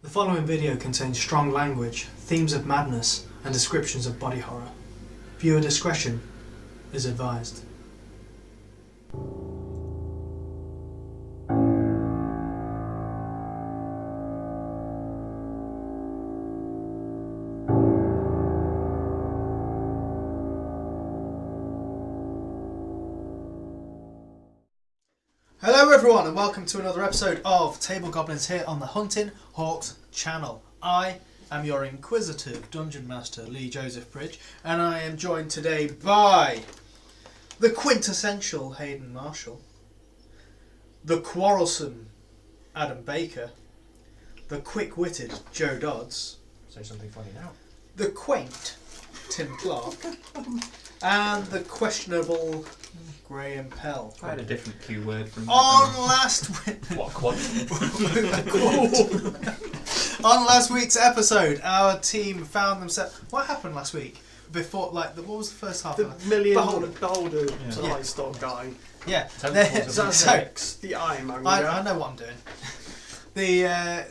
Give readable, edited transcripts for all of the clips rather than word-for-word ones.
The following video contains strong language, themes of madness, and descriptions of body horror. Viewer discretion is advised. Hello everyone and welcome to another episode of Table Goblins here on the HuntingHawks channel. I am your inquisitive Dungeon Master, Leigh Joseph Bridge, and I am joined today by the quintessential Hayden Marshall, the quarrelsome Adam Baker, the quick-witted Joe Dodds, Say something funny now. the quaint Tim Clark, and the questionable Graham Pell. I had a different Q word from On last on last week's episode, our team found themselves. What happened last week? Before, what was the first half? The of million Beholder. to livestock guy. Yeah, Zazex, the ironmonger. I know what I'm doing. The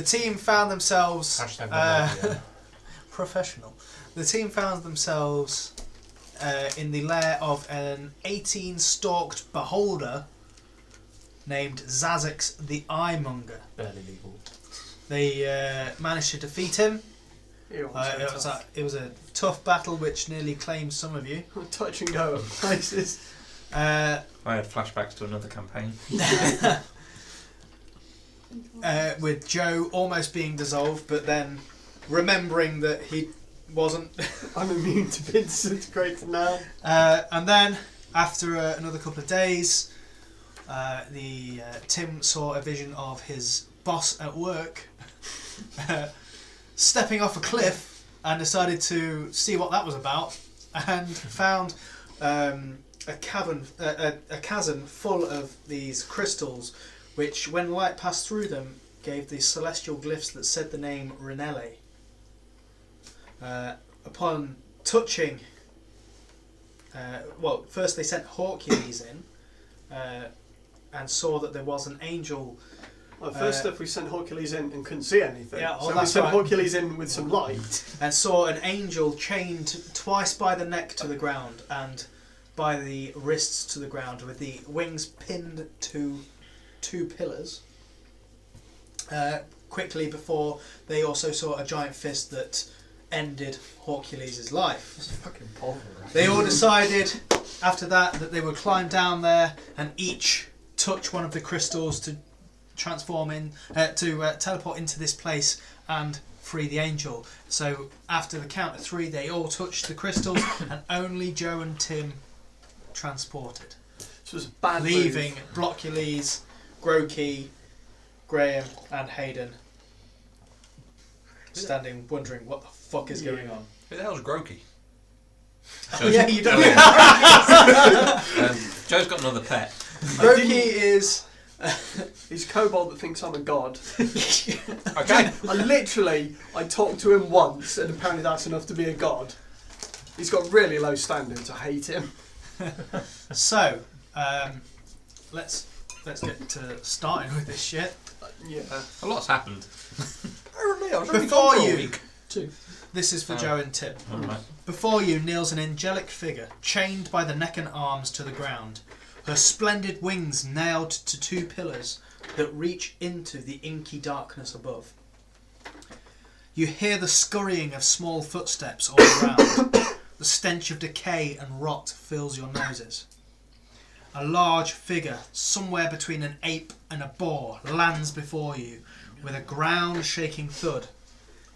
team found themselves professional. The team found themselves in the lair of an 18-stalked beholder named Zazex the Eyemonger. barely legal. They managed to defeat him. It was a tough battle which nearly claimed some of you. Touch and go at places. I had flashbacks to another campaign. With Joe almost being dissolved, but then remembering that he wasn't. I'm immune to being disintegrated now. And then, after another couple of days, Tim saw a vision of his boss at work stepping off a cliff and decided to see what that was about, and found a chasm full of these crystals, which, when light passed through them, gave these celestial glyphs that said the name Renele. Upon touching, first they sent Hercules in and saw that there was an angel. Well, first off, we sent Hercules in and couldn't see anything. Yeah, so we sent Hercules in with some light. And saw an angel chained twice by the neck to the ground and by the wrists to the ground, with the wings pinned to two pillars. Quickly before, they also saw a giant fist that ended Hercules' life. It's fucking pulverized. They all decided after that they would climb down there and each touch one of the crystals to transform teleport into this place and free the angel. So after the count of 3, they all touched the crystals and only Joe and Tim transported. This was a bad leaving move. Blockules, Grokey, Graham and Hayden standing wondering what the fuck is going on. Who the hell's Grokey? Oh, yeah, you don't. Joe's got another pet. Grokey is. He's Kobold that thinks I'm a god. Okay. I talked to him once, and apparently that's enough to be a god. He's got really low standards. I hate him. So, let's get to starting with this shit. Yeah. A lot's happened. Before you, Two. this is for Joe and Tim. Alright. Before you kneels an angelic figure, chained by the neck and arms to the ground, her splendid wings nailed to 2 pillars that reach into the inky darkness above. You hear the scurrying of small footsteps all around. The stench of decay and rot fills your noses. A large figure, somewhere between an ape and a boar, lands before you with a ground-shaking thud.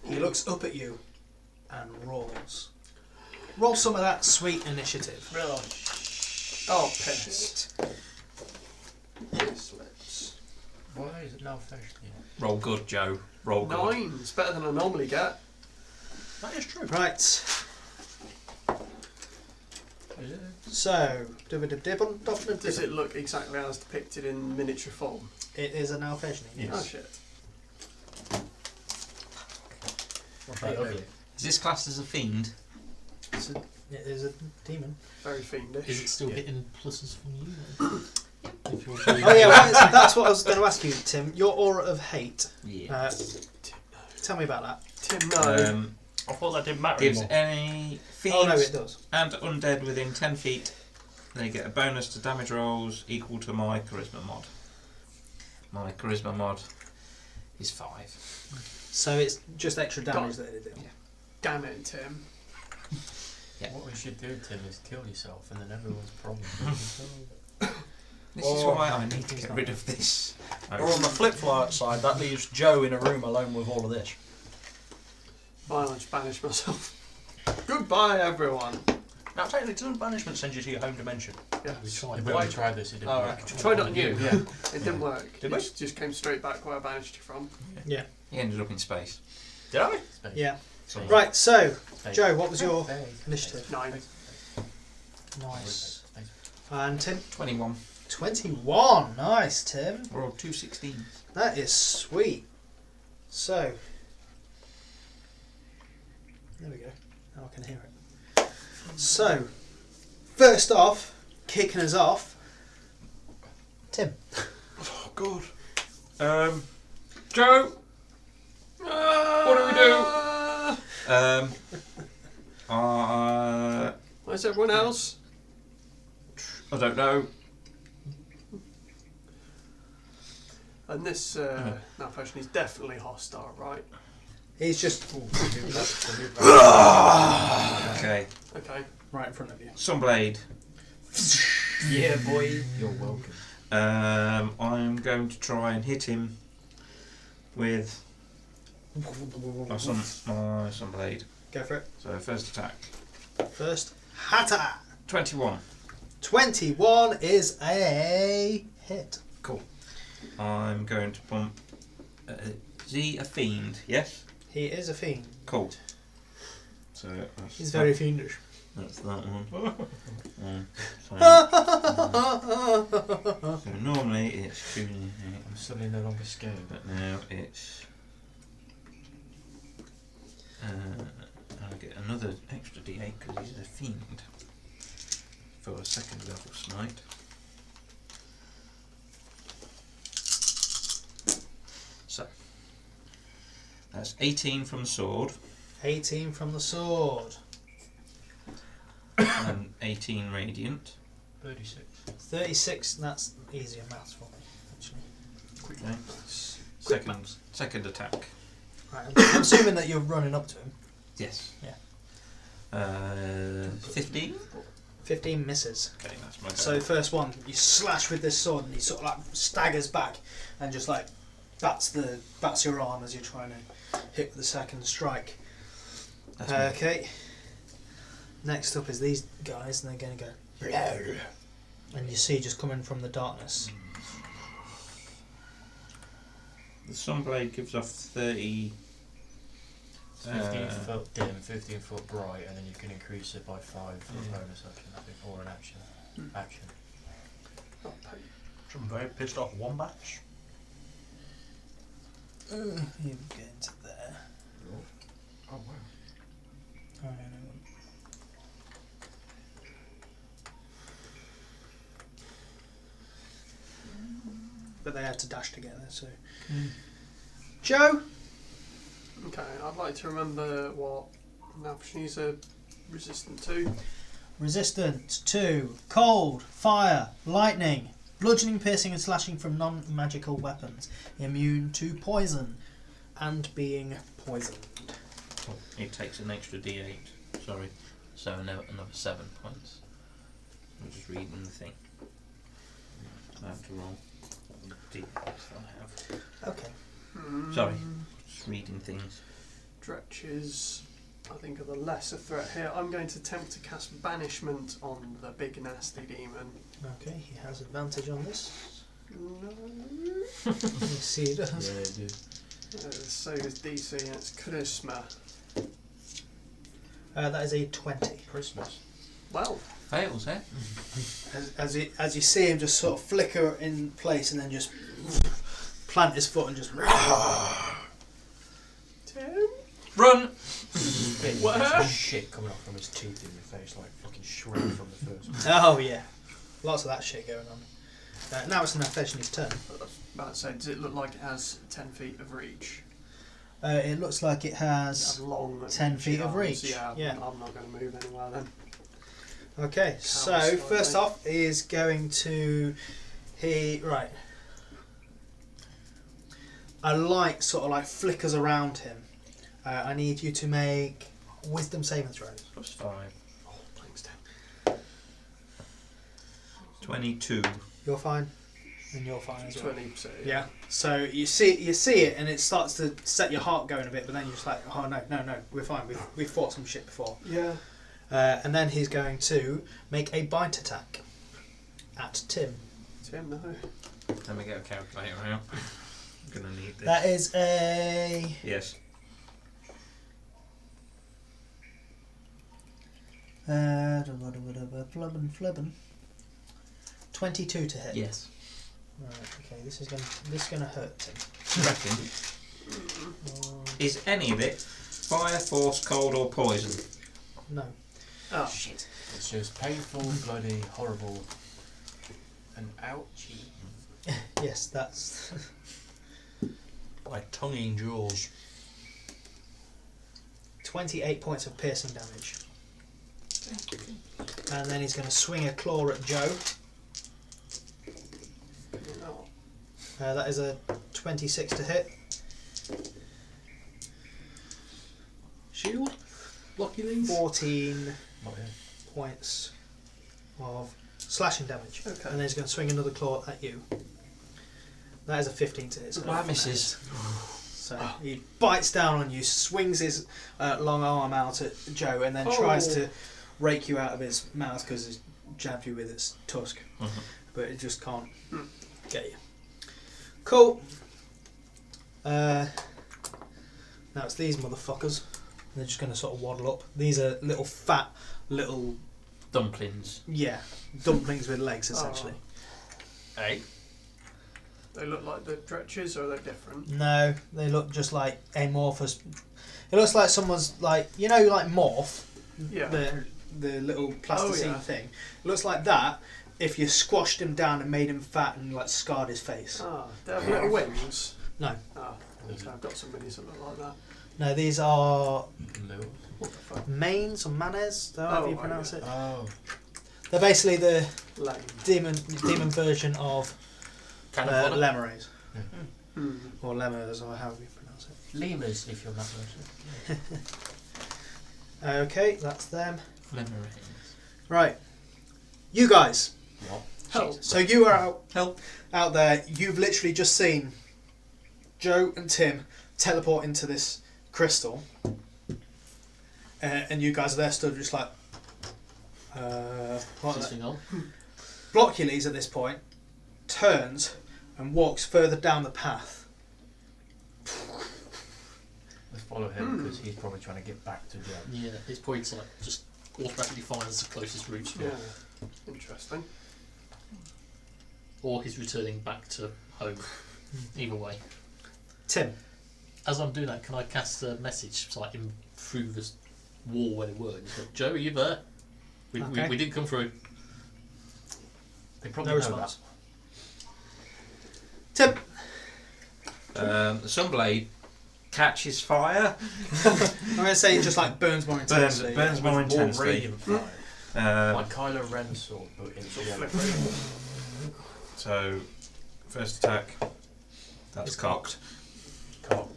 He looks up at you and roars. Roll some of that sweet initiative. Oh, piss. Yes, let's. Why is it now fashion? Roll good, Joe. Roll good. 9. It's better than I normally get. That is true. Right. So, Does it look exactly as depicted in miniature form? it is a now fashion. Yes. Oh shit. Very ugly. Is this classed as a fiend? It is a demon. Very fiendish. Is it still Yeah. getting pluses from you? If you're Oh yeah, that's what I was going to ask you, Tim. Your aura of hate. Yeah. Tell me about that. Tim, no. I thought that didn't matter Gives anymore. any fiends Oh no, it does. and undead within 10 feet. They get a bonus to damage rolls equal to my charisma mod. My charisma mod is 5. So it's just extra damage that it did. Yeah. Damn it, Tim. Yeah. What we should do, Tim, is kill yourself and then everyone's problem. This is Or- why I need to get rid of this. Or on the flip side, that leaves Joe in a room alone with all of this. Violence, banish myself. Goodbye, everyone. Now, technically, doesn't banishment send you to your home dimension? Yeah. We tried, Yeah, but but we tried this, it didn't Oh, work. right. Tried it on you. Yeah. It didn't work. Did It we? just came straight back where I banished you from. Yeah. He ended up in space. Did I? Space. Yeah. Space. Right. So, Space. Joe, what was your Space. initiative? 9. Nice. Space. And Tim? 21. 21. Nice, Tim. Rolled 2 16s. That is sweet. So, there we go. Now I can hear it. So, first off, kicking us off, Tim. Oh, God. Joe! What do we do? Where's everyone else? I don't know. And this now potion is definitely hostile, right? He's just Okay. Okay. right in front of you. Sunblade. Yeah, boy. You're welcome. I'm going to try and hit him with my Sunblade. Go for it. So first attack. First, Hatter. 21. 21 is a hit. Cool. I'm going to bump. Is he a fiend? Yes? He is a fiend. Cool. So that's He's very fiendish. That's that one. So normally it's 2 I'm suddenly no longer scared. but now it's. I'll get another extra d8 because he's a fiend for a second level smite. So that's 18 from the sword 18 from the sword. and 18 radiant. 36. 36, that's easier maths for me, actually. Okay. Second attack. Right, I'm assuming that you're running up to him. Yes. Yeah. 15. 15 misses. Okay, that's my go. So first one, you slash with this sword and he sort of like staggers back and just like bats your arm as you're trying to hit the second strike. That's my- Okay. Next up is these guys and they're going to go and you see just coming from the darkness. The Sunblade gives off 30. 15 foot dim, 15 foot bright, and then you can increase it by 5 for a bonus action, I think, or an action. Action. Some very pissed off wombats. You get into there. Oh, wow. Oh, no. But they had to dash together, so. Joe? Okay, I'd like to remember what options are resistant to. Resistant to cold, fire, lightning, bludgeoning, piercing and slashing from non-magical weapons. Immune to poison and being poisoned. It takes an extra d8. Sorry. So another 7 points. I'm just reading the thing. I have to roll the d8 that I have. Okay. Sorry. Just reading things. Dretches, I think, are the lesser threat here. I'm going to attempt to cast Banishment on the big nasty demon. Okay, he has advantage on this. No. Let's see he does. Yeah, they do. So does DC and it's Charisma. That is a 20. Christmas. Well, Fails, eh? As you see him just sort of flicker in place and then just plant his foot and just. Tim? Run! Bit What? shit coming off from his teeth in your face, like fucking shred from the first one. Oh yeah, lots of that shit going on. Now it's Nafeshni's turn. I was about to say, does it look like it has 10 feet of reach? It looks like it It has has long 10 feet of arms. reach. Yeah, Yeah. I'm not going to move anywhere then. Okay, so slightly. first off is going to right. A light sort of like flickers around him. I need you to make wisdom saving throws. +5. Oh, thanks, Tim. 22. You're fine, and you're fine as well. 20, so Yeah. So you see it, and it starts to set your heart going a bit, but then you're just like, oh no, we're fine. We've fought some shit before. Yeah. And then he's going to make a bite attack at Tim. Tim, no. Let me get a calculator out. I'm going to need this. That is a Yes. Flubben. 22 to hit. Yes. Right. Okay. This is gonna hurt Tim. Reckon. Is any of it fire, force, cold, or poison? No. Oh, Shit. It's just painful, bloody, horrible, and ouchy. Yes, that's By tonguing jaws. 28 points of piercing damage. And then he's going to swing a claw at Joe. no. That is a 26 to hit. Shield? Blocky these? 14 Not here. points of slashing damage. Okay. And then he's going to swing another claw at you. That is a 15 to hit. So That misses. So he bites down on you, swings his long arm out at Joe, and then tries to rake you out of his mouth because it's jabbed you with its tusk. But it just can't get you. Cool. Now it's these motherfuckers. They're just going to sort of waddle up. These are little fat, little, Dumplings. dumplings with legs, essentially. Hey. They look like the Dretches, or are they different? No, they look just like amorphous. It looks like someone's like, you know, like Morph, Yeah. the little plasticine yeah. thing. It looks like that if you squashed him down and made him fat and like scarred his face. Ah, they have little wings. No, Ah, so I've got some minis that look like that. no, these are Lil. What the fuck? manes or manes, however you right, pronounce it. Oh. They're basically the Lame. demon version of Cannon fodder? lemures Hmm. or lemurs or however you pronounce it. Lemurs, if you're that person. Okay, that's them. Flimmerings. Right, you guys. What? Help. So you are Help. out there. You've literally just seen Joe and Tim teleport into this crystal, and you guys are there stood just like. What? This thing on. Blockules at this point turns and walks further down the path. Let's follow him because he's probably trying to get back to Joe. Yeah, his points like just automatically finds the closest route. Yeah. Interesting. Or he's returning back to home. Either way. Tim, As I'm doing that, can I cast a message like in through this wall where they were? And just go, Joe, are you there? Okay. We didn't come through. They probably no know response. that. Tim. The Sunblade catches fire. I'm going to say it just like burns more intensely. Burns more intensely. Radiant fire. Like Kylo Ren's sword, but in yellow. So, first attack. That's It's cocked. Cock.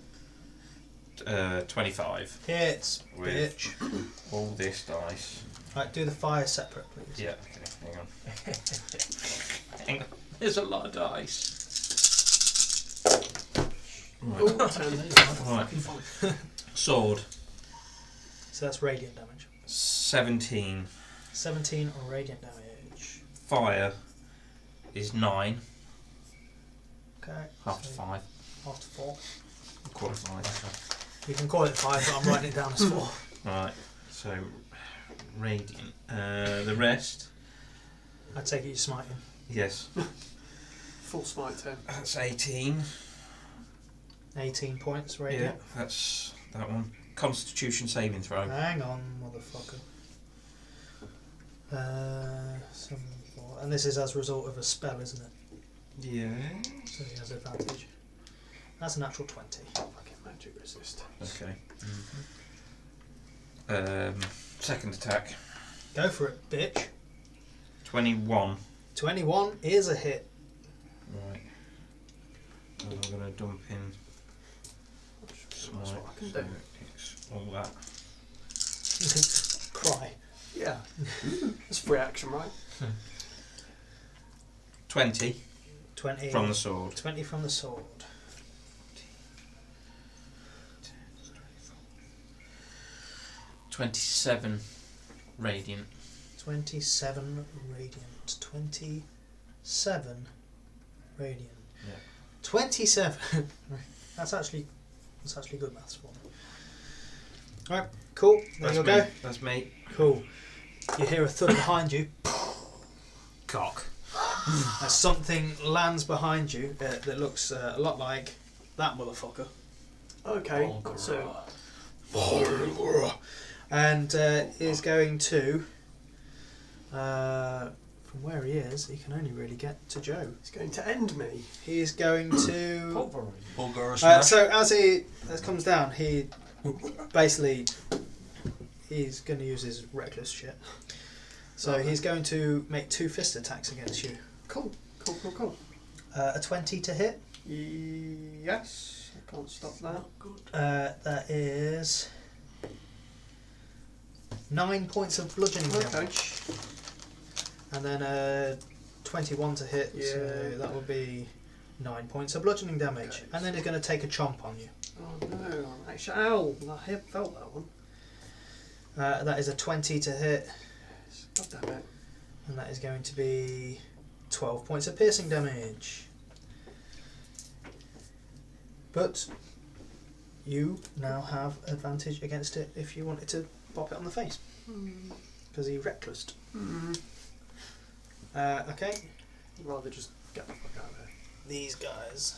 25. Hits, With- bitch. All this dice. Right, do the fire separate, please. Yeah, okay, hang on. Hang on. There's a lot of dice. Right. Right. Sword. So that's radiant damage. 17. 17 on radiant damage. Fire is 9. Okay. Half to so 5. half to 4. Quarter 5. You can call it 5, but I'm writing it down as 4. Right, so radiant. The rest, I take it you're smiting. yes, Full smite, Tim. that's 18. 18 points Yeah, radiant. that's that one. Constitution saving throw. Hang on, motherfucker. 7, 4. And this is as a result of a spell, isn't it? Yeah. So he has advantage. That's a natural 20. Fucking magic resist. Okay. Second attack. Go for it, bitch. 21. 21 is a hit. Right. And I'm going to dump in That's smite, what I can so do. it's all that. Cry. Yeah. It's free action, right? 20 20 from the sword. 20 from the sword. 27 radiant. 27 radiant. 27 radiant. Yeah. 27. That's actually good maths for me. Alright, cool. There you go. That's me. Cool. You hear a thud behind you. Cock. As something lands behind you that looks a lot like that motherfucker. Okay, Oh, so And is going to, from where he is, he can only really get to Joe. it's going to end me. He is going to. Bulgar smash. So as comes down, he basically he's going to use his reckless shit. So he's going to make 2 fist attacks against you. Cool. A 20 to hit. Yes, I can't stop that. That is 9 points of bludgeoning damage. And then a 21 to hit, so Yeah. that will be 9 points of bludgeoning damage. Okay. And then he's going to take a chomp on you. Oh no, actually, ow! I have felt that one. That is a 20 to hit, God damn it. and that is going to be 12 points of piercing damage. But you now have advantage against it if you wanted to pop it on the face, because he recklessed. Okay, I'd rather just get the fuck out of here. these guys.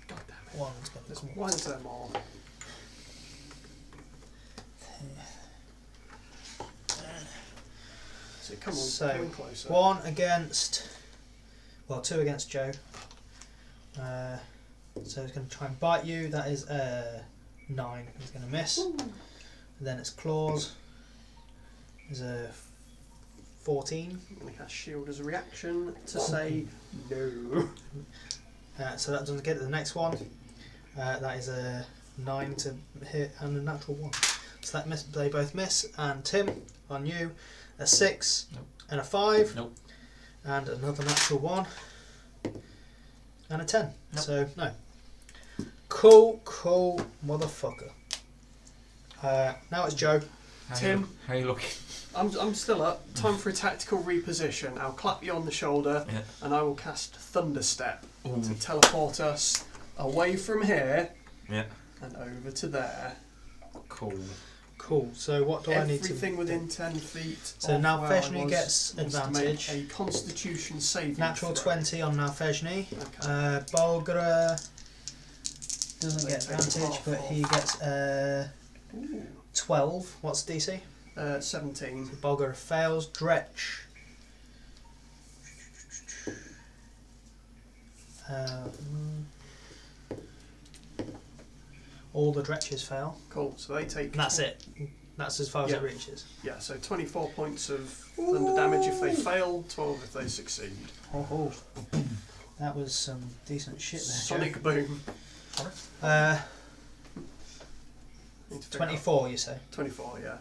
God damn it. One's going to There's come. why is there more? So come on, So, come in closer. 1 against, well, 2 against Joe. So he's going to try and bite you. That is 9. He's going to miss. And then it's claws. Is a 14. I'm going to cast shield as a reaction to say no. So that doesn't get to the next one. That is a 9 to hit and a natural 1. So that miss, they both miss. And Tim, on you, a 6 Nope. and a 5. Nope. And another natural 1. And a 10. Nope. So, no. Cool motherfucker. Now it's Joe. Tim. How you looking? I'm still up. Time for a tactical reposition. I'll clap you on the shoulder Yeah. and I will cast Thunderstep Ooh. to teleport us away from here Yeah. and over to there. Cool. Cool. So what do I need to Everything within 10 feet. So of now where I Fejni was gets needs to advantage. make a Constitution saving Natural throw. 20 on Nalfejni. Okay. Bulgra doesn't They get take advantage, half but off. he gets Ooh. 12. What's DC? 17. Bulgra fails. Dretch. All the Dretches fail. Cool. So they take. And that's it. That's as far as Yeah. it reaches. Yeah. So 24 points of thunder damage if they fail. 12 if they succeed. Oh, that was some decent shit there. Sonic boom. Joe. Need to figure out- 24, you say? 24. Yeah.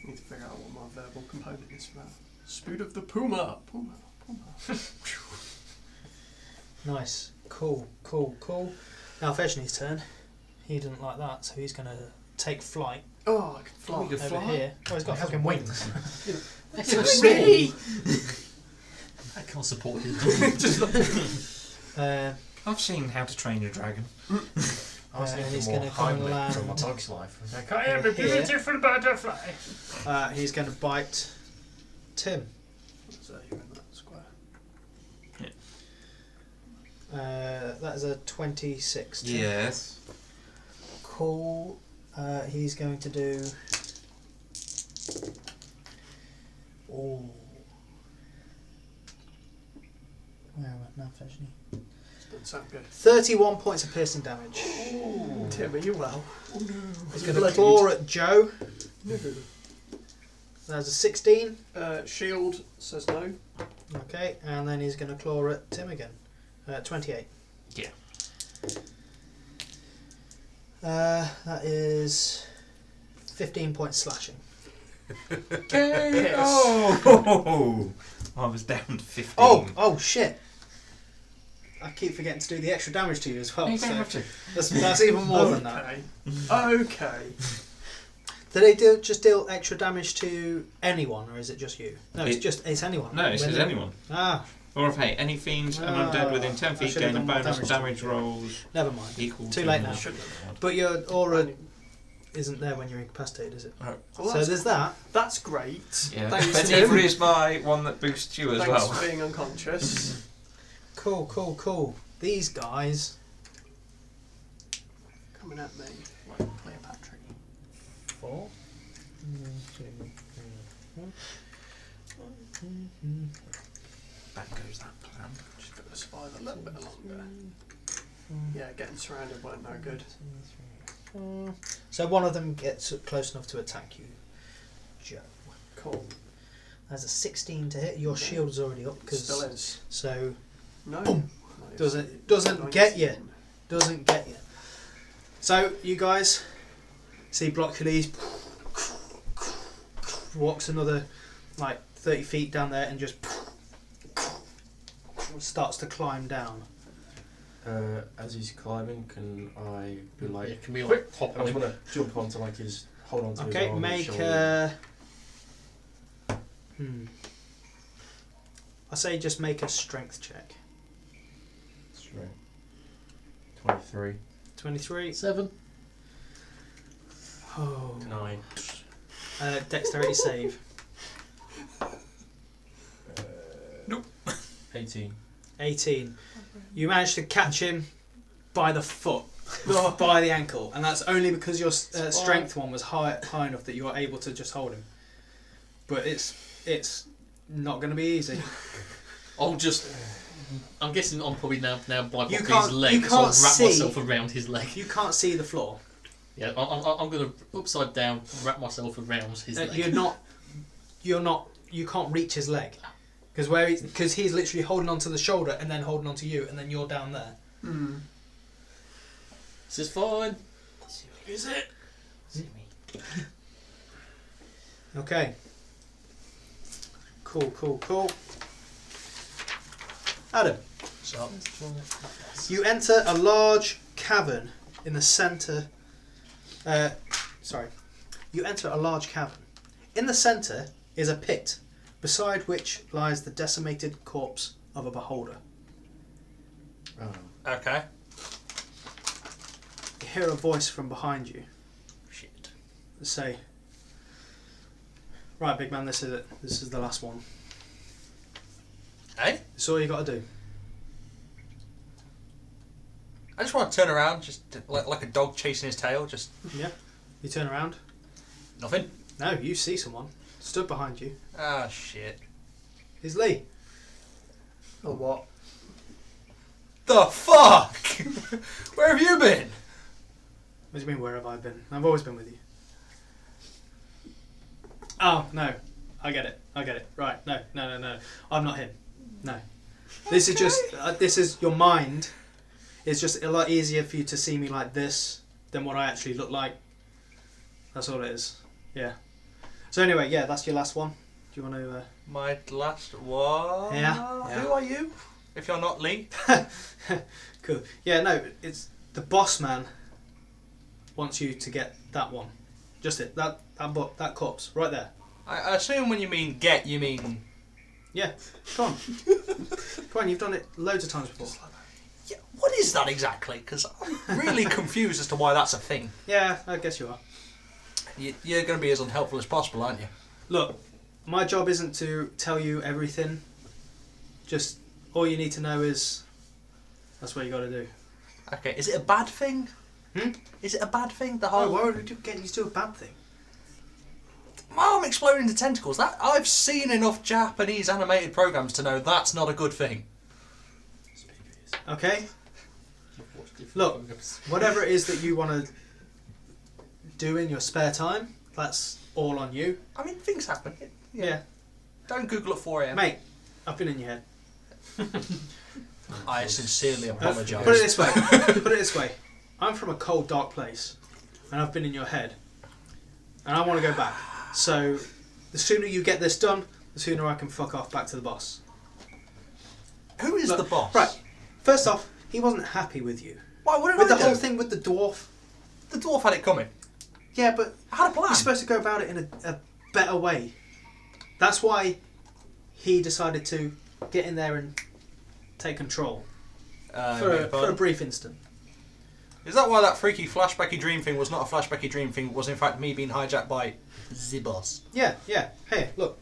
Need to figure out what my verbal component is for that. Spood of the Puma. Puma. Nice. Cool. Now Fejni's turn. He didn't like that, so he's going to take flight Oh, I can fly. You can over fly? here. Oh, he's got fucking wings. They're so small. I can't support his I've seen How to Train Your Dragon. I was and thinking he's more gonna come and Heimlich from A land Bug's Life. Like, I am a here. beautiful butterfly. He's going to bite Tim. So you're in that square. That is a 26. Tim. Yes. Cool. He's going to do. Oh. Where am I now, Feshni? Doesn't sound good. 31 points of piercing damage. Tim, are you well? He's going to claw at Joe. No. There's a 16. Shield says no. Okay, and then he's going to claw at Tim again. 28. Yeah. That is 15 points slashing. Oh! I was down to 15. Oh shit! I keep forgetting to do the extra damage to you as well. You don't So have to. that's even more than that. Okay. Do they just deal extra damage to anyone, or is it just you? No, it's anyone. No, it says Whether- anyone. Ah, Or if any fiends and undead within 10 I feet should have gain a done more bonus damage damage rolls never mind. equal Too to late now. Shouldn't have. But your aura isn't there when you're incapacitated, is it? Well, So that's, there's that. that's great. Yeah. Thanks, But Tim. neither is my one that boosts you as Thanks well. for being unconscious. Cool. These guys. Coming at me like Cleopatra. 4. Back goes that plan. Just got to survive a little bit longer. Yeah, getting surrounded weren't no good. So one of them gets close enough to attack you, Joe. Cool. There's a 16 to hit. Your shield's already up. Still is. So No. Boom. Nice. doesn't get you. 19. Doesn't get you. So you guys see Blockules walks another like 30 feet down there and just starts to climb down. As he's climbing, can I be Yeah, like, can we quick? like pop And I just on want to jump onto like his, hold on to his Okay, arm, his make shoulder. I say just make a strength check. Straight. 23. 23. 7. Oh. 9. Dexterity save. 18. 18. You managed to catch him by the foot, by the ankle, and that's only because your strength one was high enough that you were able to just hold him. But it's not going to be easy. I'm guessing I'm probably now by You his can't- leg, you so I'll wrap can't see. myself around his leg. You can't see the floor. Yeah, I'm going to upside down wrap myself around his leg. You can't reach his leg because he's literally holding onto the shoulder and then holding onto you, and then you're down there. Mm. This is fine. Is it? Okay. Cool. Adam, So, you enter a large cavern in the centre. You enter a large cavern. In the centre is a pit, beside which lies the decimated corpse of a beholder. Oh. Okay. You hear a voice from behind you shit. say, "Right, big man, this is it. This is the last one. Hey, It's all you got to do." I just want to turn around, just like a dog chasing his tail. Just Yeah. You turn around. nothing. No, you see someone stood behind you. Ah, shit. It's Leigh. Or what? The fuck? Where have you been? What do you mean, where have I been? I've always been with you. Oh, no. I get it. Right. No. I'm not him. No. This is just, this is your mind. It's just a lot easier for you to see me like this than what I actually look like. That's all it is. Yeah. So anyway, yeah, that's your last one. Do you want to... My last one. Yeah. Who are you? If you're not Leigh. Cool. Yeah, no, it's the boss man wants you to get that one. Just it. That corpse right there. I assume when you mean get, you mean. Yeah. Come on. Come on, you've done it loads of times before. Yeah, what is that exactly? Because I'm really confused as to why that's a thing. Yeah, I guess you are. You're going to be as unhelpful as possible, aren't you? Look, my job isn't to tell you everything. Just all you need to know is that's what you got to do. Okay, is it a bad thing? Is it a bad thing? The whole why would we get you to do a bad thing? my arm exploding into tentacles. That I've seen enough Japanese animated programs to know that's not a good thing. Okay? Look, whatever it is that you want to do in your spare time, that's all on you. I mean, things happen. Yeah. Don't Google at 4 a.m. Mate, I've been in your head. I sincerely apologise. Put it this way. I'm from a cold, dark place, and I've been in your head, and I want to go back. So, the sooner you get this done, the sooner I can fuck off back to the boss. Who is the boss? Right. First off, he wasn't happy with you. Why? What did With I the do? whole thing with the dwarf. The dwarf had it coming. Yeah, but I had a plan. you're supposed to go about it in a better way. That's why he decided to get in there and take control for a brief instant. Is that why that freaky flashbacky dream thing was not a flashbacky dream thing? Was in fact me being hijacked by the boss? Yeah. Hey, look.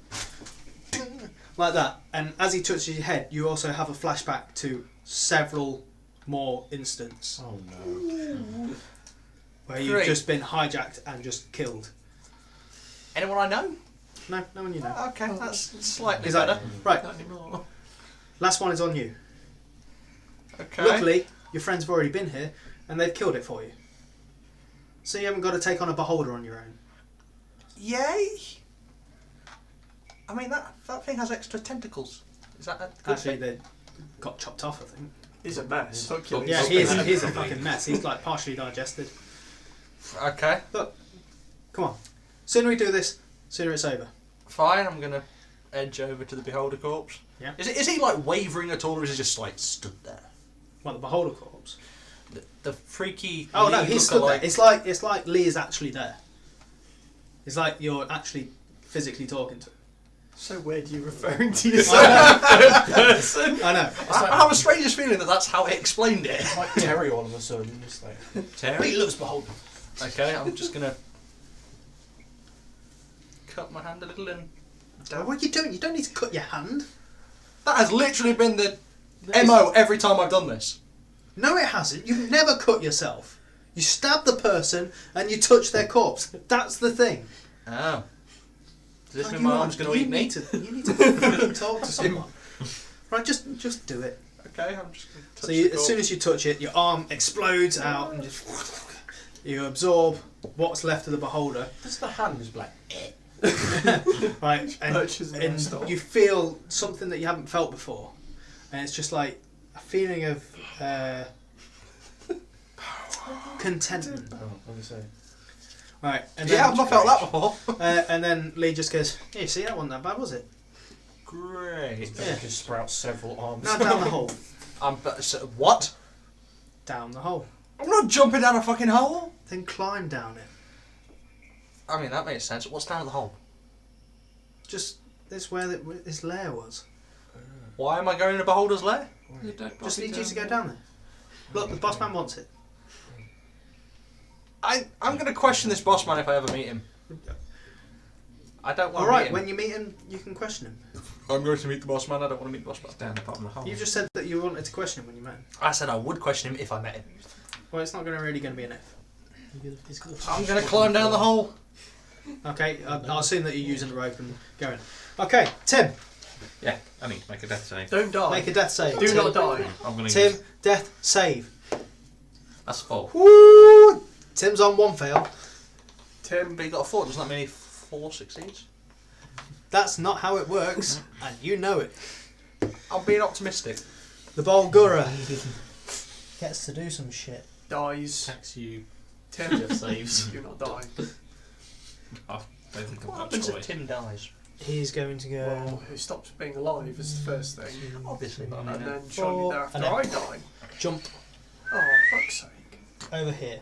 Like that. And as he touches your head, you also have a flashback to several more instances Oh no. where you've just been hijacked and just killed. Anyone I know? No one you know. Okay, that's slightly Is that better. right? Not anymore. Last one is on you. Okay. Luckily, your friends have already been here and they've killed it for you. So you haven't got to take on a beholder on your own. Yay! I mean, that thing has extra tentacles. Is that a good Actually, thing? they got chopped off, I think. He's a mess. Hercules. Yeah, he's a fucking mess. He's like partially digested. Okay, Come on. Sooner we do this, sooner it's over. fine. I'm gonna edge over to the beholder corpse. Yeah. Is he like wavering at all, or is he just like stood there? What, the beholder corpse? The freaky. Oh no, Leigh he's stood there. lookalike- It's like Leigh is actually there. It's like you're actually physically talking to him. So weird you referring to yourself person. I know. I have a strangest feeling that that's how it explained it. Like Terry all of a sudden, just like. Terry? He loves beholder. Okay, I'm just gonna cut my hand a little and. What are you doing? You don't need to cut your hand. That has literally been the MO every time I've done this. No, it hasn't. You've never cut yourself. You stab the person and you touch their corpse. That's the thing. Oh. Does this Like, mean you my know, arm's going to you eat me? need to, you need to fucking talk to someone. Right, just do it. Okay, I'm just going to touch So you, the as soon as you touch it, your arm explodes out and just you absorb what's left of the beholder. Just the hand is black. Right, Lurches and against it. you feel something that you haven't felt before, and it's just like a feeling of contentment. Oh, what do you say? Right, and Yeah, then, I've not felt that before. and then Leigh just goes, "Yeah, see, that wasn't that bad, was it? Great. Yeah. You just sprout several arms. Now down the hole, What? down the hole, I'm not jumping down a fucking hole. then climb down it. I mean, that makes sense. What's down the hole? Just this where his lair was. Why am I going in a beholder's lair? Just need you to go down there. Look, the boss man wants it. I'm going to question this boss man if I ever meet him. I don't want All to right, meet him. when you meet him, you can question him. I'm going to meet the boss man. I don't want to meet the boss man. Down the bottom of the hole. You just said that you wanted to question him when you met him. I said I would question him if I met him. Well, it's not really going to be an if. I'm going to climb down the hole. Okay, I'll assume that you're using the rope and going. Okay, Tim, Yeah, I need to make a death save. Don't die. make a death save. Do Tim. not die. I'm going to Tim, use... death save. That's 4. Woo! Tim's on one fail. Tim, But you got a 4. Doesn't that mean 4 succeeds? That's not how it works, and you know it. I'm being optimistic. The Bolgura gets to do some shit. dies. Tax you. Tim, Death saves. do not die. I don't think I've What got a happens if choice. Tim dies? He's going to go. Well, he stops being alive is the first thing. Obviously, but I mean, And then Four, shortly thereafter and then- I die. Jump Oh, fuck's sake. over here,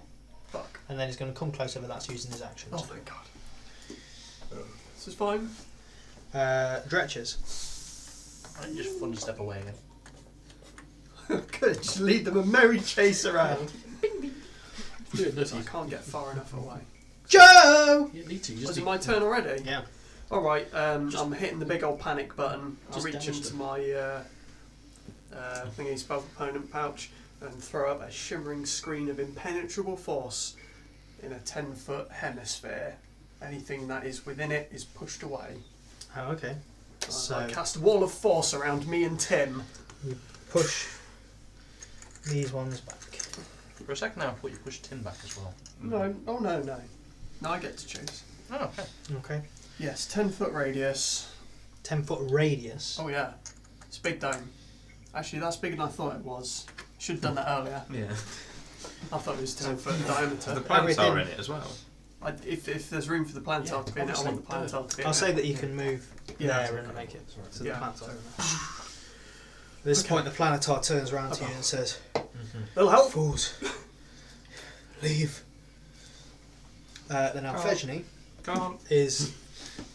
Fuck. and then he's going to come closer, but that's using his actions. Oh, thank God. This is fine. Dretchers. I just fun to step away again. Good, just lead them a merry chase around. Do it, I Lucy. can't get far enough away. Joe! You need to. You Was just it need- my turn already? Yeah. Alright, I'm hitting the big old panic button. I Just reach damage into them. my thingy spell component pouch and throw up a shimmering screen of impenetrable force in a 10-foot hemisphere. Anything that is within it is pushed away. Oh, okay. I So cast a wall of force around me and Tim. push these ones back. For a second now, I thought you pushed Tim back as well. No, oh no. No, I get to choose. Oh, okay. Okay. Yes, 10-foot radius. 10-foot radius. Oh yeah, it's a big dome. Actually, that's bigger than I thought it was. Should have done that earlier. Yeah. I thought it was 10-foot diameter. The plants are Everything- in it as well. If there's room for the plantar to be in it, I want the plantar to be in I'll it. say that you can move Yeah. there and make it so the Yeah. plants are in there. At this point, the planetar turns around to you and says, It'll help. "Fools, leave." Then Alphegeny Can't. is.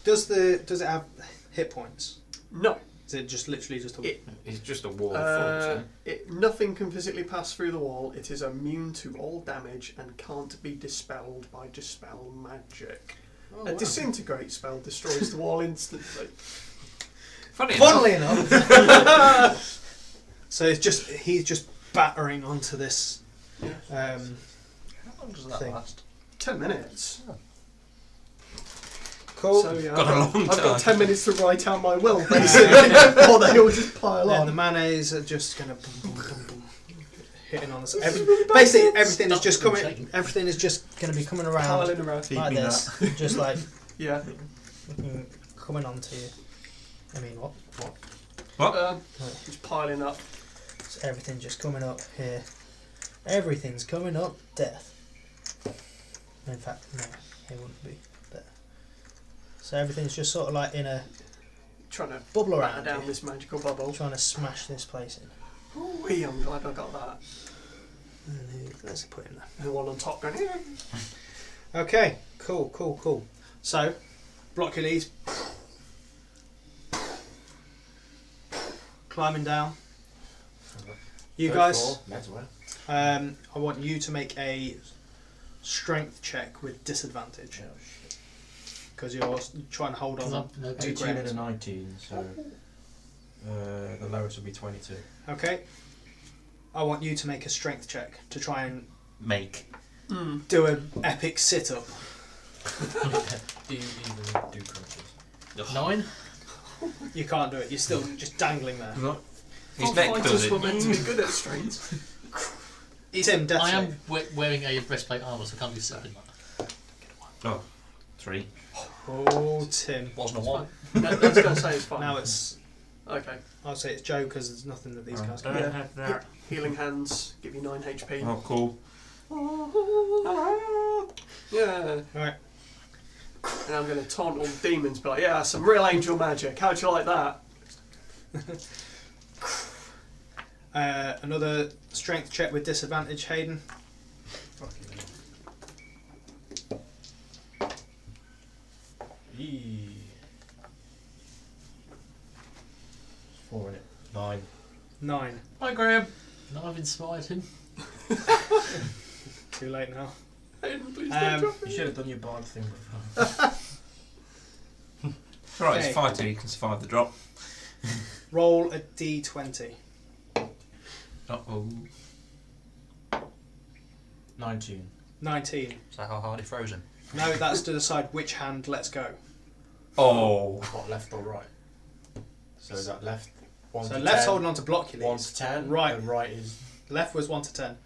Does it have hit points? No. Is it just literally just a? It's just a wall of thoughts. Nothing can physically pass through the wall. It is immune to all damage and can't be dispelled by dispel magic. Oh, A wow. disintegrate spell destroys the wall instantly. Funnily enough. So he's just battering onto this. How long does that thing. last? 10 minutes. Cool. So yeah, Got a long I've got time. 10 minutes to write out my will, basically, before they all just pile Then the on. mayonnaise are just gonna boom, boom, boom, boom, hitting on us. Basically, everything is just coming. Shaking. Everything is just gonna be coming around Piling around. like this, just like Yeah. coming onto you. I mean, what? Just piling up. So everything's just coming up here. Everything's coming up. Death. In fact, no, it wouldn't be there. So everything's just sort of like in a Trying to bubble batter around down you, this magical bubble. trying to smash this place in. Ooh, I'm glad I got that. And let's put him there. And the one on top going, "Yeah." Okay, cool. So, Blockules climbing down. You guys, I want you to make a strength check with disadvantage because you're trying to hold Because on. I'm no to 18 and a ground. 19, so the lowest will be 22. Okay. I want you to make a strength check to try and Make. do an epic sit-up. Do you even do crunches? 9. You can't do it. You're still just dangling there. His All neck does fighters it. were meant to be good at strength. Tim, death I save. am wearing a breastplate armour, so I can't do something like that. 3. Oh, Tim. Wasn't a 1. I was going to say it's fine. Now it's. Okay. I'll say it's Joe because there's nothing that these guys can Don't do. have that. Healing hands, give you 9 HP. Oh, cool. Yeah. Right. And I'm going to taunt all the demons, but like, yeah, some real angel magic. How'd you like that? Another strength check with disadvantage, Hayden. Eee. 4 in it. 9. 9. Hi, Graham. No, I've inspired him. Too late now. Hayden, please Um, don't drop You me. should have done your bard thing before. Right, Okay. it's fighter. You can survive the drop. Roll a d20. Uh-oh. 19. 19. Is that how hard he froze him? No, that's to decide which hand lets go. Oh. What, left or right? So is that left? 1 So to left's 10, holding on to block you. 1 to 10. Right. And right is. Left was 1 to 10.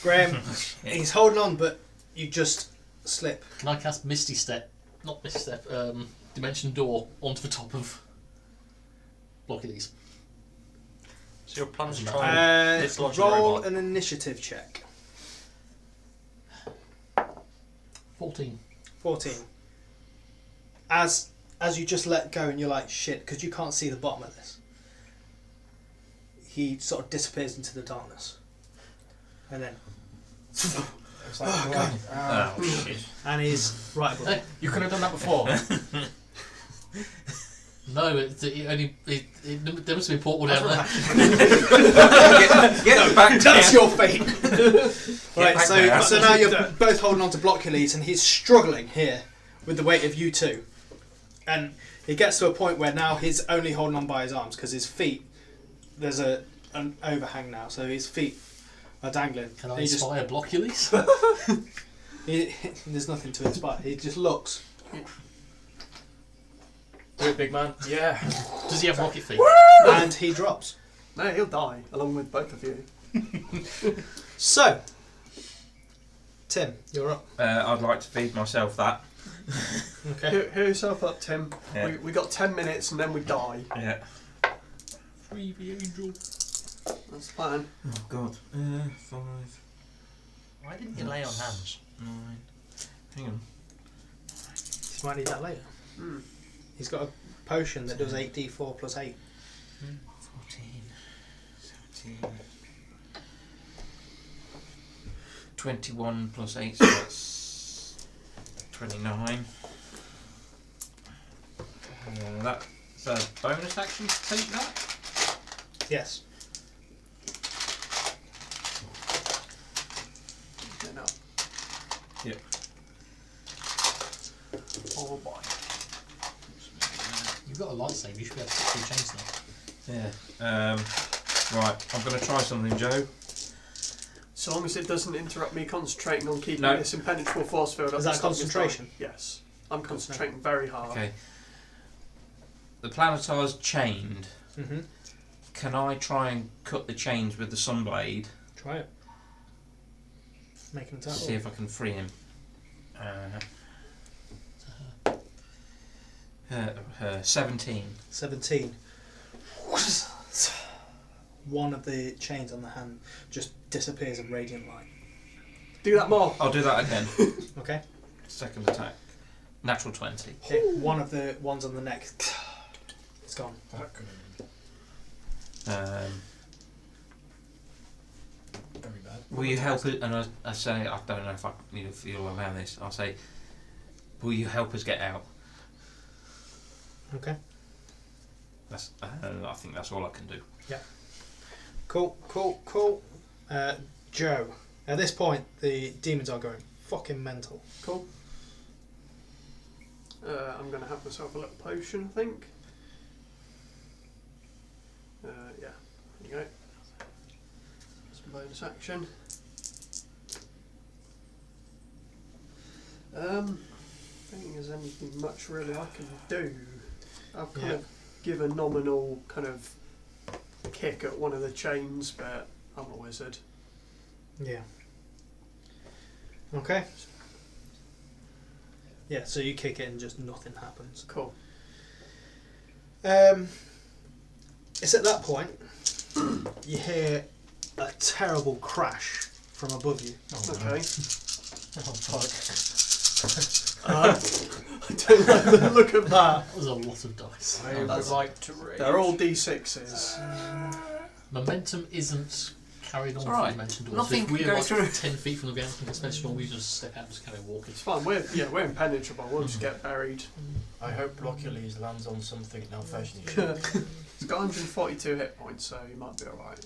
Graham, he's holding on, but you just slip. Can I cast Misty Step? Not Misty Step, Dimension Door onto the top of Blockules. So your plan's trying to dislodge the Roll robot. an initiative check. 14. 14. As you just let go and you're like, shit, because you can't see the bottom of this. He sort of disappears into the darkness. And then, It's like, Oh, right. God. Oh, shit. and he's right above. Hey, You could have done that before. no, there must be a portal down there. Get back That's down. your fate. Right, back there. so now you're both holding on to Blockules and he's struggling here with the weight of you two. And he gets to a point where now he's only holding on by his arms because his feet, there's an overhang now, so his feet are dangling. Can I He just- inspire Blockules? there's nothing to inspire. He just looks. Do it, big man. Yeah. Does he have rocket feet? And he drops. No, he'll die along with both of you. So, Tim, you're up. I'd like to feed myself that. Okay. Hear yourself up, Tim. Yeah. We got 10 minutes and then we die. Yeah. Free the angel. That's the plan. Oh God. 5, Why didn't you lay on hands? 9. Hang on. You might need that later. Mm. He's got a potion that does 8d4 plus 8. 14, 17, 21 plus 8, so that's 29. That's a bonus action to take that? Yes. Then up. Yep. Oh boy. You've got a lightsaber, you should be able to cut through chains now. Yeah. Right, I'm going to try something, Joe. So long as it doesn't interrupt me concentrating on keeping No. this impenetrable force field up. Is that to stop this concentration? dying. Yes. I'm concentrating very hard. Okay. The Planetar's chained. Mm-hmm. Can I try and cut the chains with the Sunblade? Try it. Make an attack. See if I can free him. Her 17. 17. One of the chains on the hand just disappears in radiant light. Do that more. I'll do that again. Okay? Second attack. Natural 20. Okay. One of the ones on the neck. It's gone. That could have Um, been very bad. will you help it? And I say, I don't know if you'll allow this. I'll say, will you help us get out? Okay. That's. I think that's all I can do. Cool. Joe. At this point, the demons are going fucking mental. Cool. I'm going to have myself a little potion, I think. Yeah. There you go. Some bonus action. I don't think there's anything much really I can do. I'll kind of give a nominal kind of kick at one of the chains, but I'm a wizard. Yeah. Okay. Yeah, so you kick it and just nothing happens. Cool. It's at that point you hear a terrible crash from above you. Okay. Oh fuck. I don't like the look of that. That was a lot of dice. I would That's- like to rage. They're all D6s. Momentum isn't carried on It's alright. from dimension doors. Nothing If we're can go like through. 10 feet from the ground from dimension door, we just step out and just carry on walking. It's fine. We're impenetrable. We'll just get buried. I hope Blockules lands on something now fashion. It's got 142 hit points, so you might be alright.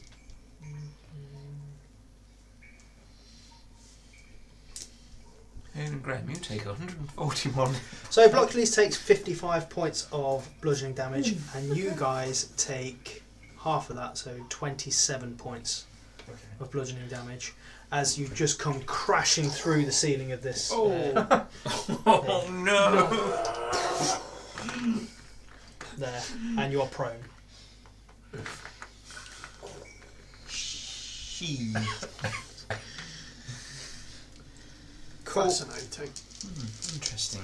Hayden and Graham, you take 141. So Blockules takes 55 points of bludgeoning damage, and you guys take half of that, so 27 points Okay. of bludgeoning damage, as you just come crashing through the ceiling of this. Oh no! There, and you're prone. Cool. Fascinating. Interesting.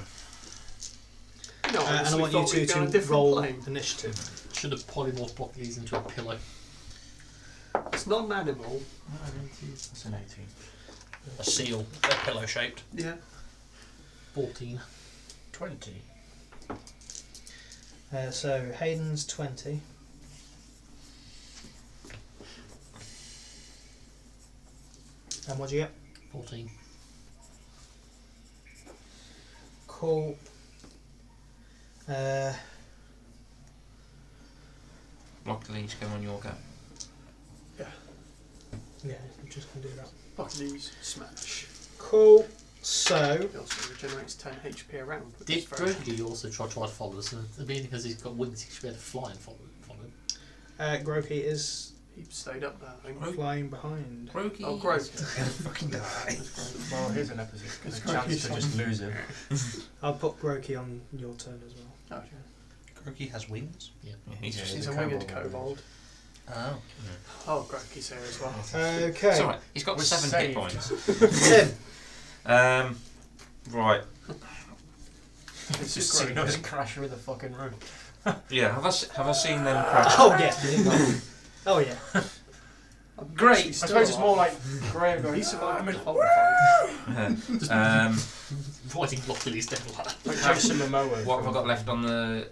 No, And I honestly want you thought we'd two go on a to different roll plane. initiative. Should have polymorphed Blockules into a pillow. It's not an animal. That's an 18. A seal. They're pillow shaped. Yeah. 14. 20. So Hayden's 20. And what do you get? 14. Cool. Block the leash, go on your go. Yeah, I'm just going to do that. Buccaneers smash. Cool. So, It also regenerates 10 HP around. which Did is very nice. Grogi also try to follow us? And the meaning because he's got wings, he should be able to fly and follow him. Groki is He stayed up there, I think. Grokey. flying behind. Grokey. Oh, Grokey. Fucking die. Well, here's an episode. It's There's a chance to great. just lose him. I'll put Groki on your turn as well. Okay. Grokey has wings. Yeah, he's Yeah, just He's a a winged kobold. kobold. Oh. Oh, Graky's here as well. Okay. It's alright. He's got We're 7 saved. hit points. Tim. Right. This Just is so you great. know, it's crashing with the fucking roof. Yeah. Have I seen them crash? Oh yeah. Oh yeah. I'm Great. actually I still suppose it's more alive. like Graham going. He survived I'm the whole fight. Fighting block till he's dead. like Jason Momoa. What have I got left on the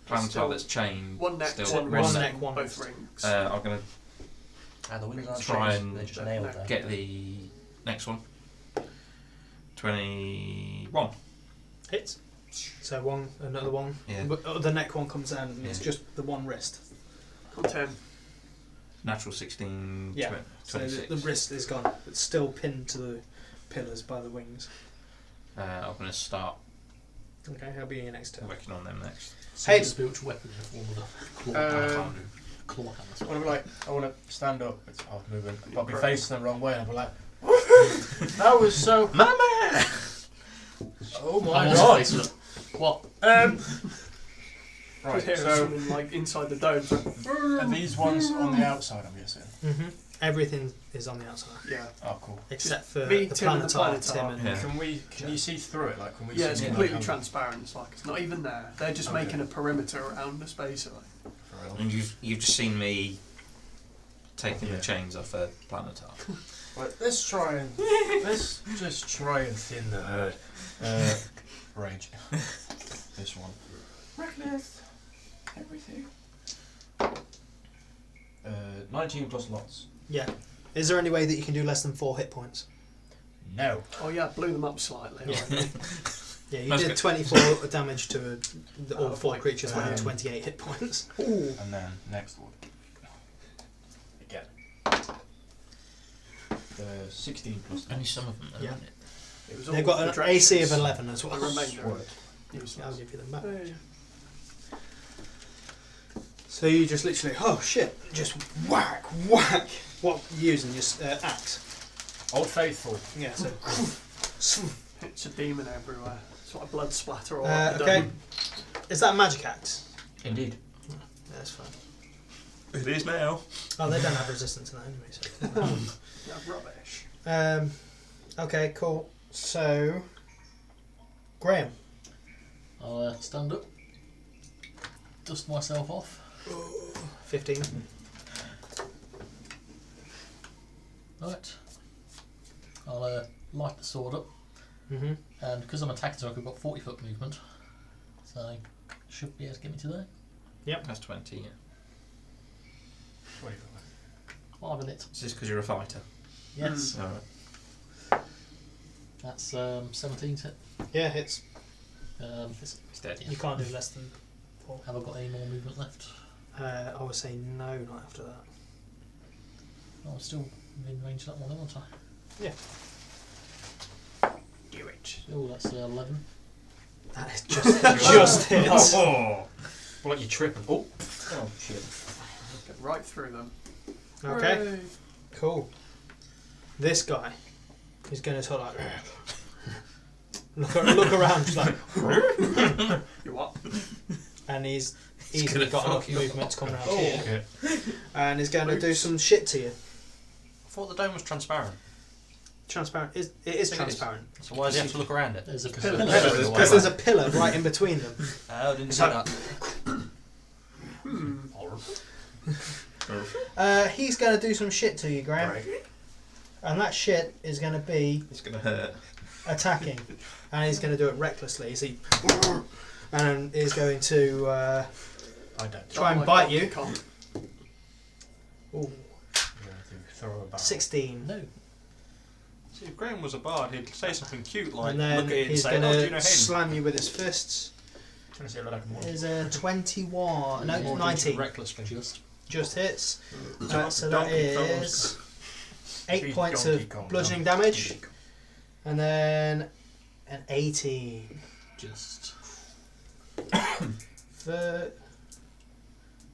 planetar Still that's chained? One neck, Still one one wrist, neck, one both wrist. rings. I'm gonna The wings aren't Try changed, and they're just nailed there. get the next one. 21. Hits. So another one. Yeah. But the neck one comes down and it's Yeah. just the one wrist. On 10. Natural 16. Yeah. 20, So 26. the wrist is gone. It's still pinned to the pillars by the wings. I'm gonna start Okay, that'll be your next turn. working on them next. Hey. Hey, spiritual weapon in the form of a claw hammer. Claw hammer. What if like I want to stand up? It's half moving, but I'll be facing the wrong way, and I'll be like, "That was so." Mama! Oh I'm my also god! facing up. What? Right, Right. so So something like inside the dome. are these ones on the outside? I'm guessing. Mm-hmm. Everything is on the outside Yeah. Oh, cool. except for Me, the Tim and the planetar. planetar. Tim and Yeah. Can you see through it? Like, can we? Yeah, see it's it, completely like, transparent. It's like it's not even there. They're just Okay. making a perimeter around us, basically. For real. And you've just seen me taking Yeah. the chains off a planetar. Right, let's just try and thin the herd. Range. This one. Reckless. Everything. 19 plus lots. Yeah. Is there any way that you can do less than 4 hit points? No. Oh yeah, blew them up slightly. Yeah. Right. Yeah, you That's did good. 24 damage to all Oh, 4 like, creatures having um, 28 hit points. Ooh. And then next one. Again. 16 plus. Only some of them, though, Yeah. isn't it? It was all They've got the an directions. AC of 11 as The well. remainder Word. useless. I'll give you them back. Hey. So you just literally, oh shit, just whack, whack. What are you using? Just axe? Old Faithful. Yeah, so. It's a demon everywhere. It's like blood splatter all Uh, up the okay. dome. Is that a magic axe? Indeed. Yeah, that's fine. It is now. Oh, they don't have resistance to that anyway. So. Yeah, rubbish. Okay, cool. So, Graham. I'll stand up, dust myself off. 15. Right. I'll light the sword up, Mm-hmm. and because I'm attacking, so I've got 40-foot movement, so should be able to get me to there. That's 20, yeah. 5 in it. Is this because you're a fighter? Yes. Alright. That's 17 to hit. Yeah, hits. This, He's dead, yeah. You can't do less than 4. have I got any more movement left? I would say no, not after that. I'm still in range of that one, aren't I? Yeah. Do it. Oh, that's 11. That is just hits. Oh! Well, like you trip and oh shit. Get right through them. Okay, Hooray. cool. This guy is going to sort of like look around, just like, You what? and he's He's easily gonna got enough fuck you movement to come around Oh, here, okay. and he's going to do some shit to you. I thought the dome was transparent. Transparent. It is It is. transparent So why does he have to look around it? There's a Pillar. pillar. because there's a pillar right in between them. Oh, I didn't It's see like- that. He's going to do some shit to you, Graham, Right. and that shit is going to be It's going to hurt. attacking, and he's going to do it recklessly. So he, and he's going to I don't. try and Like bite Donkey you. Kong. Ooh, I'm going to throw a barrel. 16. No. See, if Graham was a bard, he'd say something cute like, And then look at it and he's say, going oh, do you know to Hayden? slam you with his fists. Trying to see if I can Is a 21, no, More 19. recklessly. Just hits. Don- So that Donkey Kong. is 8 She's points Donkey of Kong, bludgeoning Donkey damage, Kong. and then an 18 Just. for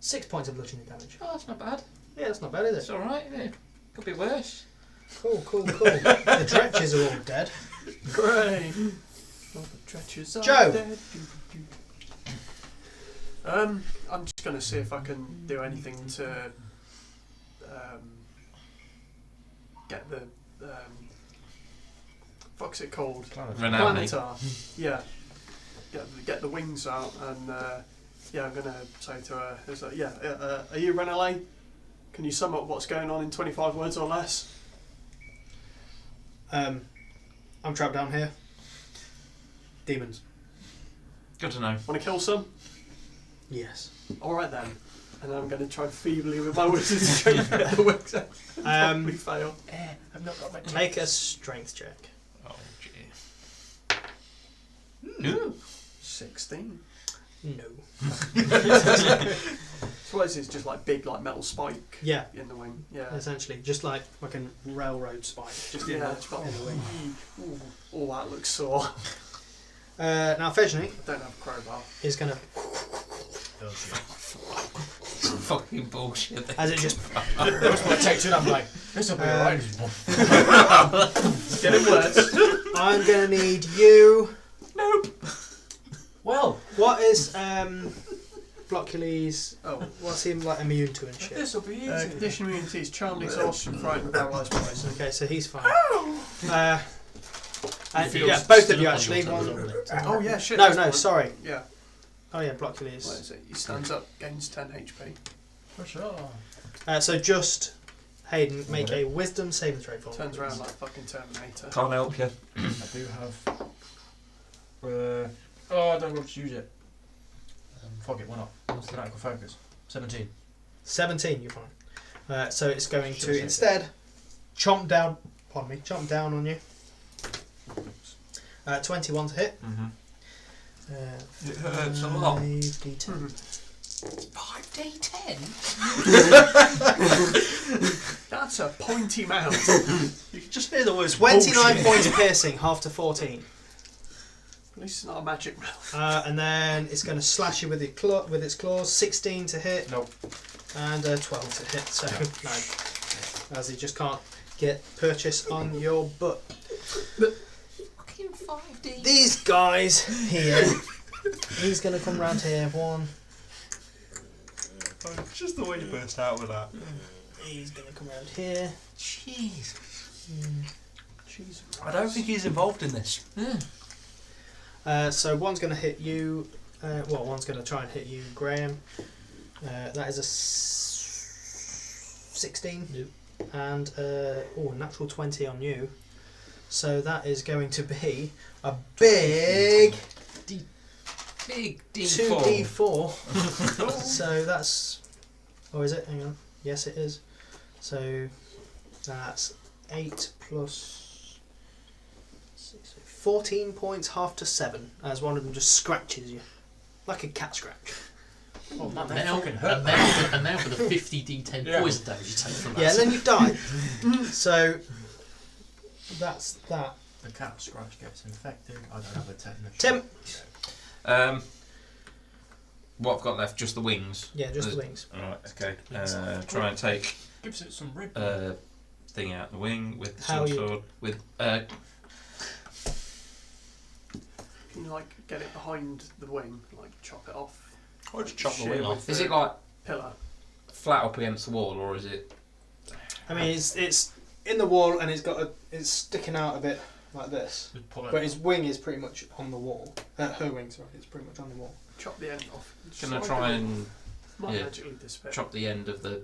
6 points of bludgeoning damage. Oh, that's not bad. Yeah, that's not bad, is It's it? alright, yeah. Could be worse. Cool, cool, cool. The dretches are all dead. Great. All the treacherous are Joe. dead. I'm just going to see if I can do anything to get the what's it called? Renele. Planetar. Yeah. Get the wings out, and yeah, I'm gonna say to her, is that, yeah, are you Renele? Can you sum up what's going on in 25 words or less? I'm trapped down here. Demons. Good to know. Want to kill some? Yes. All right then. And I'm going to try feebly with my wizard's strength to get the wings out. Probably fail. I've not got my Make a strength check. Oh, gee. 16. No. So what is this? Just like big, like metal spike Yeah. in the wing. Yeah. Essentially, just like fucking railroad spike. Just in, Yeah. the, It's got, in the wing. ooh, all that looks sore. Now, Fejani I don't have a crowbar. is going to, Fucking bullshit. as it just, It takes it. I'm like, this will be alright. It's getting worse. I'm going to need you. Well, What is Blockules? Oh. What's he like immune to and shit? this will be easy. Condition immunity is charmed, exhaustion, frightened, paralysed, poison. Okay, so he's fine. And Feels yeah, both still of you on actually. your toes, One, isn't it? Oh yeah, shit. no, that's no, fine. sorry. Yeah. Oh yeah, What Blockules. is it? He stands up, gains 10 HP. For sure. So just Hayden, make a Wisdom saving throw for me. Turns around like fucking Terminator. Can't help you. I do have. I don't want to use it. Fuck it, why not? What's the critical focus? 17. 17, you're fine. So it's going Should've to saved instead chomp down. Pardon me, chomp down on you. 21 to hit. Mm-hmm. It hurts a lot. 5d10. 5d10? That's a pointy mount. You can just hear the words 29 bullshit. points piercing, half to 14. At least it's not a magic mount. And then it's going to slash you with its claws. 16 to hit. Nope. And 12 to hit. So no, as he just can't get purchase on your butt. Fucking 5d. These guys here. He's going to come round here. 1. Just the way you burst out with that. He's going to come round here. Jeez. Jesus. I don't think he's involved in this. So one's going to hit you. One's going to try and hit you, Graham. That is a 16. Nope. And natural 20 on you. So that is going to be a big Big D4. 2d4. So that's. Oh, is it? Hang on. Yes, it is. So that's 8 plus 6, 14 points, half to 7, as one of them just scratches you. Like a cat scratch. Oh man, that Now, fucking hurt. and now for the 50 d10 Yeah. poison damage you take from that. Yeah, and then you die. So that's that. The cat scratch gets infected. I don't have a tetanus. Tim. What I've got left, just the wings. Yeah, just the wings. Alright, okay. Try and take Gives it some rib. thing out the wing with the How you- sword. With Can you like get it behind the wing, like chop it off? Or just chop the Shear wing with off. is the it like pillar? flat up against the wall, or is it? I mean, it's in the wall and it's sticking out a bit like this. Just pull it. But his wing is pretty much on the wall. Her wing, sorry, it's pretty much on the wall. Chop the end off. Can I Slide try the- and Might yeah, magically disappear. chop the end of the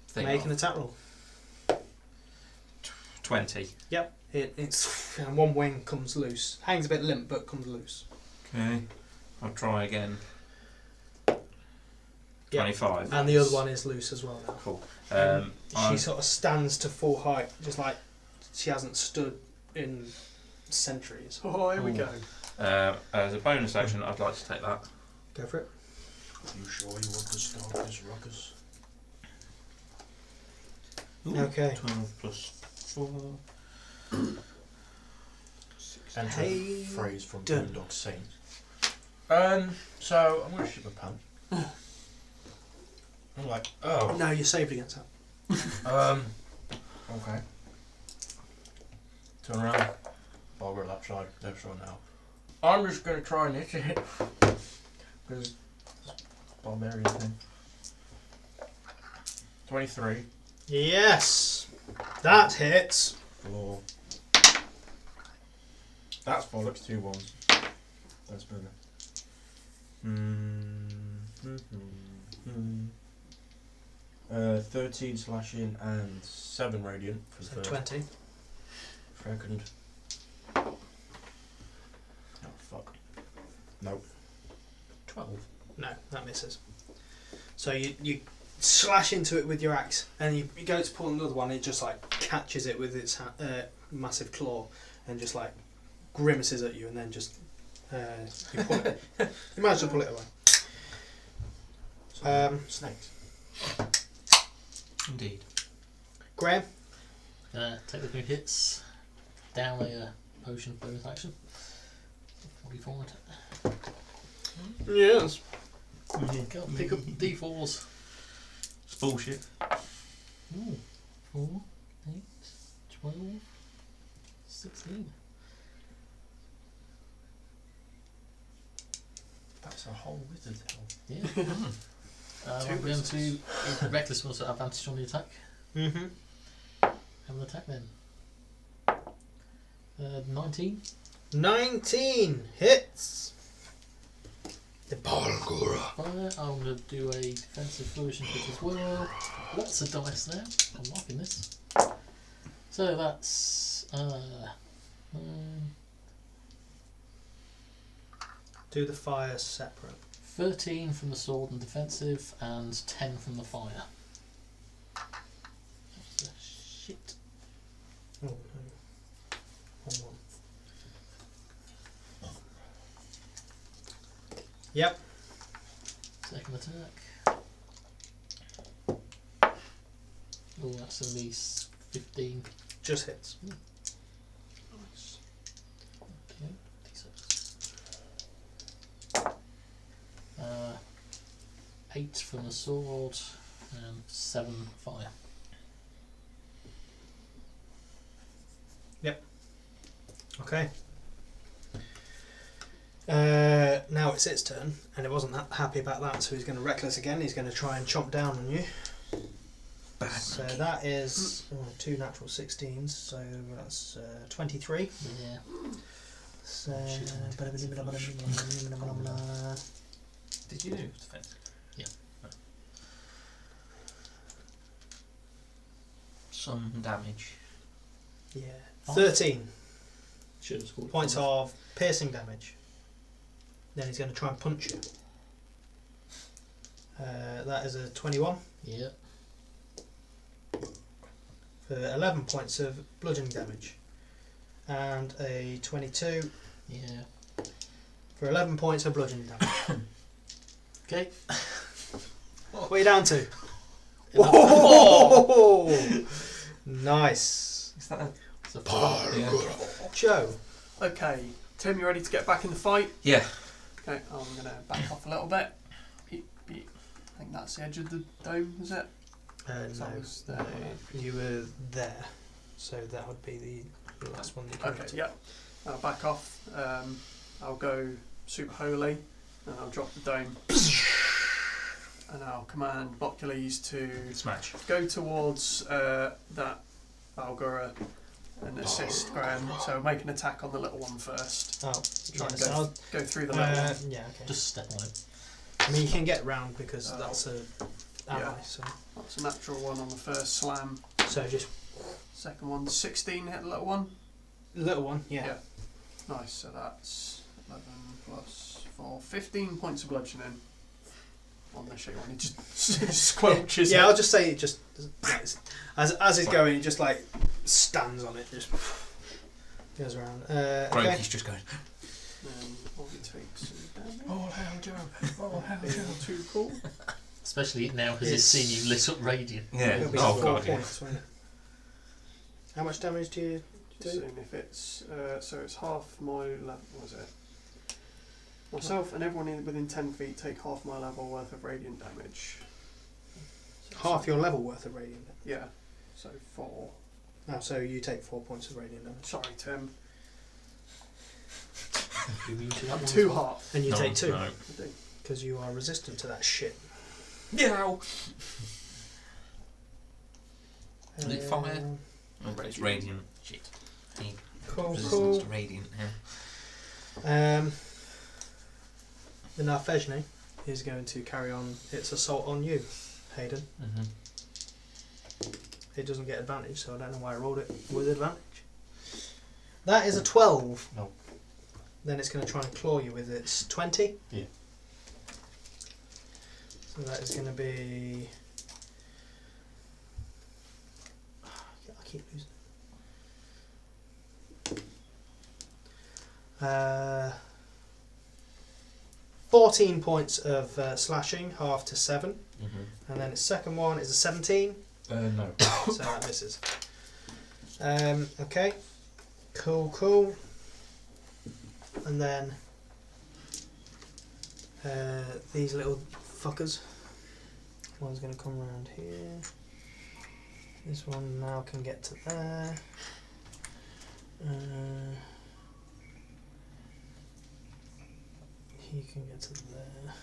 thing Make off? an attack roll. 20. It's and one wing comes loose. Hangs a bit limp, but comes loose. Okay. I'll try again. Yeah. 25. And the other one is loose as well now. Cool. She sort of stands to full height, just like she hasn't stood in centuries. Oh, here we Ooh. go. As a bonus action, I'd like to take that. Go for it. You sure you want to start this ruckus? Okay. 12 plus 4. Enter Hey, a phrase from done. Boondock Saints. So I'm gonna shit my pants. I'm like, oh. No, you're saved against that. Okay. Turn around. Bogger left side now. I'm just gonna try and hit it. Because barbarian thing. 23. Yes, that hits. 4. That's bollocks. 2 ones. That's better. 13 slashing and 7 radiant for the So first. 20. Second. Oh fuck. Nope. 12. No, that misses. So you slash into it with your axe, and you go to pull another one. It just like catches it with its massive claw, and just like grimaces at you, and then just you pull it. You manage to pull it away. Snakes. Indeed. Graham. Take the 2 hits. Down a potion bonus action. 44 attack. Yes. Go on, pick up D4s. It's bullshit. Ooh, 4, 8, 12, 16. That's a whole wizard. Yeah. I'm going to reckless will also have advantage on the attack. Mm-hmm. Have an attack then. 19. 19 hits. The Balgora. Fire. I'm going to do a defensive flourishing hit as well. Lots of dice now. I'm liking this. So that's Do the fire separate. 13 from the sword and defensive, and 10 from the fire. That's a shit. Oh no. Hold on. Yep. Second attack. Oh, that's at least 15. Just hits. Nice. Okay, D6. 8 from the sword and 7 fire. Okay. Now it's its turn, and it wasn't that happy about that, so he's going to reckless again. He's going to try and chomp down on you. So that is 2 natural 16s, so that's 23. Yeah. So Did you do defensive? Yeah. No. Some damage. yeah, 13 Should have scored points 5. of piercing damage. Then he's going to try and punch you. That is a 21 Yeah. for 11 points of bludgeoning damage, and a 22 Yeah. for 11 points of bludgeoning damage. Okay. What are you down to? Enough. Whoa! Nice. Is that a... It's a Yeah. Joe. Okay, Tim, you ready to get back in the fight? Yeah. Okay, I'm going to back off a little bit. Beep, beep. I think that's the edge of the dome, is it? No, That was there. you were there, so that would be the last one that you Okay, yeah. I'll back off. I'll go super holy, and I'll drop the dome. And I'll command Bocules to Smash. go towards that Balgora and assist Graham. So make an attack on the little one first. Oh, Try and yes, I'll, go through the little one. yeah, okay. Just step on it. I mean, you can get round because Oh. that's a ally, Yeah. so That's a natural one on the first slam. just Second one, 16 hit the little one. little one, yeah. Yeah. Nice, so that's 11 plus 4, 15 points of bludgeoning on the shit one. It just squelches Yeah, it. I'll just say it just as it's going, it just like stands on it, just goes around. Okay. Brokey's just going. And Ollie takes some damage. Oh, hell, Joe. Oh, hell, Being Joe. too cool. Especially now because it's seen you lit up radiant. Yeah. It'll be Oh, 4 God, yeah. points. won't it? How much damage do you Just do? seeing if it's so it's half my level. Was it? Myself and everyone within 10 feet take half my level worth of radiant damage. So Half your level worth of radiant. Yeah. So 4. Oh, so you take 4 points of radiant damage. Sorry, Tim. You mean to that I'm one too as well? hot. And you No, take 2 no. I do. because you are resistant to that shit. Yeah. Is it fire? Um, Oh, but it's radiant. Shit. Hey, Cool, resistance cool. to radiant now. The Narfejne is going to carry on its assault on you, Hayden. Mm-hmm. It doesn't get advantage, so I don't know why I rolled it with advantage. That is a 12. No. Then it's going to try and claw you with its 20. Yeah. So that is going to be... I keep losing. 14 points of slashing, half to 7. Mm-hmm. And then its second one is a 17. No. So that misses. Okay. Cool. And then these little fuckers. One's going to come around here. This one now can get to there. He can get to there.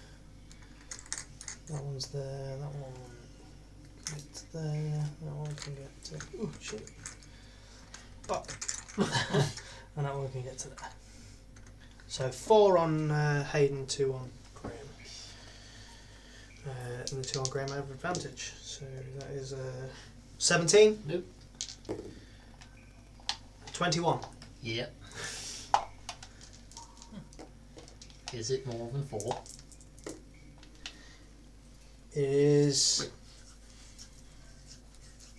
That one's there. That one can get to there. That one can get to. Oh shit! Fuck! And that one can get to there. So 4 on Hayden, 2 on Graham. And the 2 on Graham have advantage. So that is 17. Nope. 21. Yep. Is it more than 4? Is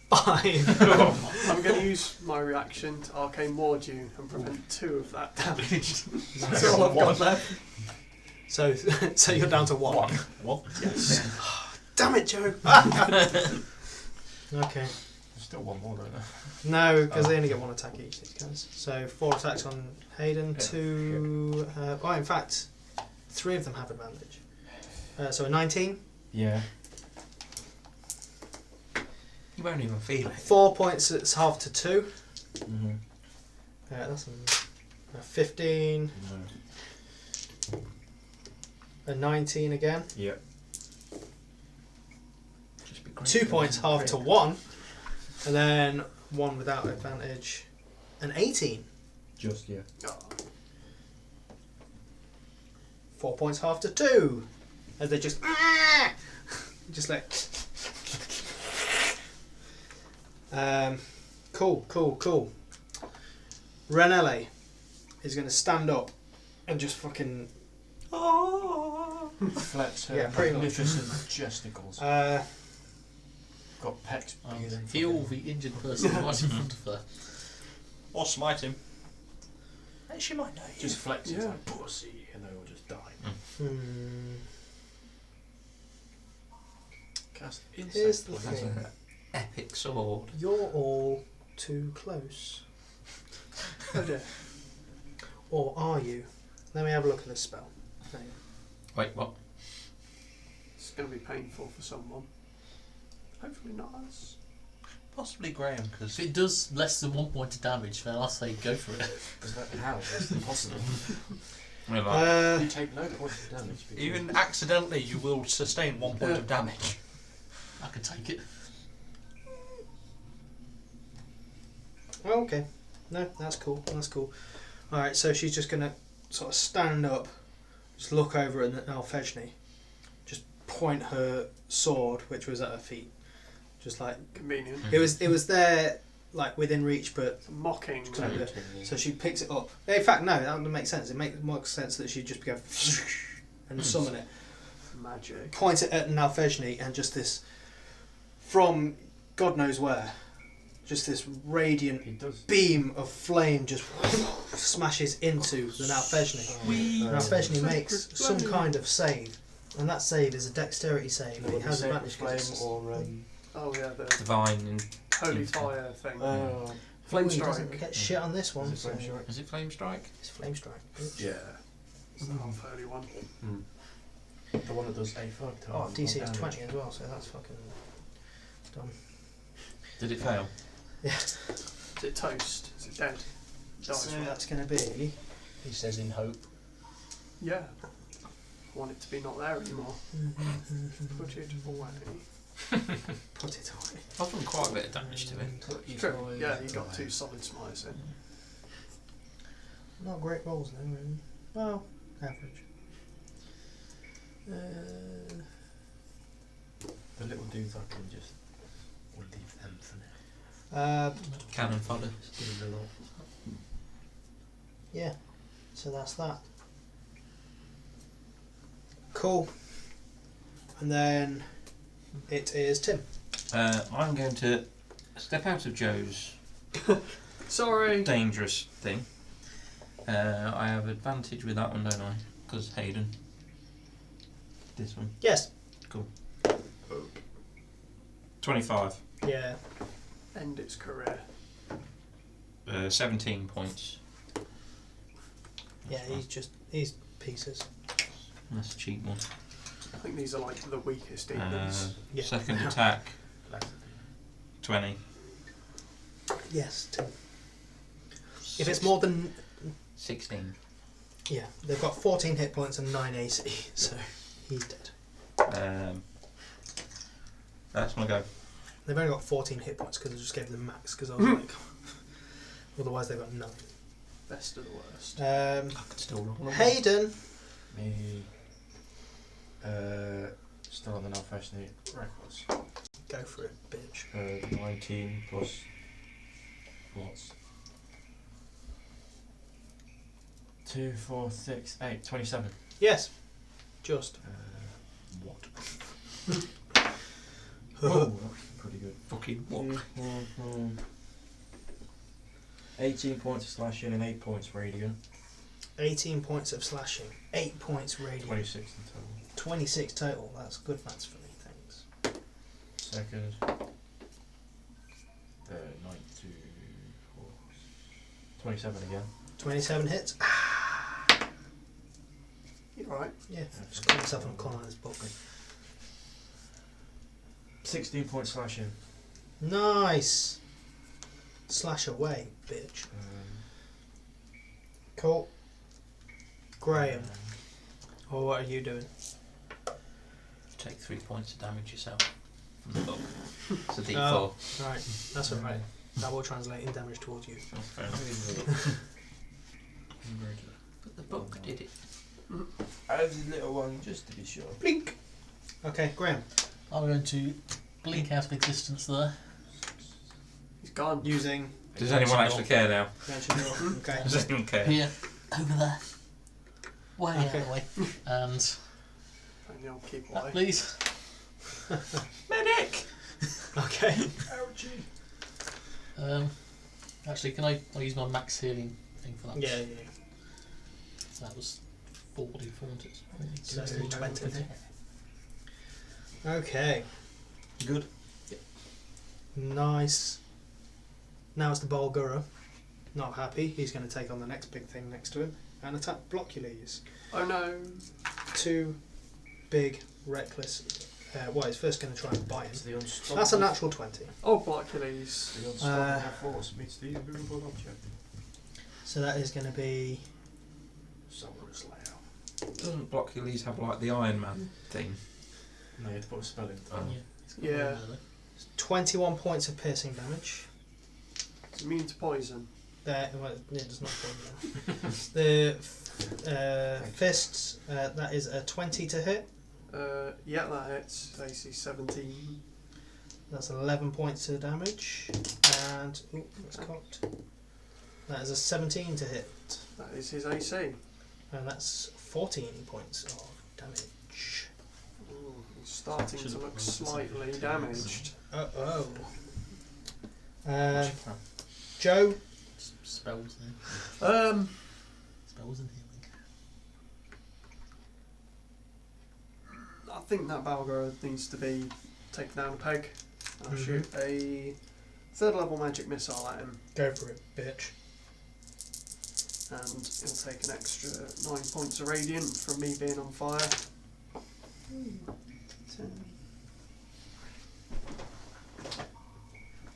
5. I'm going to use my reaction to Arcane Ward you and prevent 2 of that damage. That's all I've got left. So you're down to 1. What? Yes. Damn it, Joe. Okay. There's still one more, don't there? No, because they only get 1 attack each, these guys. So 4 attacks on Hayden, 2... oh, in fact, 3 of them have advantage. So a 19. Yeah. You won't even feel it. 4 points, it's half to 2. Mm-hmm. That's a 15. No. A 19 again. Yeah. Just be great 2 for points, them. half to 1. And then 1 without advantage. An 18. Just, yeah. Oh, 4 points, half to 2. As they just... just like... Cool. Renele is going to stand up and just fucking... Flex her Yeah, pretty much. magnificent gesticles. Got pecs bigger than Heal fucking- the injured person right in front of her. Or smite him. Hey, she might know you. Just flex it Yeah. like pussy and they will just die. Cast Here's insect the poison. thing. Epic sword. You're all too close. oh dear. Or are you? Let me have a look at this spell. Hang on. Wait, what? It's going to be painful for someone. Hopefully not us. Possibly Graham, because If it does less than 1 point of damage, then I'll say go for it. Is that how? That's impossible. We're like, You take no point of damage. because- even accidentally you will sustain 1 point of damage. I can take it. Oh, okay. No, that's cool. Alright, so she's just going to sort of stand up, just look over at Alfejni, just point her sword, which was at her feet. Just like... Convenient. It was there, like, within reach, but... It's a mocking. Kind of, so she picks it up. In fact, no, that would make sense. It makes more sense that she'd just go and summon it. Magic. Point it at Nalfejni, and just this, from God knows where, just this radiant He does. beam of flame just smashes into the Nalfejni. Nalfejni makes some kind of save, and that save is a dexterity save, and he has advantage flame because it's... or Oh yeah, the divine and holy fire thing. Flame Flame doesn't strike. get shit on this one. Is it flame so strike? is it flame strike? It's flame strike. bitch. Yeah. It's the half holy one. The one that does a fuck Oh, ton DC of is 20 damage. as well, so that's fucking done. Did it fail? Is it toast? Is it dead? So Dies. that's going to be... He says in hope. Yeah. I want it to be not there anymore. Put it away. Put it away. I've done quite a bit of damage to it. True. Yeah, you got 2 solid smites in. Not great rolls though, really. Well, average. The little dudes I can just we'll leave them for now. Cannon fodder. Just give them a lot. Yeah. So that's that. Cool. And then it is Tim. I'm going to step out of Joe's Sorry. dangerous thing. I have advantage with that one, don't I? Because Hayden. This one. Yes. 25. Yeah. End its career. 17 points. Yeah, he's pieces. That's a cheap one. I think these are like the weakest demons. Yeah. Second attack, 20. Yes, Tim. If it's more than 16. yeah, they've got 14 hit points and 9 AC, so he's dead. That's my go. They've only got 14 hit points because I just gave them max because I was like, otherwise they've got 9. Best of the worst. I could still roll. Hayden. Me. Still on the non-fashionable records. Go for it, bitch. 19 plus what's 2, 4, 6, 8, 27. Yes. Just. What? Oh, that's pretty good. Fucking what? 18 points of slashing and 8 points radiant. 18 points of slashing, 8 points radiant. 26 in total. 26 total. That's good maths for me, thanks. Second. 9 to 4. 27 again. 27 hits. You alright? Yeah, just call myself on a corner of this book. 16 points slashing. Nice. Slash away, bitch. Cool. Graham. Or what are you doing? Take 3 points of damage yourself from the book. It's a D4. Oh, right. That's alright. That will translate in damage towards you. That's fair enough. But the book did it. As a little one, just to be sure. Blink. Okay, Graham. I'm going to blink out of existence there. He's gone. Using. Does anyone actually care now? Okay. Does anyone care? Here, over there. Way out of Okay. the way. And And you'll keep that, away. please. Medic! Okay. Actually, can I use my max healing thing for that? Yeah. So that was 40, wasn't it? So 20. Okay. Good. Nice. Now it's the Bulgura. Not happy. He's going to take on the next big thing next to him and attack Blockules. Oh no. 2 big, reckless. Well, he's first going to try and bite It's him. the unstoppable. That's a natural 20. Oh, Blockules. The unstoppable force meets the immovable object. So that is going to be. Solar's layout. Doesn't Blockules have like the Iron Man thing? No, you have to put a spell in. Oh. It's got Yeah. one there, 21 points of piercing damage. It's immune to poison. Well, it does not poison. The fists, that is a 20 to hit. Yeah, that hits. AC 17. That's 11 points of damage. And, ooh, that's cocked. That is a 17 to hit. That is his AC. And that's 14 points of damage. Ooh, he's starting to look slightly damaged. Uh-oh. Joe? Spells then. Spells and healing. I think that Balgor needs to be taken down a peg. I'll shoot a 3rd level magic missile at him, Go for it, bitch. and he'll take an extra 9 points of radiant from me being on fire. 10.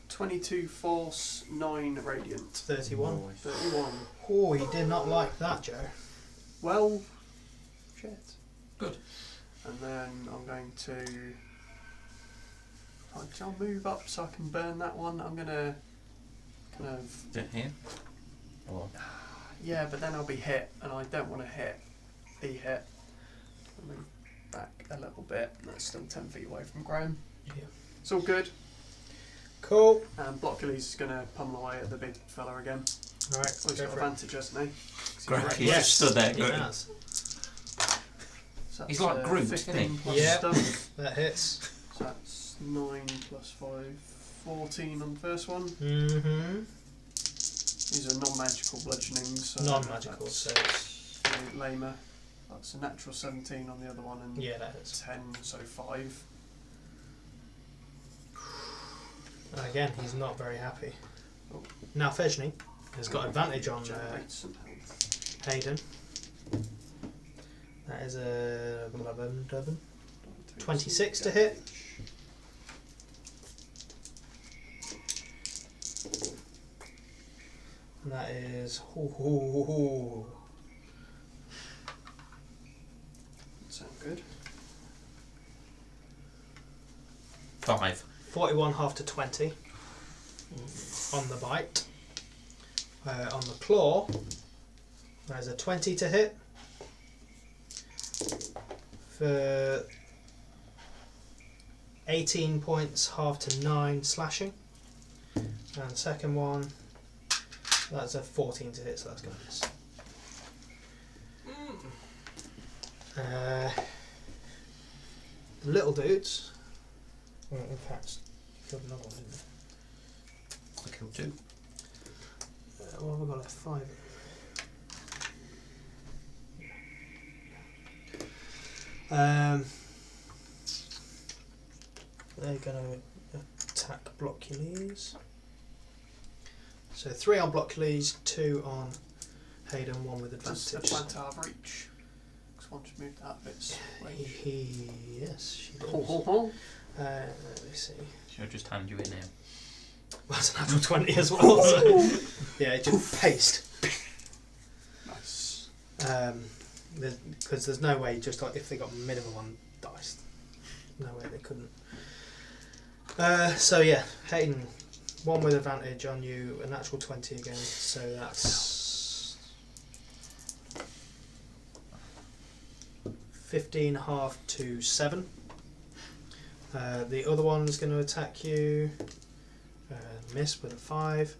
22 force, 9 radiant. 31. 31. Oh, he did not like that, Joe. Well, shit. Good. And then I'm going to I'll move up so I can burn that one. I'm gonna kind of Is it here? Or yeah, but then I'll be hit, and I don't want to be hit. I'll move back a little bit. That's still 10 feet away from Graham. Yeah. It's all good. Cool. And Blockley's gonna pummel away at the big fella again. Alright, Oh, he's go got for it. advantage, hasn't he? 'Cause Graham, he's he's reckless. just stood there He going. has. So He's that's, like Groot, 15 isn't he? plus Yep. stuff. That hits. So that's 9 plus 5, 14 on the first one. Mm-hmm. These are non-magical bludgeoning. So Non-magical, that's so it's... lamer. That's a natural 17 on the other one, and Yeah, that hits. 10, so 5. And again, he's not very happy. Oh. Now Fejni has got advantage on Generate some health. Hayden. That is a 26 to hit. And that is... Sound good. 5. 41 half to 20 on the bite. On the claw, there's a 20 to hit for 18 points, half to 9 slashing. And the second one, that's a 14 to hit, so that's going to miss. The little dudes, well, in fact, killed another one, didn't they? I killed 2. What have I got left? 5. They're going to attack Blockules. So 3 on Blockules, 2 on Hayden, 1 with Does advantage. Atlanta have reach? Because one just moved out of its range. Yes, she does. Ho, ho, ho. Let me see. Should I just hand you it now? Well, that's a natural 20 as well. So. Yeah, it just paste. Nice. Because there's no way, just like if they got minimum on dice, no way they couldn't. So yeah, Hayden, 1 with advantage on you, a natural 20 again, so that's 15 half to 7. The other one's going to attack you, miss with a 5,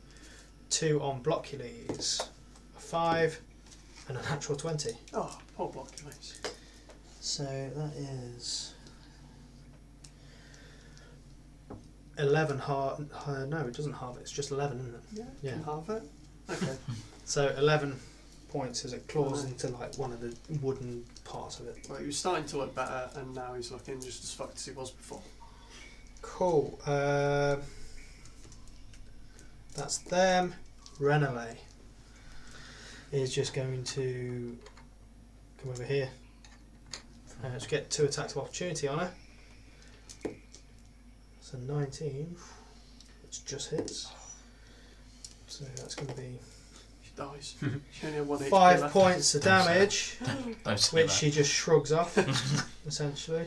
2 on Blockules, a 5, and a natural 20. Oh, poor Blockules. So that is 11 no, it doesn't halve it, it's just 11, isn't it? Yeah, Yeah. can halve it. Okay. So 11 points as it claws into like one of the wooden parts of it. Well, he was starting to look better, and now he's looking just as fucked as he was before. Cool. That's them. Renele is just going to come over here. Let's get 2 attacks of opportunity on her. So 19, which just hits. So that's going to be She dies. She only had 1 HP 5 left. points of damage, Don't say which that. she just shrugs off, essentially.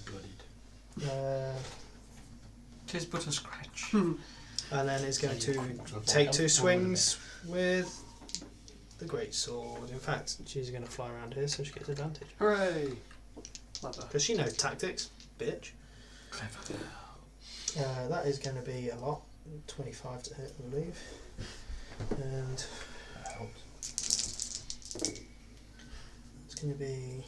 Bloodied. Tis but a scratch. And then is going to take 2 swings with the great sword. In fact, she's going to fly around here, so she gets advantage. Hooray! Clever. Because she knows tactics, bitch. Clever. That is going to be a lot. 25 to hit, I believe. And That helps. it's going to be...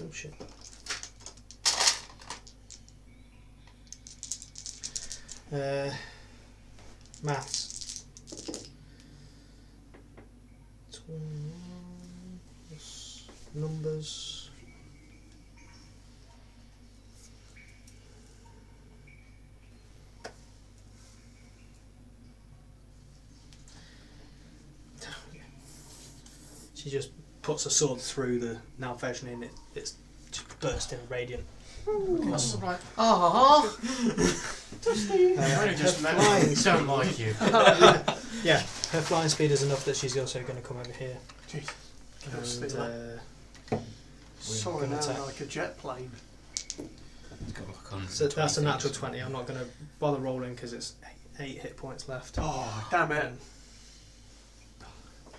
Oh shit. Maths. 21 plus numbers. She just puts a sword through the now Fejni and it's just bursting radiant That's right. Ah. Only just met flying me. Don't like you. Yeah, her flying speed is enough that she's also going to come over here. Jeez. And, Soaring gonna around attack. like a jet plane. So that's a natural 20. I'm not going to bother rolling because it's 8 hit points left. Oh, damn it.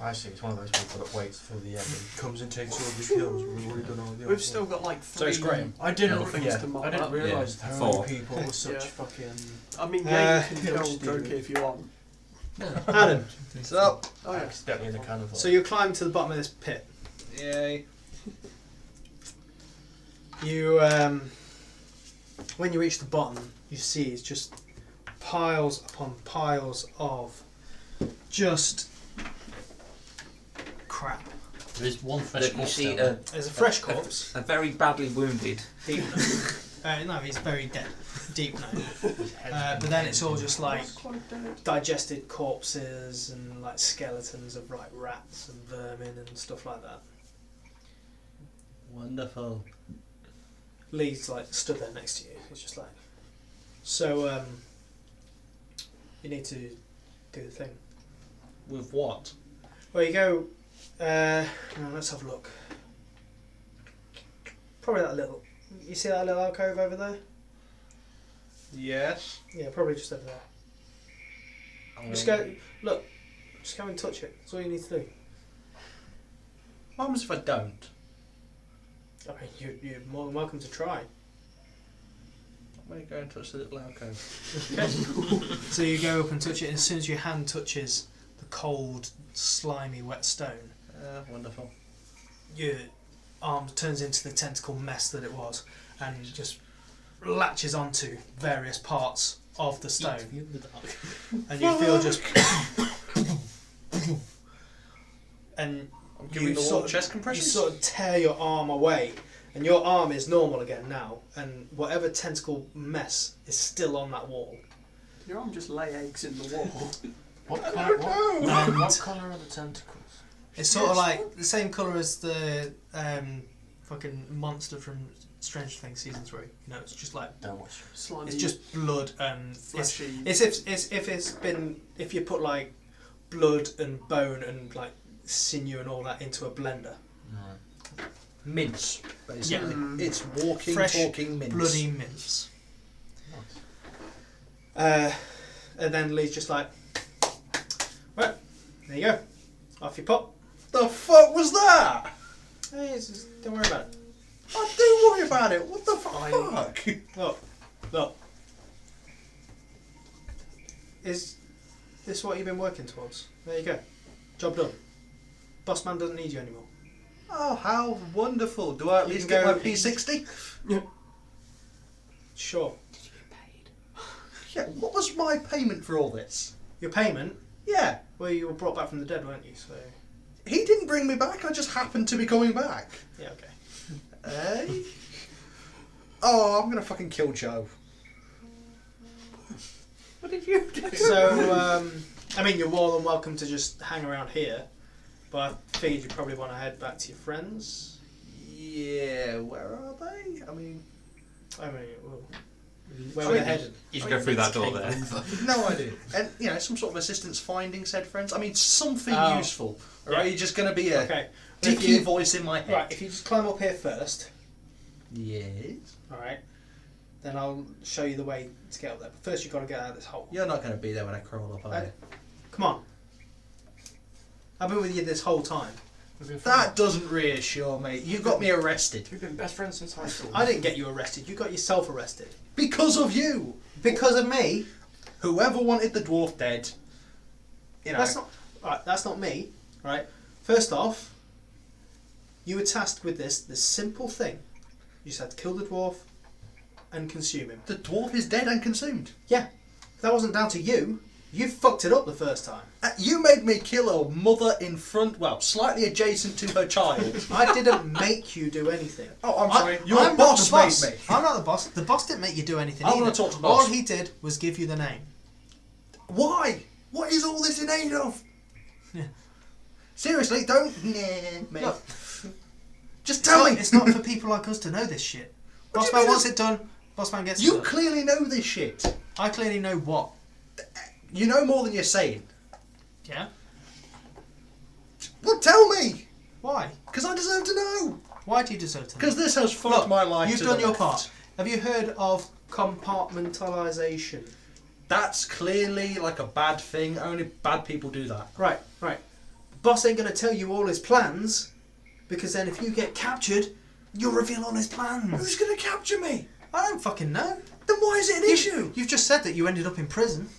I see, it's one of those people that waits for the end and comes and takes all the kills. We've already done all the We've still got like 3 So it's Graham. I didn't, things to mark I didn't up. realise Yeah, how 4. many people were such Yeah. fucking... I mean, yeah, you can kills kill to do. Droki if you want. Adam, So, Oh, yeah. accidentally in the cannon. so you climb to the bottom of this pit. yay. You, when you reach the bottom, you see it's just piles upon piles of just crap. There's one fresh Look, you corpse see down There's a fresh corpse. a very badly wounded. Deep no, he's very dead. Deep now. But then it's all just like Quite dead. digested corpses and like skeletons of like rats and vermin and stuff like that. Wonderful. Lee's like stood there next to you. He's just like, so you need to do the thing. With what? Well, you go. No, let's have a look. Probably that little. You see that little alcove over there? Yes. Yeah, probably just over there. Just go. Look. Just go and touch it. That's all you need to do. What happens if I don't? I mean, you're more than welcome to try. I'm going to go and touch the little alcove. So you go up and touch it, and as soon as your hand touches the cold, slimy, wet stone, Wonderful. your arm turns into the tentacle mess that it was, and just latches onto various parts of the stone, and you feel just, and I'm giving the wall sort of- chest you compressions. sort of tear your arm away, and your arm is normal again now, and whatever tentacle mess is still on that wall. Your arm just lay eggs in the wall. What colour, And what colour are the tentacles? it's sort of like the same colour as the fucking monster from Stranger Things season 3. You know, it's just like Don't watch. Slimy, it's just blood and it's fleshy. if you put like blood and bone and like sinew and all that into a blender. Mince, basically. Yeah. It's walking, Fresh, talking mince. Bloody mince. Nice. And then Lee's just like, right, there you go. Off you pop. The fuck was that? Hey, don't worry about it. I do worry about it. What the fuck? Look. Is this what you've been working towards? There you go. Job done. Boss man doesn't need you anymore. Oh, how wonderful. Do I at You least can get my go- P60? Sure. Yeah, what was my payment for all this? Your payment? Yeah, Well, you were brought back from the dead, weren't you? So, he didn't bring me back, I just happened to be coming back. yeah, okay. Eh? Oh, I'm gonna fucking kill Joe. What did you do? So, I mean, you're more than welcome to just hang around here, but I figured you probably want to head back to your friends. Yeah, where are they? I mean, Well, where So were they you- headed? You should go through that door there. no idea. And, you know, some sort of assistance finding said friends. I mean, something Oh. useful. Or Yeah. are you just gonna be a Okay. dicky If you- voice in my head? Right, if you just climb up here first, Yes. alright, then I'll show you the way to get up there. But first you've got to get out of this hole. You're not gonna be there when I crawl up, are you? Come on. I've been with you this whole time. We've been That doesn't reassure me. You got me arrested. We've been best friends since high school. I didn't get you arrested, you got yourself arrested. Because of you. Because of me? Whoever wanted the dwarf dead. You know. That's not me, right? First off, you were tasked with this simple thing. You just had to kill the dwarf and consume him. The dwarf is dead and consumed. Yeah. That wasn't down to you. You fucked it up the first time. You made me kill a mother in front, well, slightly adjacent to her child. I didn't make you do anything. Oh, I'm sorry. Your I'm not boss the boss. made me. I'm not the boss. The boss didn't make you do anything I either. wanna talk to the All boss. he did was give you the name. Why? What is all this in aid of? Yeah. Seriously, don't me. Look, Just tell me. It's not for people like us to know this shit. Boss do you man mean wants it done. Boss man gets it You done. clearly know this shit. I clearly know what. You know more than you're saying. Yeah? Well, tell me. Why? Because I deserve to know. Why do you deserve to know? Because this has fucked Look, my life. You've to done the your left. part. Have you heard of compartmentalisation? That's clearly like a bad thing. Only bad people do that. Right. Boss ain't going to tell you all his plans, because then if you get captured, you'll reveal all his plans. Who's going to capture me? I don't fucking know. Then why is it an issue? You've just said that you ended up in prison.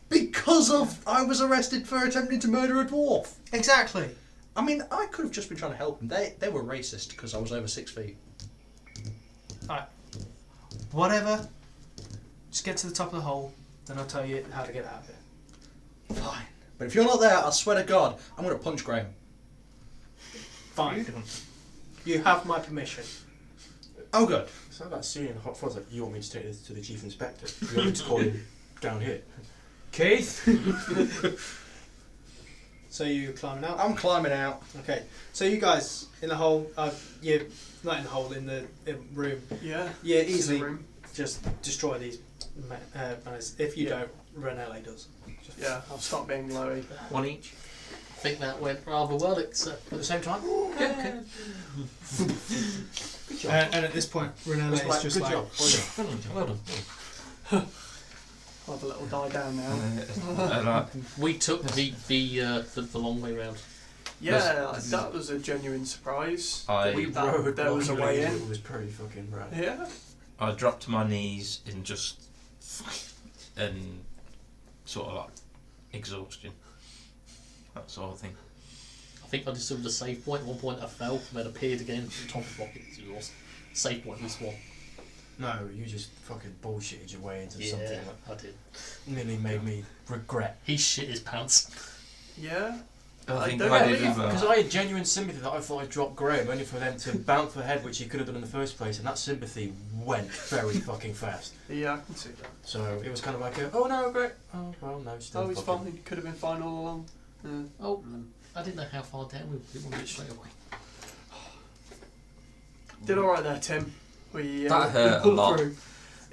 Because of I was arrested for attempting to murder a dwarf. Exactly. I mean, I could have just been trying to help them. They were racist because I was over 6 feet. Alright. Whatever. Just get to the top of the hole, then I'll tell you how to get out of it. Fine. But if you're not there, I swear to God, I'm going to punch Graham. Fine. You have my permission. Oh, good. It's like that scene in Hot Fuzz. Like, you want me to take this to the chief inspector? You want me to call him down here? Keith. So you're climbing out? I'm climbing out. Okay. So you guys in the hole, you're not in the hole, in the room. Yeah. Yeah, This is the easily room. just destroy these banners. If you don't, Renele does. Yeah, I'll stop being glowy. One each. I think that went rather well, except At the same time? okay. And at this point, Renele is just good like... job. Well done. I'll have a little die down now. We took the long way round. Yeah, that was a genuine surprise. I- We That rode there was a luckily, way in. It was pretty fucking rad. Yeah. I dropped to my knees in just and sort of like exhaustion. That sort of thing. I think I discovered a save point. At one point I fell and then appeared again at the top of the rocket. It was save point this one. No, you just fucking bullshitted your way into something Yeah, that I did. nearly made me regret. He shit his pants. Yeah. I think don't I know, did yeah, as well. Because I had genuine sympathy that I thought I'd dropped Graham, only for them to bounce for head, which he could have done in the first place, and that sympathy went very fucking fast. Yeah, I can see that. So it was kind of like, oh no, great. Oh, well, no, still. Oh, he's fucking- fine. Could have been fine all along. Yeah. Oh, I didn't know how far down we didn't want to do it straight away. Did alright there, Tim. We That hurt a pulled lot. through.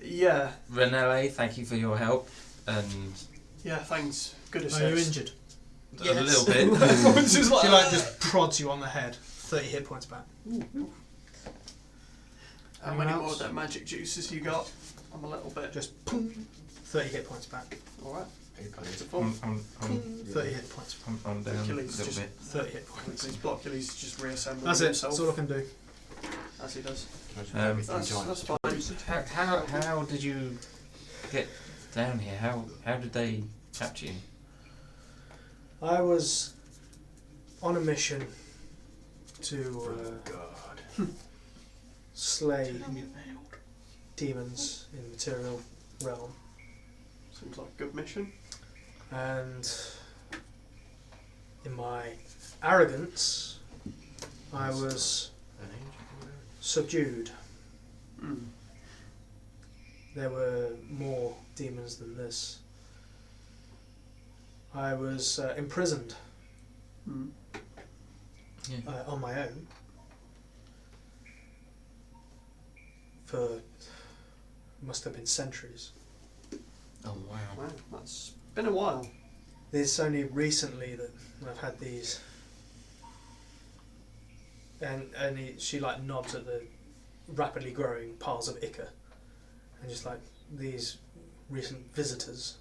Yeah. Renele, thank you for your help. And Yeah, thanks. Good assist. Are you injured? a little bit. She like just prods you on the head. 30 hit points back. How Anyone many else? more of that magic juices you got? I'm a little bit. Just 30 hit points back. Alright. Beautiful. I'm 30 hit points. I'm down a Achilles little just- bit. 30 hit points. These Blockules just reassemble That's it. himself That's all I can do. as he does. Um, That's fine. How did you get down here? How did they capture you? I was on a mission to God. slay demons in the material realm, Seems like a good mission. and in my arrogance, I was subdued. Mm. There were more demons than this. I was imprisoned Mm. on my own for must have been centuries. Oh wow. Wow, that's been a while. It's only recently that I've had these, and she like nods at the rapidly growing piles of ichor, and just like these recent visitors.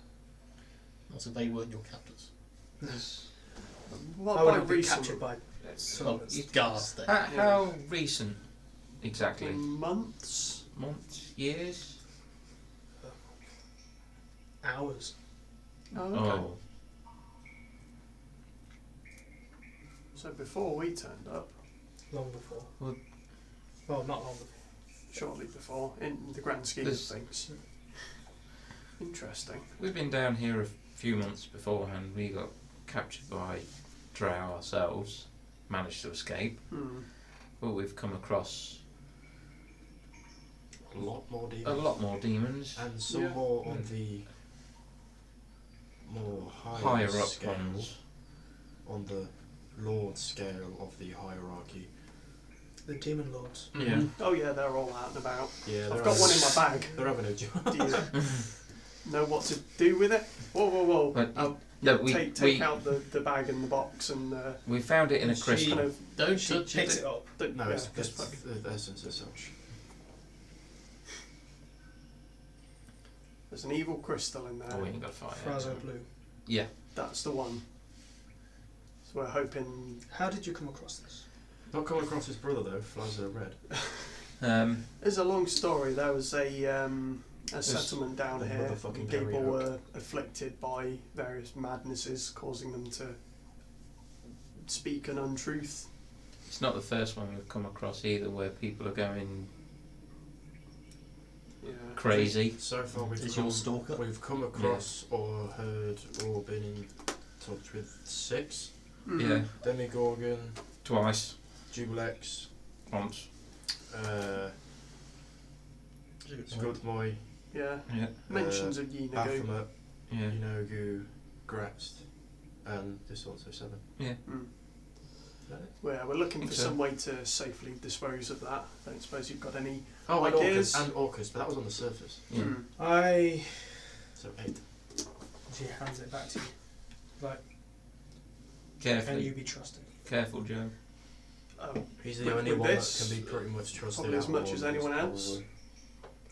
Also, they weren't your captors. What I would by have been recent? captured by Well, guards there. How recent exactly? Months? Months? Years? hours. Oh, okay. Oh. So before we turned up, Long before. Well- Well, not long before. shortly before, in the grand scheme This- of things. Interesting. We've been down here a few months beforehand. We got captured by Drow ourselves, managed to escape, Hmm. but we've come across A lot more demons. a lot more demons. And some Yeah. more on the more Higher up scale, ones. on the lord scale of the hierarchy. the demon lords. Yeah. Oh yeah, they're all out and about. Yeah, I've got one in my bag. They're having a job. Do you know what to do with it? Whoa. But I'll no, take out the bag and the box and we found it in a She- crystal. kind of Don't She touch picks it. it up. No, yeah, it's just just the essence as such. there's an evil crystal in there. Oh, we ain't got to fight. Frazo blue. Yeah. That's the one. So we're hoping. How did you come across this? Not coming across his brother though. Flies are red. It's a long story. There was a settlement down a here. motherfucking And Gary people Hook. were afflicted by various madnesses, causing them to speak an untruth. It's not the first one we've come across either, where people are going Yeah. crazy. So far Is your stalker? we've come across or heard or been in touch with 6. Mhm. Yeah, Demigorgon, twice, Jubilex, once. Skudmoy, Yeah. Yeah, Mentions of Yinago. Baphomet, yeah. Yunogu, Gratz, and this also 7. Mm. Is that it? Well, we're looking Think for so. some way to safely dispose of that. Don't suppose you've got any Oh, and ideas? Orcus, but that was on the surface. Yeah. I. So 8. She hands it back to you. Like, Careful, can you be trusted? careful, Joe. Oh, He's the With- only with one this, that can be pretty much trusted. probably as out of much all as of us, anyone else.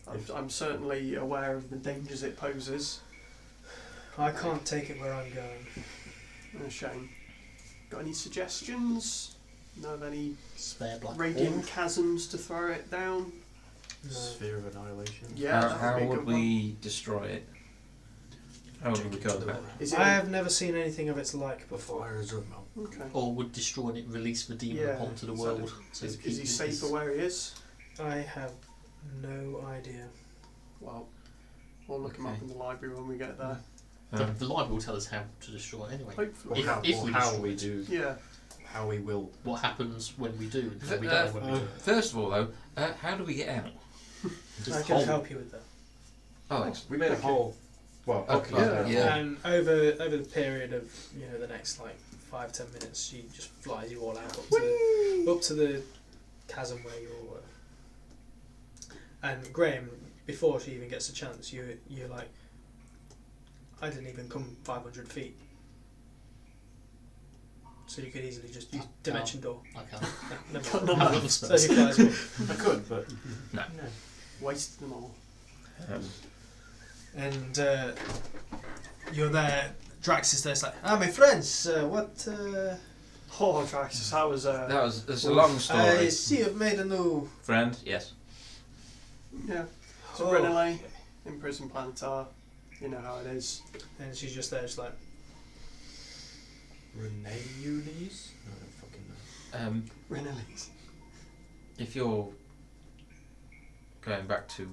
probably. I'm certainly aware of the dangers it poses. I can't take it where I'm going. A shame. Got any suggestions? Know of any Spare black radiant orb. chasms to throw it down? No. Sphere of Annihilation. Yeah, that how would be a would good one. we destroy it? How would we go about it? Is it? I have never seen anything of its like The before. fires of Mount. Okay. Or would destroying it release the demon Yeah, onto the so world? So Is keep he it- safer where he is? I have no idea. Well, we'll look him up Okay. in the library when we get there. The library will tell us how to destroy it anyway. Hopefully. If- How, if or we how destroy we it. do, Yeah. how we will. What happens when we do? And how we Uh, die when we do. First of all, though, how do we get out? Just I can hold. help you with that. Oh, excellent. We made a hole. Well, Okay. okay. Yeah. And over the period of the next like 5-10 minutes, she just flies you all out up to the chasm where you all were. And Graham, before she even gets a chance, you're like, I didn't even come 500 feet, so you could easily just use dimension door. I can't. No, never Got mind. none of the So spells. he flies away. I could, but Wasted them all. And you're there. Drax is there. It's like, my friends. What? Oh, Draxus, how was It's a long I story. see you've made a new. Friend, yes. yeah. So Oh. Renele in Prison Planetar. You know how it is. And she's just there. She's like, Renee Unis? No, I don't fucking know. Renele's. If you're going back to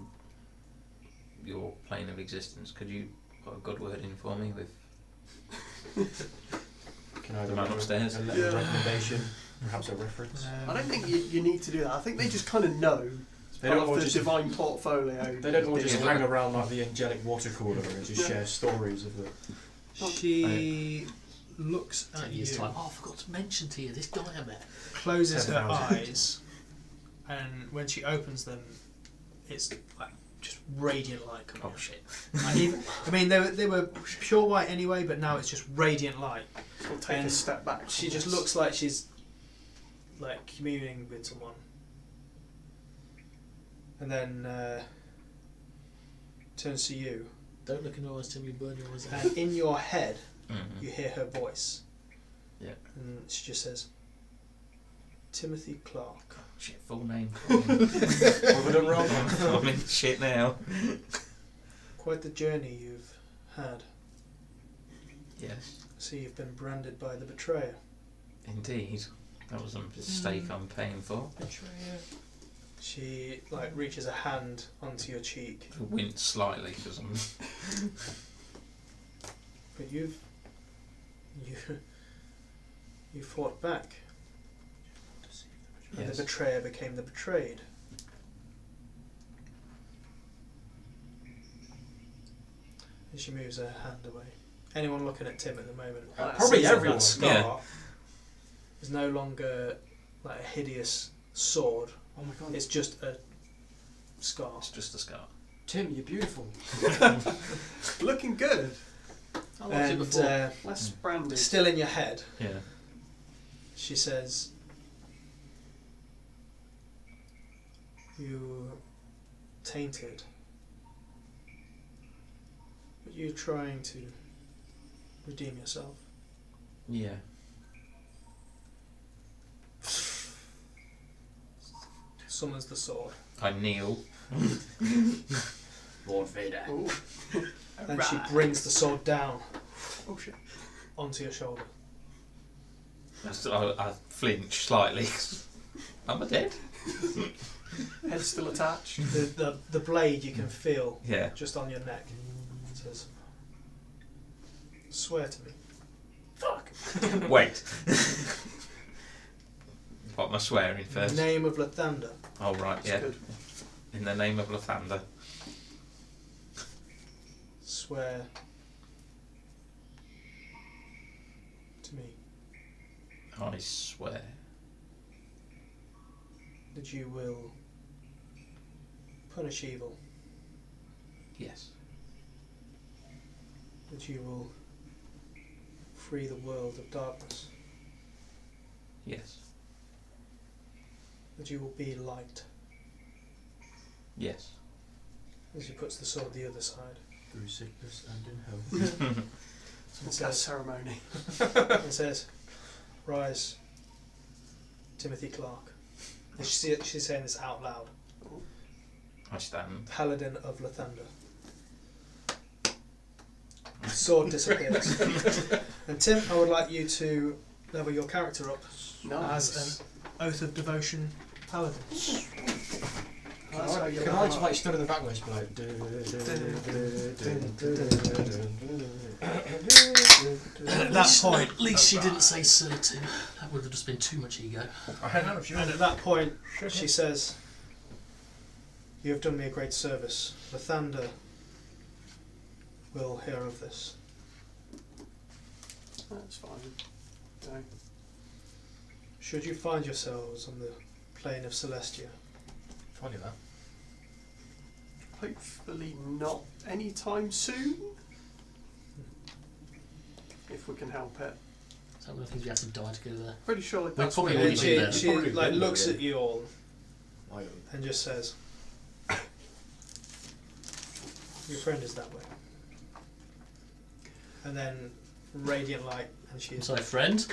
your plane of existence, could you put a good word in for me with Can I the man upstairs? a letter Yeah. of recommendation? Perhaps a reference? I don't think you need to do that. I think they just kind of know. They Part don't of all the just divine portfolio. They don't all just Yeah. hang around like the angelic water cooler and just Yeah. share stories of the. She looks at 10 you, years time. Oh, I forgot to mention to you this guy I met. closes her 10,000. eyes, and when she opens them, it's like just radiant light coming Oh out. shit. Like I mean, they were pure white anyway, but now it's just radiant light. We'll take a And step back. She from just this. looks like she's like communing with someone, and then turns to you, Don't look in your eyes till you burn your eyes out. and in your head Mm-hmm. you hear her voice. Yeah. And she just says, Timothy Clark. Shit, full name. What have I done wrong? I'm in shit now. Quite the journey you've had. Yes, See, you've been branded by the betrayer. indeed. That was a mistake I'm paying for. She like reaches a hand onto your cheek, I winced slightly because I'm. but you fought back. And Yes. the betrayer became the betrayed. And she moves her hand away. Anyone looking at Tim at the moment, Probably sees that everyone. That scar Yeah. is no longer like a hideous sword. Oh my god. It's just a scar. It's just a scar. Tim, you're beautiful. Looking good. I liked it before. Less branded. Still in your head, Yeah. she says, "You tainted, but you're trying to redeem yourself." Yeah. Summons the sword, I kneel. Lord Vader. Ooh. and she brings the sword down Oh shit. onto your shoulder. I flinch slightly. Am I dead? Head still attached. The blade you can feel Yeah. just on your neck. It says, "Swear to me." Wait. What am I swearing In first? the name of Lathander. Oh right, That's yeah. good. In the name of Lathander. Swear to me I swear. that you will punish evil, Yes. that you will free the world of darkness, Yes. that you will be light. Yes. As he puts the sword the other side. Through sickness and in health. It What's that says, ceremony? it says, "Rise, Timothy Clark." And she's saying this out loud. I stand. Paladin of Lathander. Sword disappears. And Tim, I would like you to level your character up Nice. as an Oath of Devotion Paladin. That's how you Can level I up. just like stood in the back and just be like At that point, At least she didn't say Sir Tim. That would have just been too much ego. I know if you and at that point, she says, "You have done me a great service. Lathander will hear of this. That's fine. Okay. Should you find yourselves on the plane of Celestia, Funny that. Hopefully not anytime soon. If we can help it. Is that one of the things we have to die to go there? Pretty sure We're that's probably where already and been there. she Probably like been looks there. at you all I and just says, "Your friend is that way." And then radiant light, and she I'm is sorry, friend.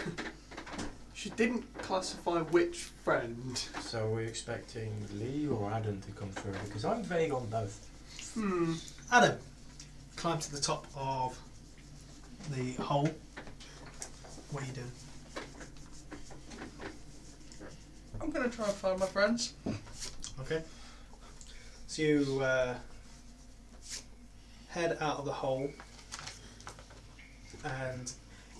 She didn't classify which friend. So are we expecting Leigh or Adam to come through? Because I'm vague on both. Adam, climb to the top of the hole. What are you doing? I'm going to try and find my friends. Okay. So you head out of the hole, and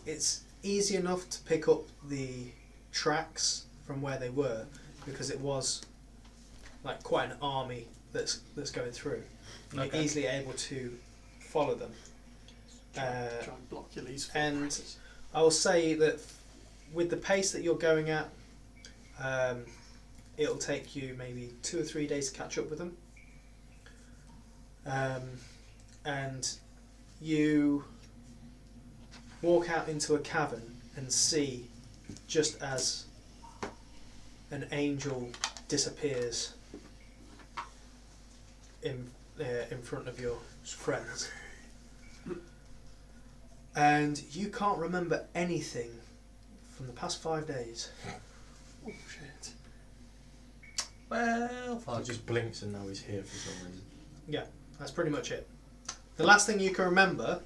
it's easy enough to pick up the tracks from where they were, because it was like quite an army that's going through. And Okay. You're easily able to follow them. Try and block your Leigh's and footprints. I will say that with the pace that you're going at, it'll take you maybe 2 or 3 days to catch up with them. And you walk out into a cavern and see, just as an angel disappears in front of your friends. And you can't remember anything from the past 5 days. Oh shit. Well, He just blinks and now he's here for some reason. Yeah, that's pretty much it. The last thing you can remember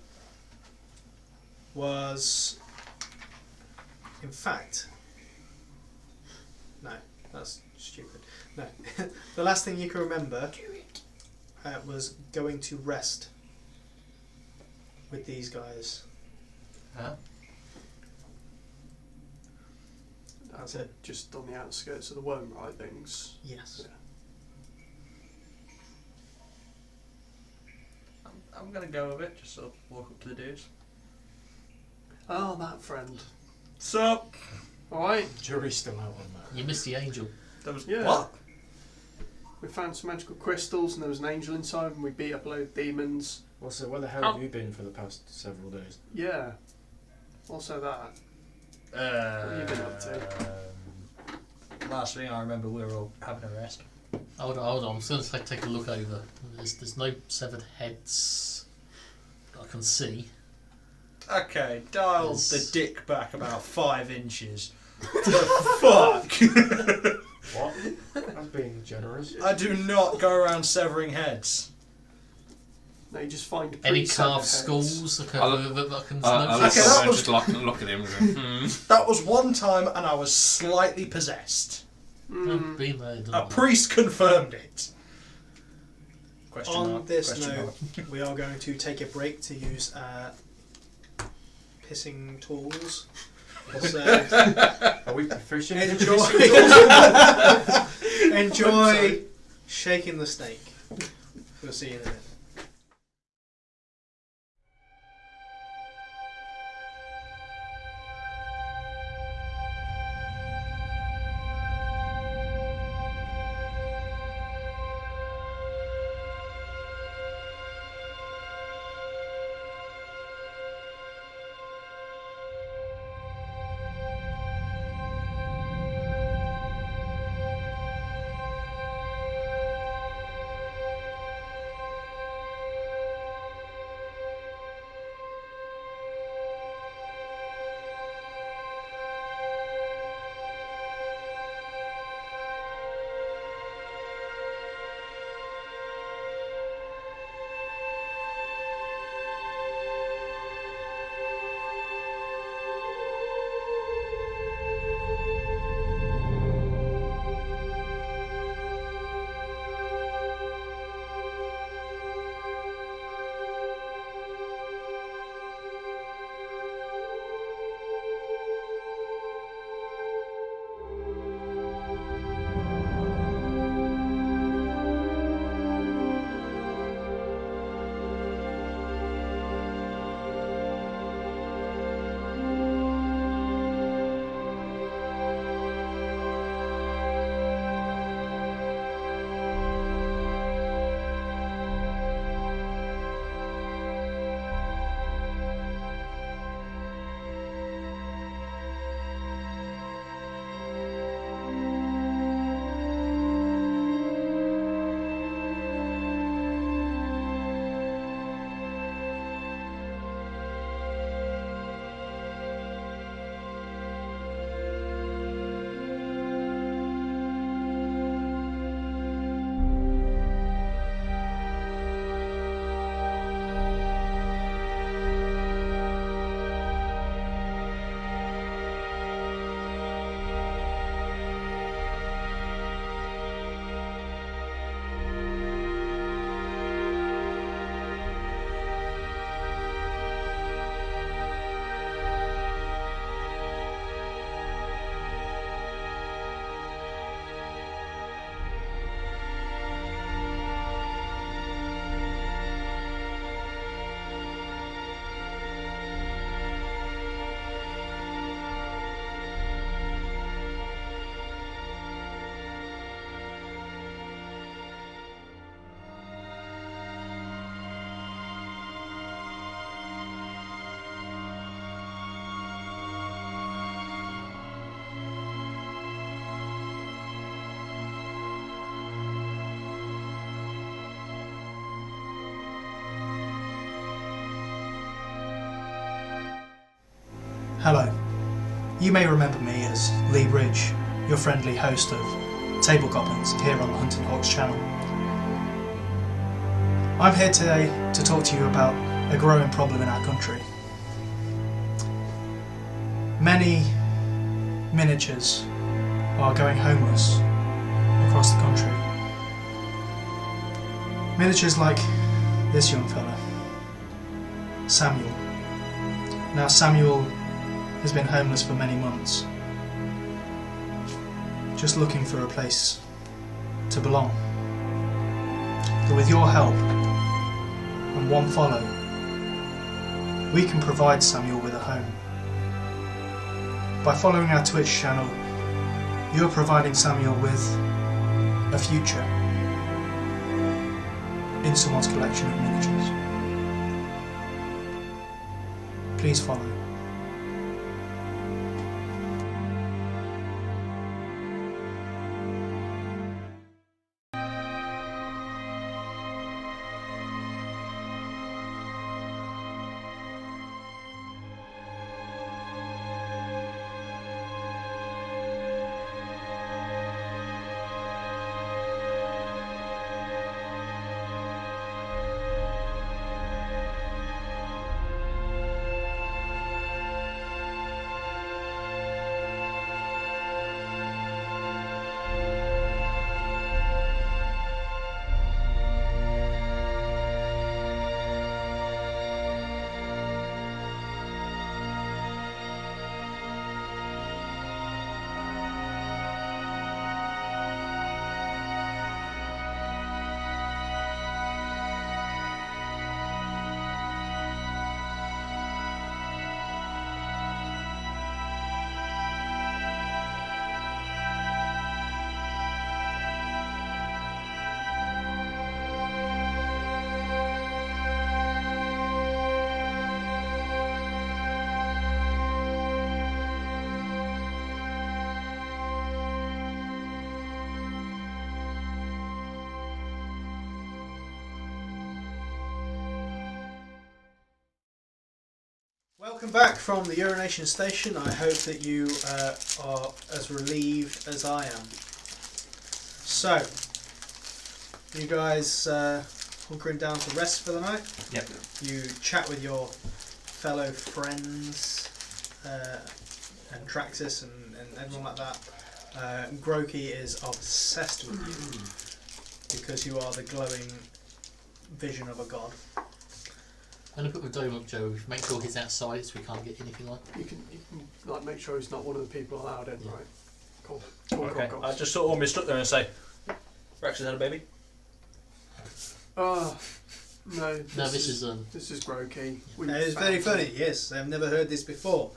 was, in fact, no, that's stupid. No, the last thing you can remember was going to rest with these guys. Huh? That's it. Just on the outskirts of the worm-right things. Yes. I'm going to go with it, just sort of walk up to the dudes. Oh, that friend. Sup? Alright. Jury's still out on that. You missed the angel. There was Yeah. what? We found some magical crystals and there was an angel inside and we beat up a load of demons. Well, so where the hell Oh. have you been for the past several days? Yeah. Also that. What have you been up to? Last thing I remember, we were all having a rest. Hold on. I'm just going to take a look over. There's no severed heads that I can see. Okay, dial Yes. the dick back about 5 inches. The fuck? What? I'm being generous. I do not go around severing heads. No, you just find Any pre-severed carved heads. skulls that I'll- I can I'll notice? Okay, that was- just look at him and go, That was one time and I was slightly possessed. I've been there, done A that. priest confirmed it. Question On mark, this question note, mark. we are going to take a break to use pissing tools. So Are we proficient? in enjoy, physical- enjoy shaking the snake. We'll see you in a minute. Hello. You may remember me as Leigh, your friendly host of Table Goblins here on the HuntingHawks channel. I'm here today to talk to you about a growing problem in our country. Many miniatures are going homeless across the country. Miniatures like this young fella, Samuel. Now Samuel has been homeless for many months, just looking for a place to belong. But with your help and one follow, we can provide Samuel with a home. By following our Twitch channel, You're providing Samuel with a future in someone's collection of miniatures. Please follow. Welcome back from the urination station. I hope that you are as relieved as I am. So, you guys hunkering down to rest for the night? Yep. You chat with your fellow friends and Traxxas and everyone like that. Groki is obsessed with you because you are the glowing vision of a god. I'm going to put the dome up, Joe. Make sure he's outside so we can't get anything like. You can like make sure he's not one of the people allowed in, Yeah. right? Cool. Cool, Okay. cool, cool. I just sort of almost stuck there and say, Rex has had a baby. Oh, no. No, this is This is Groki. It's very funny, yes. I've never heard this before.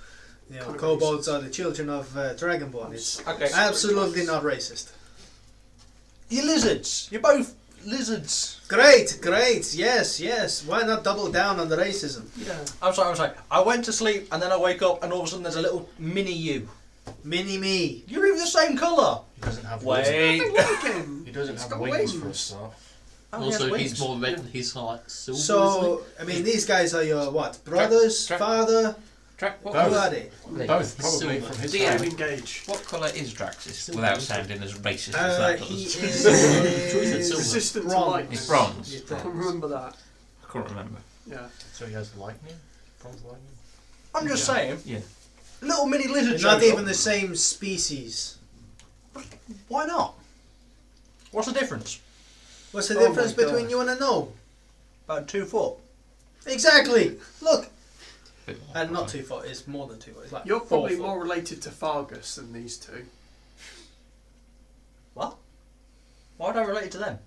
You know, Kind of kobolds racist. are the children of Dragonborn. It's Okay. absolutely not racist. You lizards. You're both lizards. Great, yes. Why not double down on the racism? Yeah. I'm sorry. I went to sleep and then I wake up and all of a sudden there's a little mini you. Mini me. You're even the same colour. He doesn't have Wait. Nothing like him. He doesn't He's have got wings, wings. for a start. Oh, he Also, has he's wings. more red and he's like silver. So, I mean, these guys are your what? Brothers? Tra- Father? What Both. Who are they? Both, probably, Silver. from his Yeah. Don't engage. What colour is Draxus? Silver. Without sounding as racist as that He does. is Silver. Resistant to bronze. lightning. He's bronze. He's I bronze. remember that. I can't remember. Yeah. So he has lightning? Bronze lightning? I'm just saying, Yeah. little mini lizard They're not showed even up. the same species. Why not? What's the difference? What's the Oh difference my between God. you and a gnome? About 2 foot. Exactly. Look. Bit more And not probably. 2 foot. It's more than 2 foot. It's like You're 4 probably foot. more related to Fargus than these two. What? Why would I relate to them?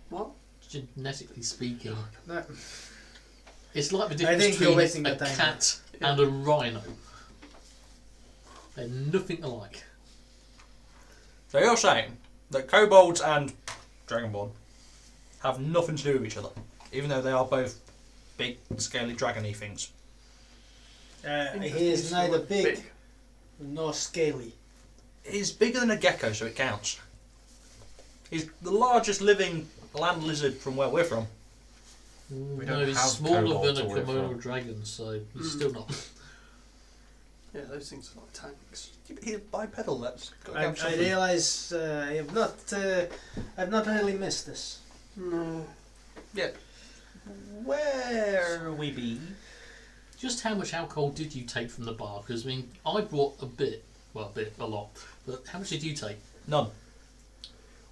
What? Genetically speaking, No. it's like the I difference think you're between wasting a your time. cat and a rhino. They're nothing alike. So you're saying that kobolds and Dragonborn have nothing to do with each other, even though they are both big, scaly, dragony things. He Interesting is use neither of big nor scaly. He's bigger than a gecko, so it counts. He's the largest living land lizard from where we're from. We No, don't he's have smaller kobolds than a to live Komodo from. dragon, so he's Mm. still not. Yeah, those things are like tanks. He's bipedal. That's got to I count something. realise I've not really missed this. No. Where we be? Just how much alcohol did you take from the bar? Because I mean, I brought a lot. But how much did you take? None.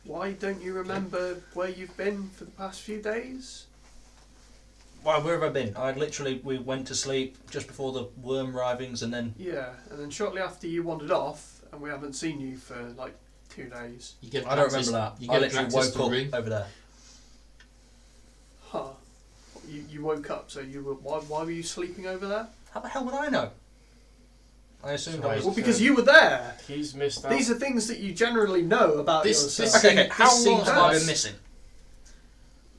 Why don't you remember where you've been for the past few days? Why? Where have I been? We went to sleep just before the worm arrivings, and then Yeah, and then shortly after you wandered off, and we haven't seen you for like 2 days. You gave I don't Draxus- remember that. You I gave literally Draxus the woke ring. up over there. Huh. You woke up, so you were why were you sleeping over there? How the hell would I know? I assumed So I was. Well, because you were there. He's missed out. These are things that you generally know about This- yourself. Okay, how This long seems have I nice. been missing?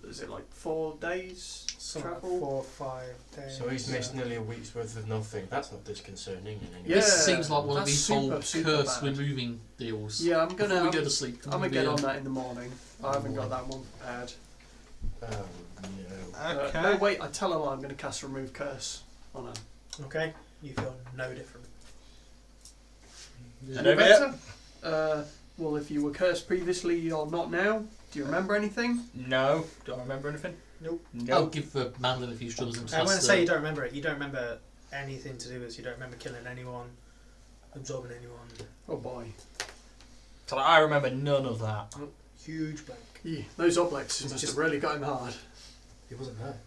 Is it like 4 days Something like travel? 4 or 5 days. So he's missed nearly a week's worth of nothing. That's not disconcerting in any way. Yeah, This seems like one of that's these super, whole super curse bad. removing deals. Yeah, I'm Before gonna. we go to sleep, I'm gonna get on that in the morning. I haven't got that one prepared. Oh, no. Okay. No, wait. I tell her I'm gonna cast remove curse on her. Okay, you feel no different. Is And it over here? better? Well, if you were cursed previously or not now, do you remember anything? No. Do I remember anything? Nope. No. I'll give Mandel a few strums and I wouldn't cast say you don't remember it. You don't remember anything to do with it. You don't remember killing anyone, absorbing anyone. Oh boy. So I remember none of that. Huge blank. Yeah, those oblexes It's must just- have really got him hard. He wasn't there.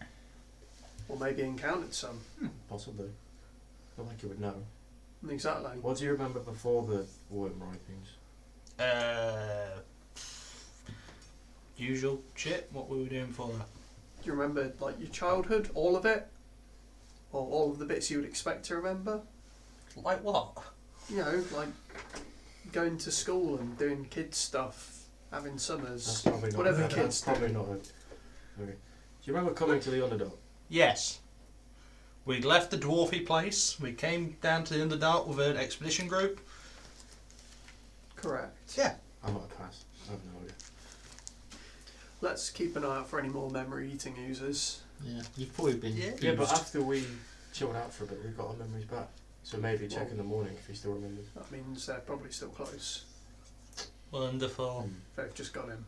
Or maybe encountered some. Possibly. Not like you would know. Exactly. What do you remember before the worm ripings? Usual shit. What were we doing before that? Do you remember like your childhood, all of it? Or all of the bits you would expect to remember? Like what? You know, like going to school and doing kids stuff, having That's summers, probably not. whatever That's kids probably do. not. Okay. Do you remember coming to the Underdark? Yes. We'd left the dwarfy place. We came down to the Underdark with an expedition group. Correct. Yeah. I might have passed. I have no idea. Let's keep an eye out for any more memory eating users. Yeah, you've probably been. Yeah. Yeah, but boozed. after we chilled out for a bit, we've got our memories back. So maybe check in the morning if he still remembers. That means they're probably still close. Wonderful. They've just got him.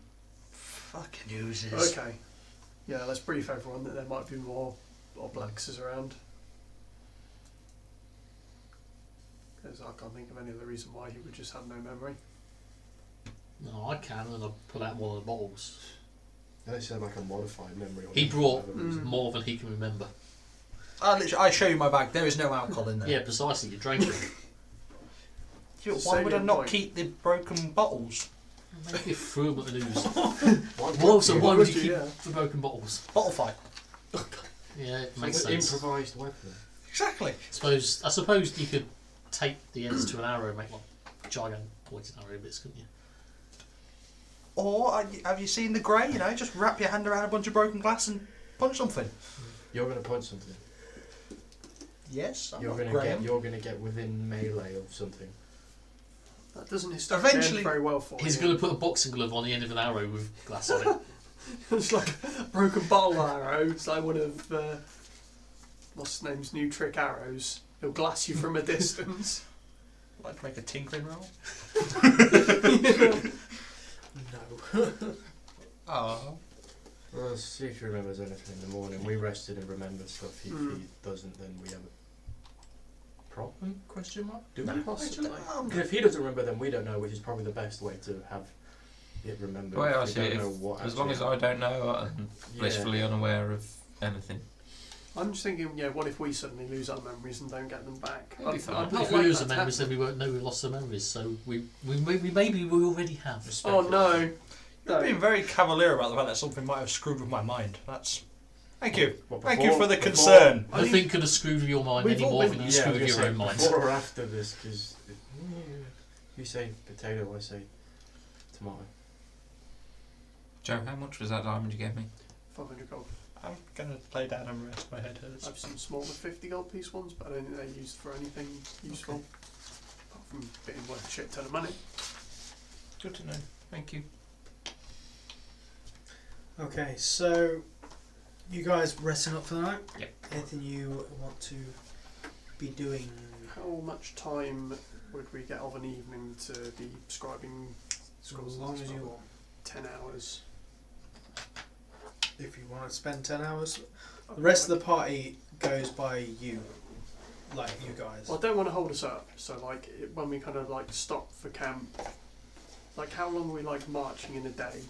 Fucking users. Okay. Yeah, let's brief everyone that there might be more oblexes around. Because I can't think of any other reason why he would just have no memory. No, I can, and I'll pull out one of the bottles. They said like a modified memory. He brought Mm. more than he can remember. I show you my bag. There is no alcohol in there. Yeah, precisely. You drank it. Yeah, It's a why would I salient not point. keep the broken bottles? Maybe you threw them at the news. Why Well, so why would you Would you, keep yeah. the broken bottles? Bottle fight. Yeah, it It's makes an sense. improvised weapon. Exactly. I suppose you could take the ends to an arrow and make like giant pointed arrow bits, couldn't you? Or have you seen the grey? You know, just wrap your hand around a bunch of broken glass and punch something. You're gonna punch something. Yes, I'm You're not gonna Graham. get. You're gonna get within melee of something. That doesn't historically Eventually- end very well for He's you. going to put a boxing glove on the end of an arrow with glass on it. It's like a broken bottle arrow. It's like one of what's his name's new trick arrows. He'll glass you from a distance. Like to make a tinkering roll. No. Oh. Well, let's see if he remembers anything in the morning. We rested and remembered stuff. If he doesn't, then we have a problem? Question mark? Do we? Possibly. Because if he doesn't remember, then we don't know, which is probably the best way to have it remembered. The way I if see we it, don't know if- what as long as actually I don't know, I'm Yeah. blissfully unaware of anything. I'm just thinking, yeah, what if we suddenly lose our memories and don't get them back? That'd be fine. I'd not If we like lose that the to memories, then happen. we won't know we've lost the memories. So we maybe we already have. Oh no. You're being very cavalier about the fact that something might have screwed with my mind. That's. Thank you. Well, Thank you before- for the before- concern. I Nothing could have screwed with your mind we've any all more been- than you Yeah, I screwed was with gonna your own say, mind. before or after this, because you say potato, I say tomato. Joe, how much was that diamond you gave me? 500 gold. I'm gonna lay down and rest. My head hurts. I've some smaller 50 gold piece ones, but I don't think they're used for anything useful. Apart from being worth a shit ton of money. Good to know. Thank you. Okay, so you guys resting up for the night? Yep. Anything you want to be doing? How much time would we get of an evening to be scribing scrolls? As long as you want. 10 hours. If you want to spend 10 hours. The rest of the party goes by you. Like you guys. Well, I don't want to hold us up, so like when we kind of like stop for camp, like how long are we like marching in a day?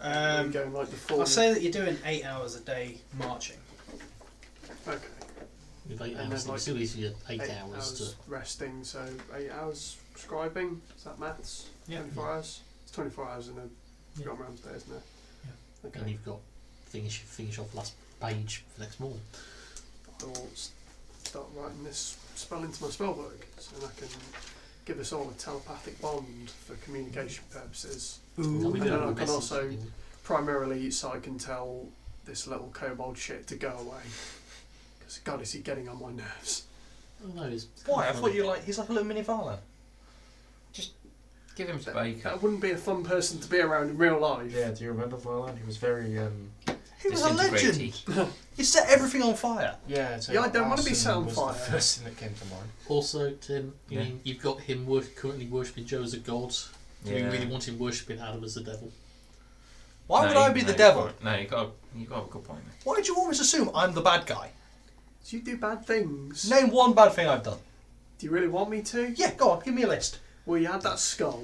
Are we going like the full? I'll say that you're doing 8 hours a day marching. Okay. With 8 And hours, then, like, still gives you 8 hours to. resting, so 8 hours scribing. Is that maths? Yeah. 24 hours. It's 24 hours in a Yeah. gone round there, isn't it? Yeah. Okay. And you've got finish off last page for next morning. I will start writing this spell into my spellbook, so I can give us all a telepathic bond for communication purposes. No, we And don't then have I a can message also, anymore. primarily, so I can tell this little kobold shit to go away. Because God, is he getting on my nerves? Oh, no, it's Why? I thought he's like a little mini Varlan. Give him to That Baker. wouldn't be a fun person to be around in real life. Yeah, do you remember Varlan? He was very, He was a legend. Disintegrated. He set everything on fire. yeah, so Yeah, I don't wanna be arson set on was fire. the first thing that came to mind. Also, Tim, you Yeah. mean you've got him currently worshipping Joe as a god. Do you Yeah. really want him worshipping Adam as the devil? Why would I be the devil? No, you got a good point, mate. Why did you always assume I'm the bad guy? Do you do bad things? Name one bad thing I've done. Do you really want me to? Yeah, go on, give me a list. Well, you had that skull,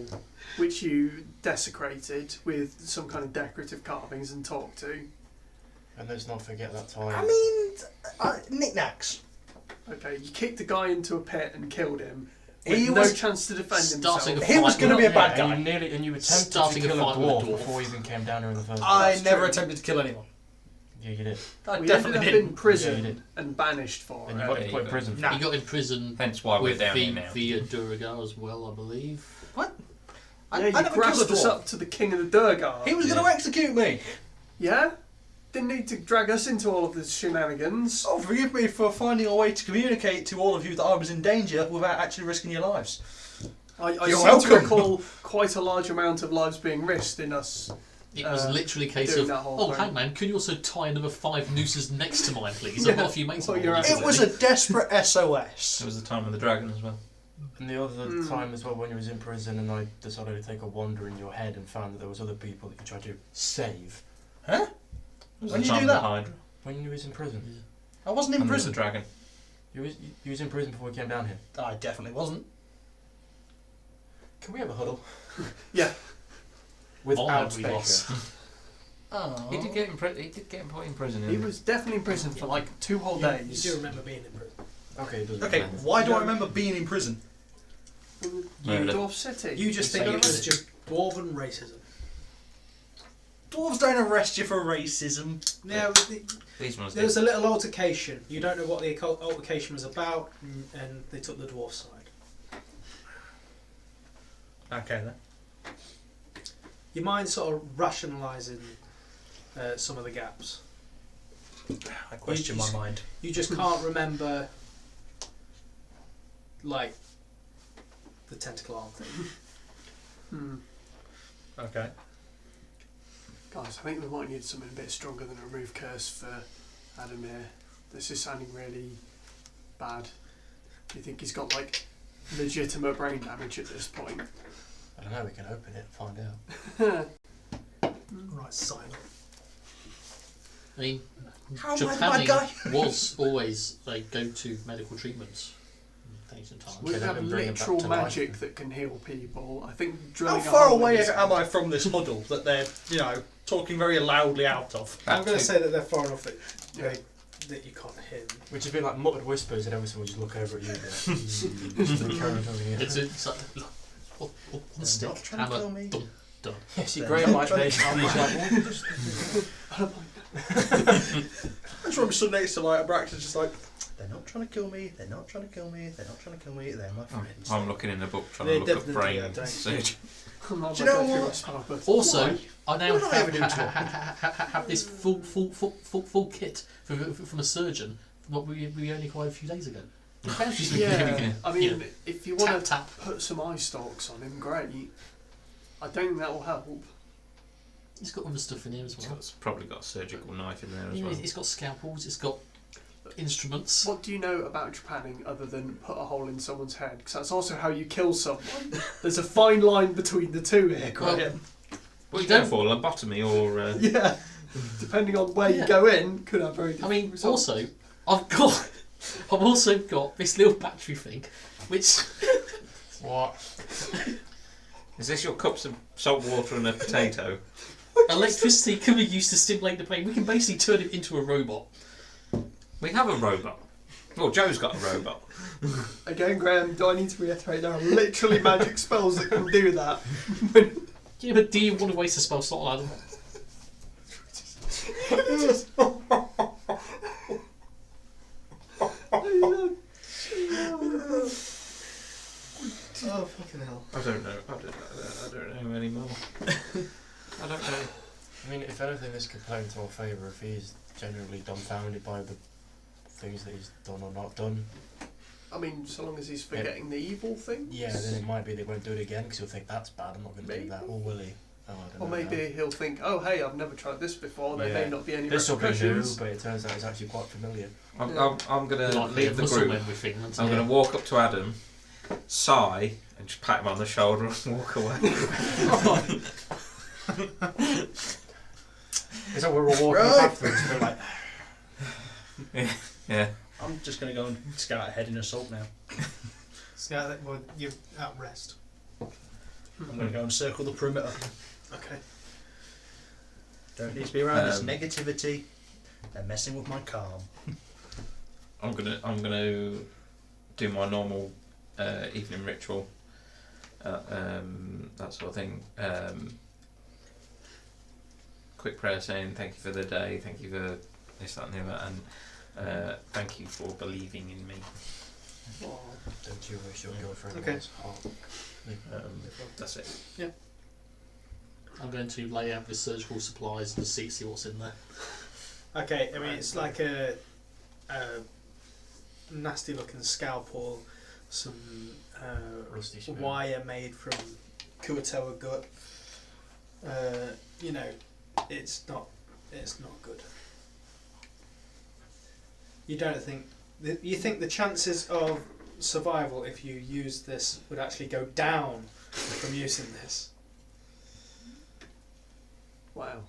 which you desecrated with some kind of decorative carvings and talked to. And let's not forget that time. I mean, knickknacks. Okay, you kicked a guy into a pit and killed him. He With no was chance to defend starting himself. a He was fight going to be a with- bad guy. And you attempted Starting to a kill a fight with a dwarf dwarf. before you even came down here in the first place. I That's never true. attempted to kill anyone. Yeah, you did. I We definitely ended up didn't. in prison Yeah, you did. and banished for And it. you got Yeah, put you in got- prison. Nah. He got in prison Hence why we're with down here now. via Durga as well, I believe. What? Yeah, I you never killed a grassed us dwarf. up to the king of the Durgar. He was going to execute me. Yeah? Didn't need to drag us into all of the shenanigans. Oh, forgive me for finding a way to communicate to all of you that I was in danger without actually risking your lives. I You're seem welcome. to recall quite a large amount of lives being risked in us. It was literally a case doing of, that whole oh, thing. hangman, can you also tie another 5 nooses next to mine, please? Yeah, I've got a few mates well, on you're board. It was a desperate SOS. It was the time of the dragon as well. And the other Mm. time as well, when you was in prison and I decided to take a wander in your head and found that there was other people that you tried to save. Huh? It was When the did you time do of the that? Hydra. When you was in prison. I wasn't in And prison. the dragon. You was in prison before we came down here. I definitely wasn't. Can we have a huddle? Yeah. Without we Baker. lost. Oh. He did get put in prison. He was definitely in prison for like 2 whole You days. do remember being in prison. Okay, it doesn't Okay, matter. why do I No. remember being in prison? You Murder. Dwarf City. You just You think got it was arrested. just dwarven racism. Dwarves don't arrest you for racism. Yeah, These ones there did. was a little altercation. You don't know what the altercation was about, and they took the dwarf side. Okay then. Your mind's sort of rationalising some of the gaps. I question my mind. You just can't remember, like, the tentacle arm thing. Hmm. Okay. Guys, I think we might need something a bit stronger than a remove curse for Adam here. This is sounding really bad. Do you think he's got like legitimate brain damage at this point? I don't know, we can open it and find out. Right, silent. I mean, How am I the bad Japanning guy? was always a go-to medical treatment in ancient times. We Can have I bring him back literal to life? magic that can heal people. I think How drilling a far hole in away his am I from this huddle that they're, talking very loudly out of? I'm going to say that they're far enough that, Yeah. that you can't hear them. Which would be like muttered whispers and everyone would just look over at you. Just the current over here. It's like, look, one They're stick, not trying to hammer, kill me. dum, dum. Yeah, see, They're Graham not like trying this. to I'm just like, well, just That's why I'm stood next to like Abraxas, just like, they're not trying to kill me, they're not trying to kill me, they're not trying to kill me, they're my friends. I'm looking in the book trying They to look up definitely brain are, don't surgery. I'm not Do you know going through what? my spell, but Also, Why? I now What did I ever do to have this full kit from a surgeon. What we only acquired a few days ago. yeah, I mean, Yeah. if you want to Tap. put some eye stalks on him, great. I don't think that will help. It's got other stuff in here as well. It's probably got a surgical knife in there as Yeah, well. it's got scalpels. It's got instruments. What do you know about Japanning other than put a hole in someone's head? Because that's also how you kill someone. There's a fine line between the two here, Graham. What are you don't- going for? Lobotomy or... Yeah, depending on where you Yeah. go in, could have very I different mean, results. also, I've also got this little battery thing, which what? Is this your cups of salt water and a potato? electricity can be used to stimulate the brain. We can basically turn it into a robot. We have a robot. Well, Joe's got a robot. Again, Graham, do I need to reiterate there are literally magic spells that can do that? Yeah, but do you want to waste a spell slot, Adam? Oh fucking hell! I don't know. I don't know anymore. I don't know. I mean, if anything, this could play into our favour if he's genuinely dumbfounded by the things that he's done or not done. I mean, so long as he's forgetting the evil things. Yeah, then it might be they won't do it again because he'll think that's bad. I'm not going to do that. Or will he? Oh, I don't Or know maybe now. he'll think, oh hey, I've never tried this before. There Yeah. may not be any This will be new, repercussions. but it turns out it's actually quite familiar. I'm going to Like leave the muscle group. memory figment. I'm going to walk up to Adam, sigh, and just pat him on the shoulder and walk away. It's like we're all walking Right. backwards. We're like, Yeah. I'm just going to go and scout ahead in assault now. Yeah, well, you're at rest. I'm going to go and circle the perimeter. Okay. Don't need to be around this Um, negativity. They're messing with my calm. I'm gonna do my normal evening ritual. That sort of thing. Quick prayer saying thank you for the day, thank you for this, that, and the other, and thank you for believing in me. Oh, don't you wish your girlfriend Okay. was hot? That's it. I'm going to lay out the surgical supplies and see what's in there. Okay, I mean it's like a nasty looking scalpel, some Rusty spoon. wire made from Kuatoa gut. You know, it's not good. You don't think you think the chances of survival if you use this would actually go down from using this? wow,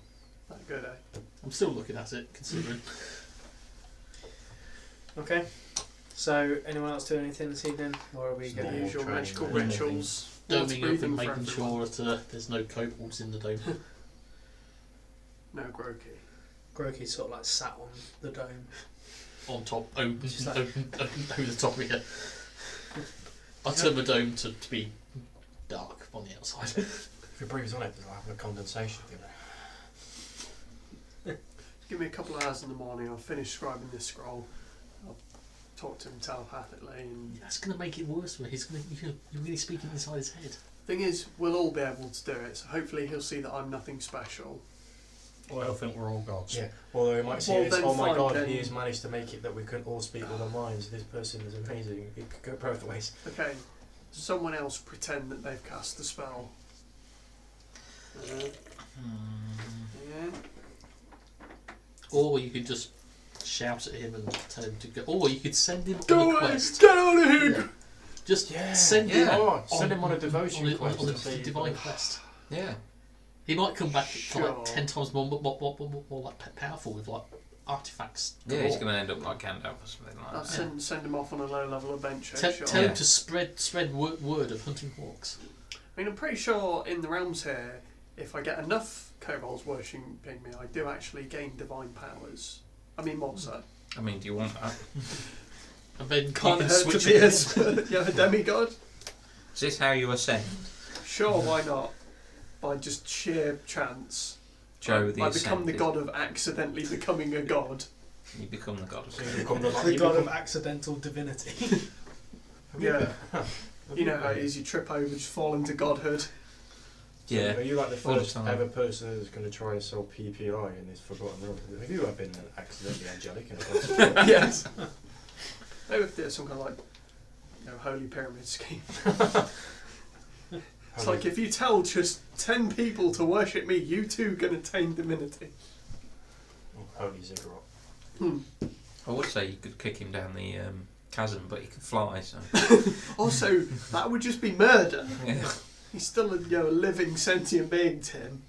that good, eh? I'm still looking at it, considering. Okay. So, anyone else doing anything this evening, or are we Just The going? normal usual training magical thing. rituals. Water Doming up breathing and for making everyone. sure that there's no kobolds in the dome. No Groki. Groki sort of like sat on the dome. On top, open Just like- over the top of it. I turn the dome to be dark on the outside. If it breathes on it, there'll have a condensation. You know. Give me a couple of hours in the morning. I'll finish scribing this scroll. I'll talk to him telepathically. And That's going to make it worse. Where you're really speaking inside his head. thing is, we'll all be able to do it. So hopefully he'll see that I'm nothing special. Or I think we're all gods. Yeah. Although he might see Well, this. then Oh my fine, God! then- He has managed to make it that we can all speak with our minds. This person is amazing. It could go both ways. Okay, someone else pretend that they've cast the spell. Yeah. Or you could just shout at him and tell him to go. Or you could send him on Go a away! quest. Get out of here! Yeah. Just Yeah. send him Yeah. Oh, send him on a devotion on quest. a and see- divine quest. Yeah. He might come back for like Sure. 10 times more like powerful with like artifacts. Yeah, he's galore. going to end up like Gandalf or something like I'll that. send him off on a low level adventure. Tell sure. him Yeah. to spread word of HuntingHawks. I mean, I'm pretty sure in the realms here, if I get enough kobolds worshipping me, I do actually gain divine powers. I mean, more so. I mean, do you want that? And then you Can't can hurt to switch be it. a demigod. Is this how you ascend? Sure, why not? By just sheer chance. Joe the I become the Ascended. god of accidentally becoming a god. You become the god of So you become the, The you god of become- accidental divinity. Yeah. You know how it is, you trip over, just fall into godhood. Yeah. Are you like the All the first time. ever person who's going to try and sell PPI in this Forgotten Realms? Have you ever been accidentally angelic in a god? Yes. Maybe if there's some kind of like, holy pyramid scheme. It's like if you tell just 10 people to worship me, you too can attain divinity. Holy ziggurat. I would say you could kick him down the chasm, but he could fly, so. Also, that would just be murder. Yeah. He's still a living sentient being, Tim.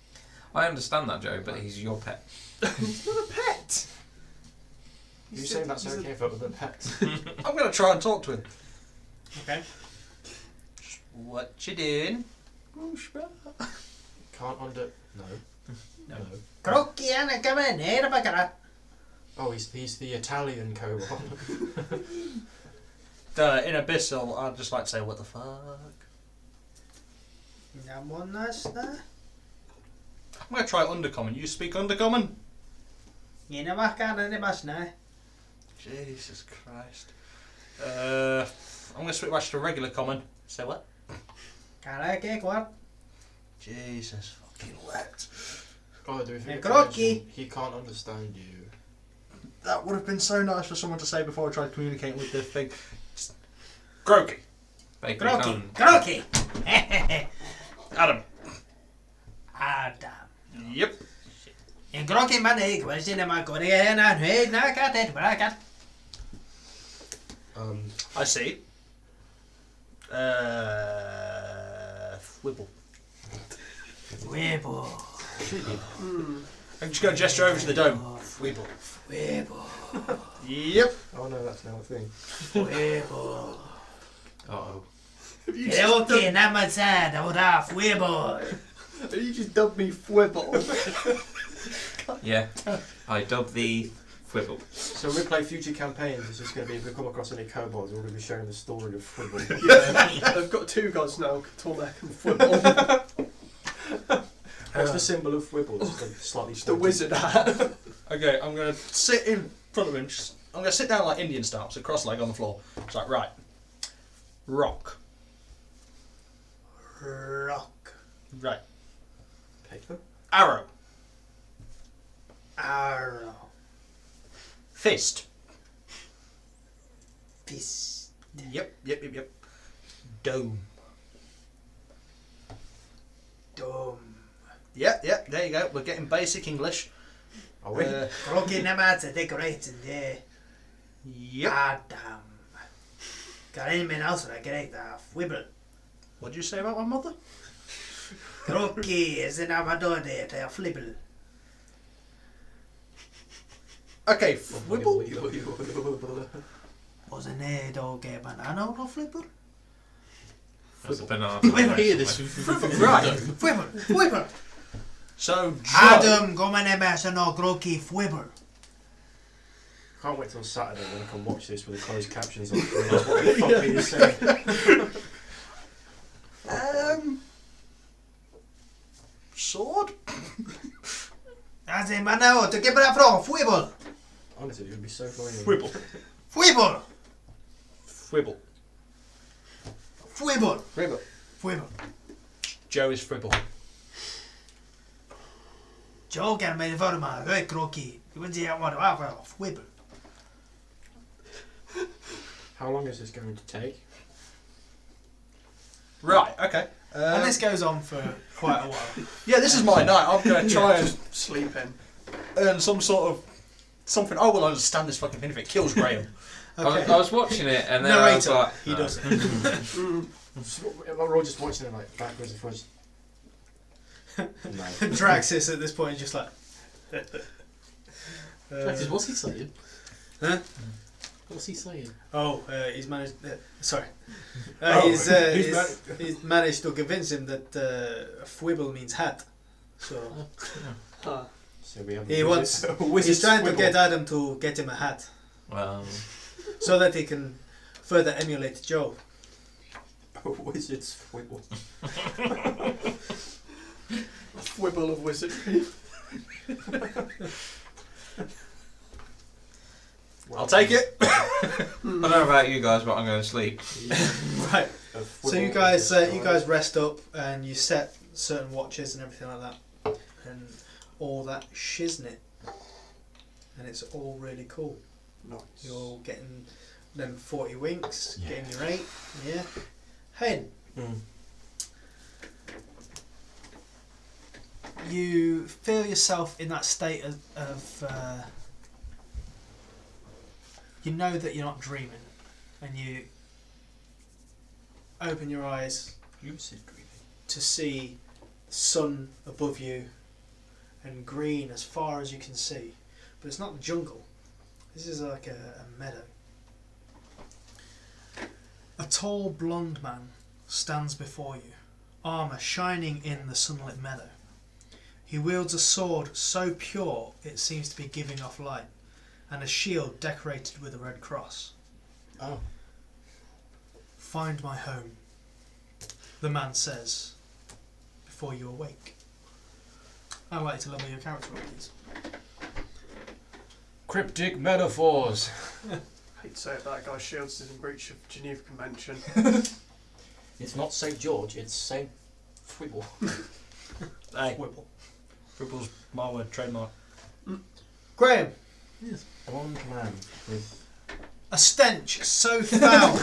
I understand that, Joe, but he's your pet. He's not a pet. Are you saying that's he's okay for other pets? I'm going to try and talk to him. Okay. What you doing? Can't under... No. No. Crocchiana, come in here, bugger. Oh, he's the Italian kobold. In Abyssal, I'd just like to say, what the fuck? I'm one nice there. I'm going to try Undercommon. You speak Undercommon? You know what kind of much now? Jesus Christ. I'm going to switch to regular common. Say what? Karaoke, what? Jesus fucking what? Oh, do we forget to Crocky. mention he can't understand you. That would have been so nice for someone to say before I tried communicating with the thing. Just, Croaky. Bacon Croaky. con. Croaky. Adam. Adam. Yep. En Croaky money, question my Korean and hey, na cat it, but I got. I see. Whibble. Weeble. I'm just going to gesture over to the dome. Whibble. Weeble. Yep. Oh no, that's now a thing. Weeble. Uh-oh. Okay, now my side, hold off, Weeble. You just dubbed me Fwibble. Yeah. I dub thee Fwibble. So when we play future campaigns, it's just going to be if we come across any kobolds, we're going to be sharing the story of Fwibble. Yeah, I've got two gods now, Tormek and Fwibble. What's the symbol of Fwibble? It's just a slightly Just a pointy- wizard hat. Okay, I'm going to sit in front of him. I'm going to sit down like Indian style, so cross-leg on the floor. It's like, right. Rock. Rock. Right. Paper? Arrow. Arrow. Fist. Fist. Yep. Dome. Dome. Yep, there you go. We're getting basic English. Are we? Croaky Namat's decorating there. Yep. Adam. Got anyone else that I get Weeble. What did you say about my mother? Croaky is in Amador there, they are Flibble. Okay, Whibble. Was a ned or get banana or Flibble? That's a banana. I hear this. Right. Weeble. So, Joe. Adam, go my name as no Croaky Weeble. Can't wait till Saturday when I can watch this with the closed captions on. What the fuck are you saying? Sword? As in Manao, to get that from Weeble. Honestly, it would be so funny. Whibble. Weeble. Whibble. Weeble. Fribble. Weeble. Joe is Fribble. Joe can make for my great Croaky. You wouldn't see what I Weeble. How long is this going to take? Right, okay. And this goes on for quite a while. Yeah, this is my night. I'm going to try and Sleeping. earn some sort of something. Oh, well, I understand this fucking thing if it kills Graham. Okay. I was watching it and then I was Narrator. like, He no. does it. We're all just watching it like backwards and forwards. No. Draxis at this point is just like. Practice, what's he saying? Huh? What's he saying? He's managed. Sorry. Who's He's managed to convince him that Fwibble means hat. So Huh. So we have he a wants. wizard- a wizard He's trying to Fwibble. get Adam to get him a hat Well, so that he can further emulate Joe. a wizard's Fwibble. Fwibble of wizardry. I'll take it. I don't know about you guys, but I'm going to sleep. Right. A So Fwibble you guys, is you guys rest up and you set certain watches and everything like that, and all that shiznit, and it's all really cool. Nice. You're getting them 40 winks, Yeah. getting your 8, yeah. Hey, Mm. you feel yourself in that state of you know that you're not dreaming, and you open your eyes Lucid dreaming. to see the sun above you and green as far as you can see, but it's not the jungle. This is like a meadow. A tall blonde man stands before you, armour shining in the sunlit meadow. He wields a sword so pure it seems to be giving off light, and a shield decorated with a red cross. Oh. Find my home, the man says, before you awake. I'd like to level your character up, please. Cryptic metaphors. hate to say it, that guy's shields is in breach of Geneva Convention. It's not St. George, it's St. Fwibble. Hey, Whipple. Ripple's my word, trademark. Graham, Blonde man with... a stench so foul.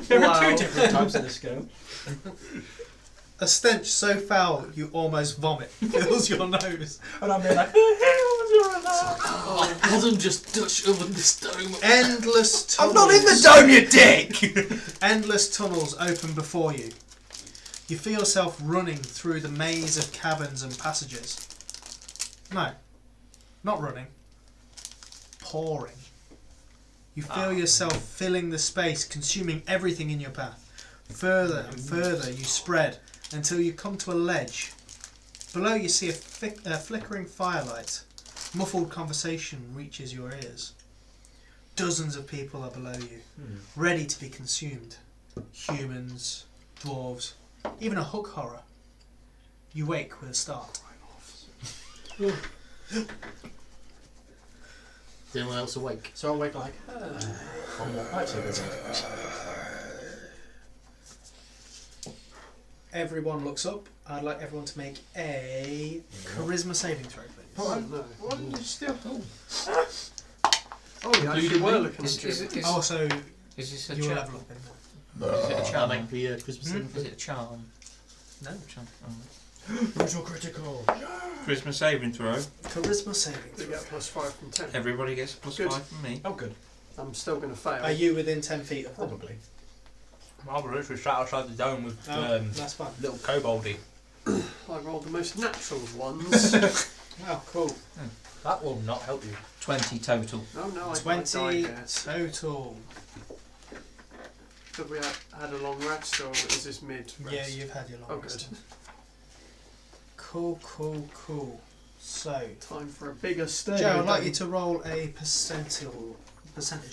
There Wow. are 2 different types of this go. A stench so foul you almost vomit fills your nose. And I'm being like, Oh, wasn't just Dutch oven this dome. Endless tunnels. I'm not in the dome, you dick! Endless tunnels open before you. You feel yourself running through the maze of caverns and passages. No, not running. Pouring. You feel yourself filling the space, consuming everything in your path. Further and further you spread until you come to a ledge. Below you see a flickering firelight. Muffled conversation reaches your ears. Dozens of people are below you, ready to be consumed. Humans, dwarves, even a hook horror. You wake with a start. Is anyone else awake? So I wake like, one more pipe cigarette. Everyone looks up. I'd like everyone to make a charisma saving throw, please. Oh, no. Why didn't you still? Oh, you actually were looking at Is you. it Also, this a you will charm? level up in there. Is it a I'll charm? make the Christmas Hmm? thing. Is it a charm? No. Charm. Oh. Brutal critical. Christmas saving throw. Charisma saving You throw. get +5 from 10. Everybody gets a Good. +5 from me. Oh, good. I'm still going to fail. Are you within 10 feet of them? Probably. I was literally sat outside the dome with Oh, that's fine. little koboldy. I rolled the most natural ones. Oh, cool. That will not help you. 20 total. Oh no, I 20 died here. total. Have we had a long rest or is this mid rest? Yeah, you've had your long Oh, rest. good. Cool, cool, cool. So, Time for a bigger stage. Joe, I'd like you to roll a percentage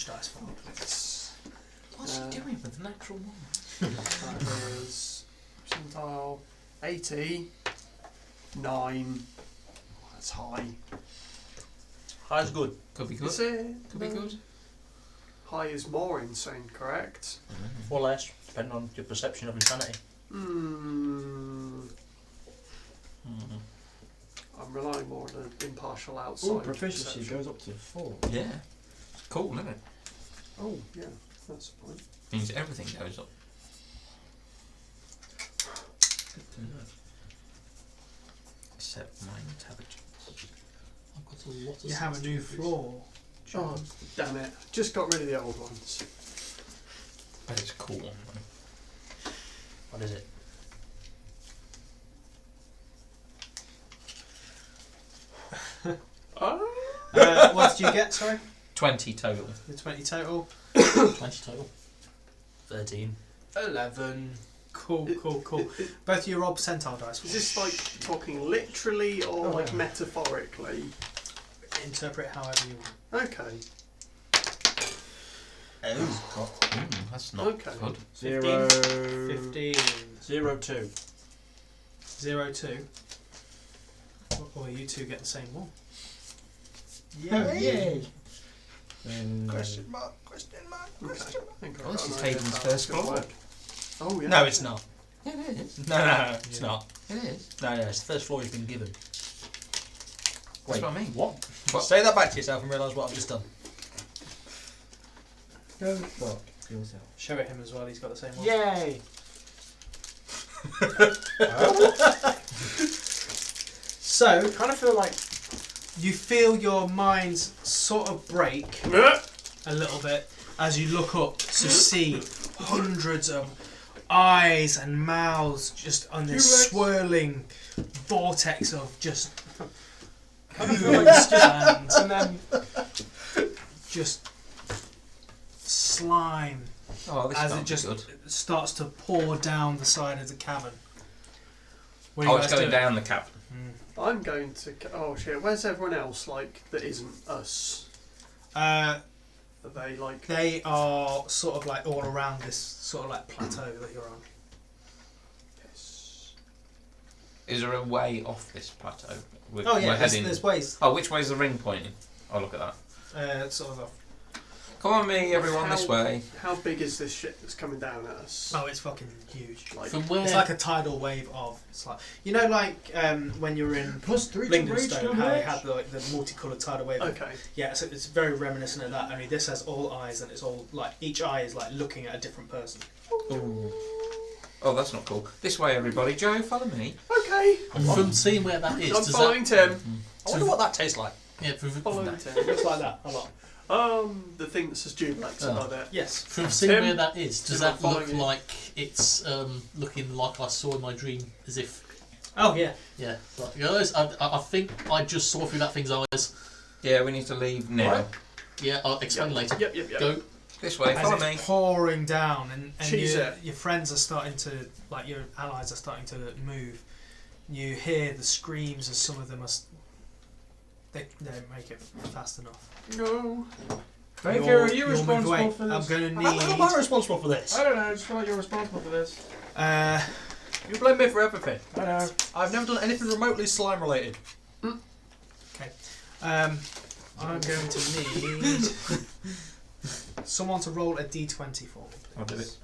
dice for me, please. What's he he doing with the natural one? That is percentile 80, 9. Oh, that's high. High's good. Could be Is good. it? Could be No. good. High is more insane, correct? Or less, depending on your perception of insanity. Hmm. I'm relying more on an impartial outside. Oh, proficiency perception. goes up to 4. Yeah. Cool, isn't it? Oh, yeah, that's the point. Means everything goes up. Good to know. Except my intelligence. I've got a lot of You have a new floor. Oh, damn it. Just got rid of the old ones. But it's a cool one though. What is it? What did you get, sorry? 20 total. The 20 total. 20 total. 13. 11. Cool, cool, cool. Both your roll percentile dice. Is this like talking literally or Oh, like yeah. metaphorically? Interpret it however you want. Okay. That's not Okay. good. 0. 15. 0, 2. 0, 2. Or you two get the same one. Yay! Question mark, question mark, Okay. question mark. I think I've Well, this got is an idea Hayden's how first it's gonna floor. work. Oh yeah. No, it's not. Yeah, it is. No, it's not. It is. No, it's the first floor he's been given. That's what I mean. What? What? Say that back to yourself and realise what I've just done. Go fuck yourself. Show it him as well, he's got the same one. Yay! So, I kind of feel like you feel your minds sort of break a little bit as you look up to see hundreds of eyes and mouths just on this swirling vortex of just and then just slime Oh, this as can't it be just good. starts to pour down the side of the cavern. What are Oh, you it's guys going doing? down the cavern. I'm going to. Oh shit! Where's everyone else? Like that isn't us? Are they like? They are sort of like all around this sort of like plateau that you're on. Yes. Is there a way off this plateau? We're Oh yeah, heading. there's ways. Oh, which way is the ring pointing? Oh, look at that. sort of a. Come on, me, everyone, this way. How big is this shit that's coming down at us? Oh, it's fucking huge. Like, From where? It's like a tidal wave of. It's like when you're in +3 to Lindenstone, how they had the multicoloured tidal wave. okay. Yeah, so it's very reminiscent of that. Only this has all eyes, and it's all like each eye is like looking at a different person. Ooh. Oh, that's not cool. This way, everybody. Joe, follow me. Okay. From seeing where that is, I'm does following Tim. I wonder what that tastes like. yeah, from Following Tim. Looks like that a lot. The thing that says Duplex above it. Yes. From seeing Tim, where that is, does Tim, I'm that look following you. like it's looking like I saw in my dream, as if Oh yeah. yeah, like, guys, I think I just saw through that thing's eyes. Yeah, we need to leave now. Right. Yeah, I'll explain later. Yep. Go. This way, As follow it's me. pouring down, and Cheese your, it. your friends are starting to, like your allies are starting to move. You hear the screams as some of them are. They don't make it fast enough. No. Baker, are you You'll move responsible away. for this? I'm going to How am I need. responsible for this? I don't know, I just feel like you're responsible for this. You blame me for everything. I know. I've never done anything remotely slime related. I'm going to need someone to roll a d20 for me. I'll do it.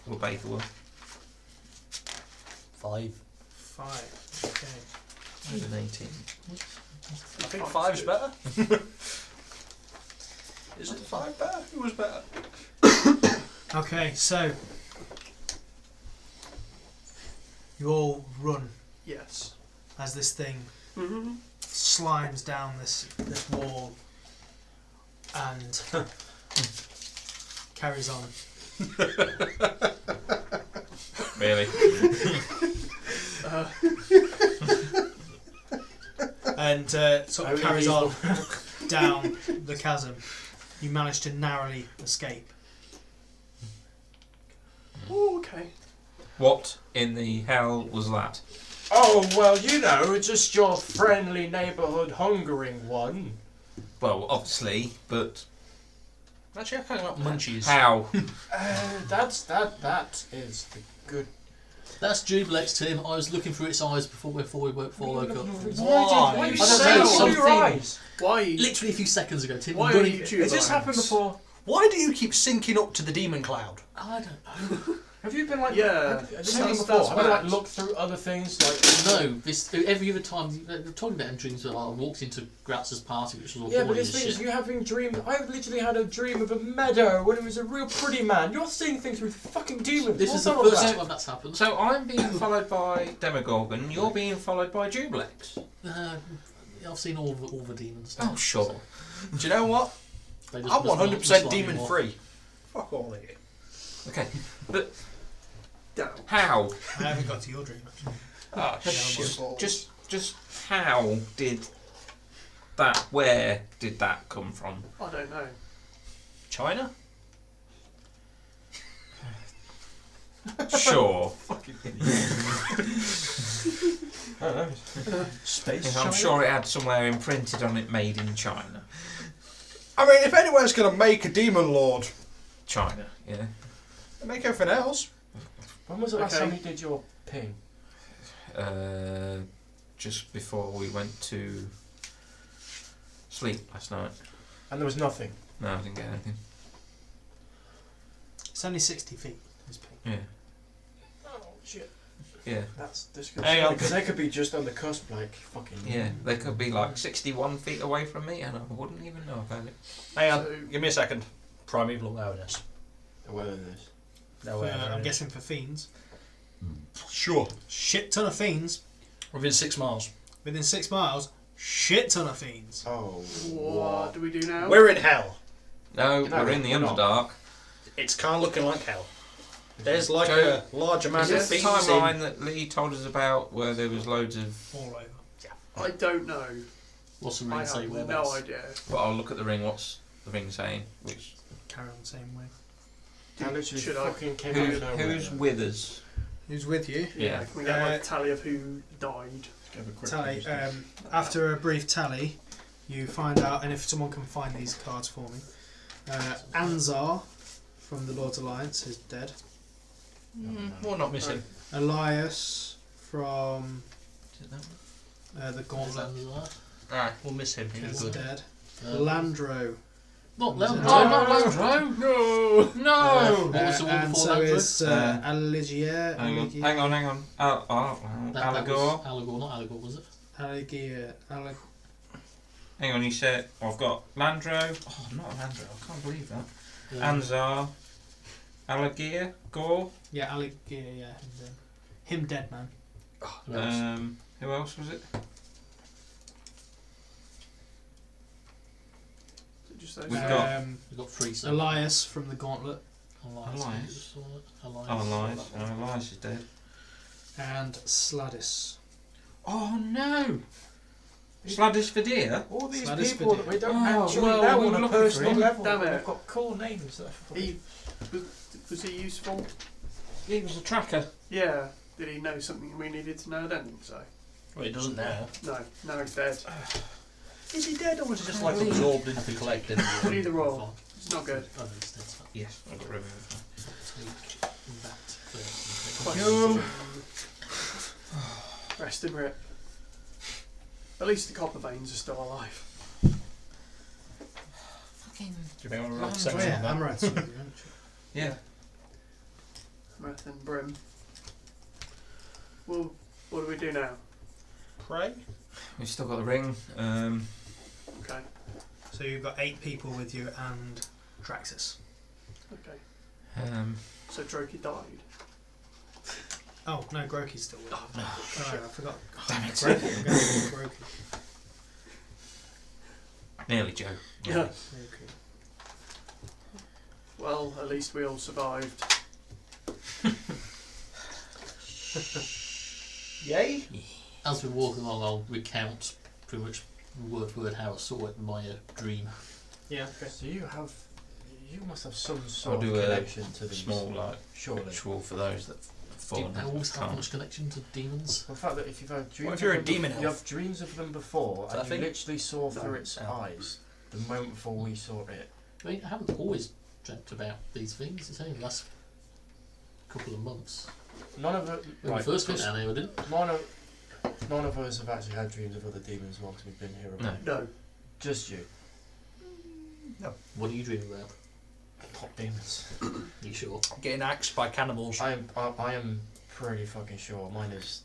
We'll bathe the world. 5. 5. Okay. With an 18. I think 5's better. Is it 5 better? Who was better? Okay, so you all run Yes. as this thing Mm-hmm. slimes down this wall and carries on. Really? And sort of Only carries evil. on down the chasm. You manage to narrowly escape. Oh, okay. What in the hell was that? Oh, well, you know, just your friendly neighbourhood hungering one. Well, obviously, but Actually, I kind of like munchies. how? That is the good. That's Jublex, Tim. I was looking through its eyes before we woke up. Why? Why I you don't say know, all your something- eyes? Why? Literally a few seconds ago, Tim. Why are running- you Has this Jubilant? happened before? Why do you keep syncing up to the demon cloud? I don't know. Have you been like? Yeah, Has this sounds- happened before? that's Have you like bad. looked through other things like? No, this every other time I've told you about in dreams. I walked into Gratz's party, which was all Yeah, but boring this as thing is shit. you having dreams. I literally had a dream of a meadow when it was a real pretty man. You're seeing things with fucking demons. This What's is the all first that? time that's happened. So I'm being followed by Demogorgon, you're being followed by Jublex. I've seen all the demons. Oh, sure. Do you know what? They just I'm must not 100% like demon anymore. free. Fuck all of you. Okay, but Down. how? I haven't got to your dream actually. Oh, shit. Just how did that? Where did that come from? I don't know. China? Sure. I don't know. Space I'm China? sure it had somewhere imprinted on it, made in China. I mean, if anyone's going to make a demon lord, China, yeah. they make everything else. When was the last Okay. time you did your ping? Just before we went to sleep last night. And there was nothing. No, I didn't get anything. It's only 60 feet. This ping. Yeah, Oh shit. yeah, That's Hang on. because they could be just on the cusp, like fucking. yeah. They could be like 61 feet away from me, and I wouldn't even know about it. Hang on, So- give me a second. Primeval awareness. Aware of this. No, I'm guessing for fiends. Sure. Shit ton of fiends. Within 6 miles. Within 6 miles, shit ton of fiends. Oh. What do we do now? We're in hell. No, No, we're in the we're not. Underdark. It's kind of looking like hell. There's like Joe, a large amount Is of this the fiends timeline that Leigh told us about where there was loads of... All over. I don't know. What's the I ring say? have Where no that's- idea. But I'll look at the ring. What's the ring saying? Which Carry on the same way. I literally Should I- fucking came out of nowhere. who's with us? Who's with you? Yeah. Can we get like a tally of who died? Give a quick Tally. look. After a brief tally, you find out, and if someone can find these cards for me, Anzar from the Lord's Alliance is dead. We're not missing. Elias from Is it that one? the Gauntlet Is that- Alright, we'll miss him. He was is good. dead. Landro. Not No. Landro. Not Landro. No! No. What was the one And before so Landro? is Aligier. Hang on. That was Allegor. Allegor, not Allegor, was it? Aligier. Hang on, you said I've got Landro. Oh, not Landro. I can't believe that. Anzar. Allegier. Gore. Yeah, Aligier. Yeah, him dead man. Who else? Who else was it? Just those. We've got- We've got 3 so Elias from the Gauntlet Elias. Oh, Elias. No, Elias is dead. and Sladis. Oh no! Sladis Vadir? All these Sladis people Vadir. that we don't Oh, actually well, know we on were a looking for personal him. level. Damn it. We've got cool names. That Was he useful? He was a tracker. Yeah. Did he know something we needed to know? I don't think so. Well, it doesn't now. No. Now he's dead. Is he dead, or was it just like absorbed into the collective? Either or. It's not good. Oh, he's dead. So Yes, I got rid of him. take that first. Question. Rest in rip. At least the copper veins are still alive. Fucking. Do you think we're Landro. on section Oh yeah, on that? Amaranth's with you, aren't you? Yeah. Meth and Brim. Well, what do we do now? Pray? We've still got the ring. Okay. So you've got 8 people with you and Draxus. Okay. So Droki died. Oh no, Groki's still with you. no. Sorry, I forgot. Damn it. Groki, I'm going with Groki. Nearly, Joe. Yeah. Groki. Well, at least we all survived. Yay? As we're walking along, I'll recount pretty much word for word how I saw it in my dream. Yeah. Okay. So you must have some I'll sort do of a connection to these. small, like, surely. ritual for those that have fallen. I always have Can't. much connection to demons. The fact that if you've had dreams, What if you're of a them demon you elf? have dreams of them before, Is that and a you thing? literally saw through its Oh. eyes the moment before we saw it. I mean, I haven't always dreamt about these things. It's only the last couple of months. None of it. When we first went down here, I didn't. None of us have actually had dreams of other demons whilst we've been here. No. No. Just you. What do you dream about? Hot demons. You sure? Getting axed by cannibals. I am pretty fucking sure. Mine is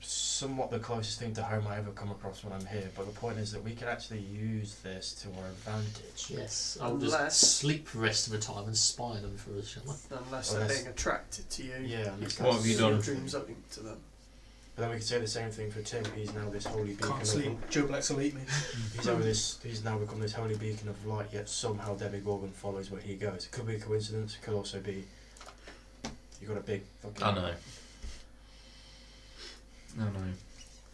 somewhat the closest thing to home I ever come across when I'm here. But the point is that we can actually use this to our advantage. Yes. I'll Unless- just sleep the rest of the time and spy them for us, shall I? Unless they're Unless- being attracted to you. Yeah, unless What have you done? Your dreams are linked to them. But then we could say the same thing for Tim. He's now this holy beacon. Can't sleep. Joe Blacks will eat me. He's now become this holy beacon of light. Yet somehow Demogorgon follows where he goes. It could be a coincidence. It could also be you got a big fucking. I know. I know.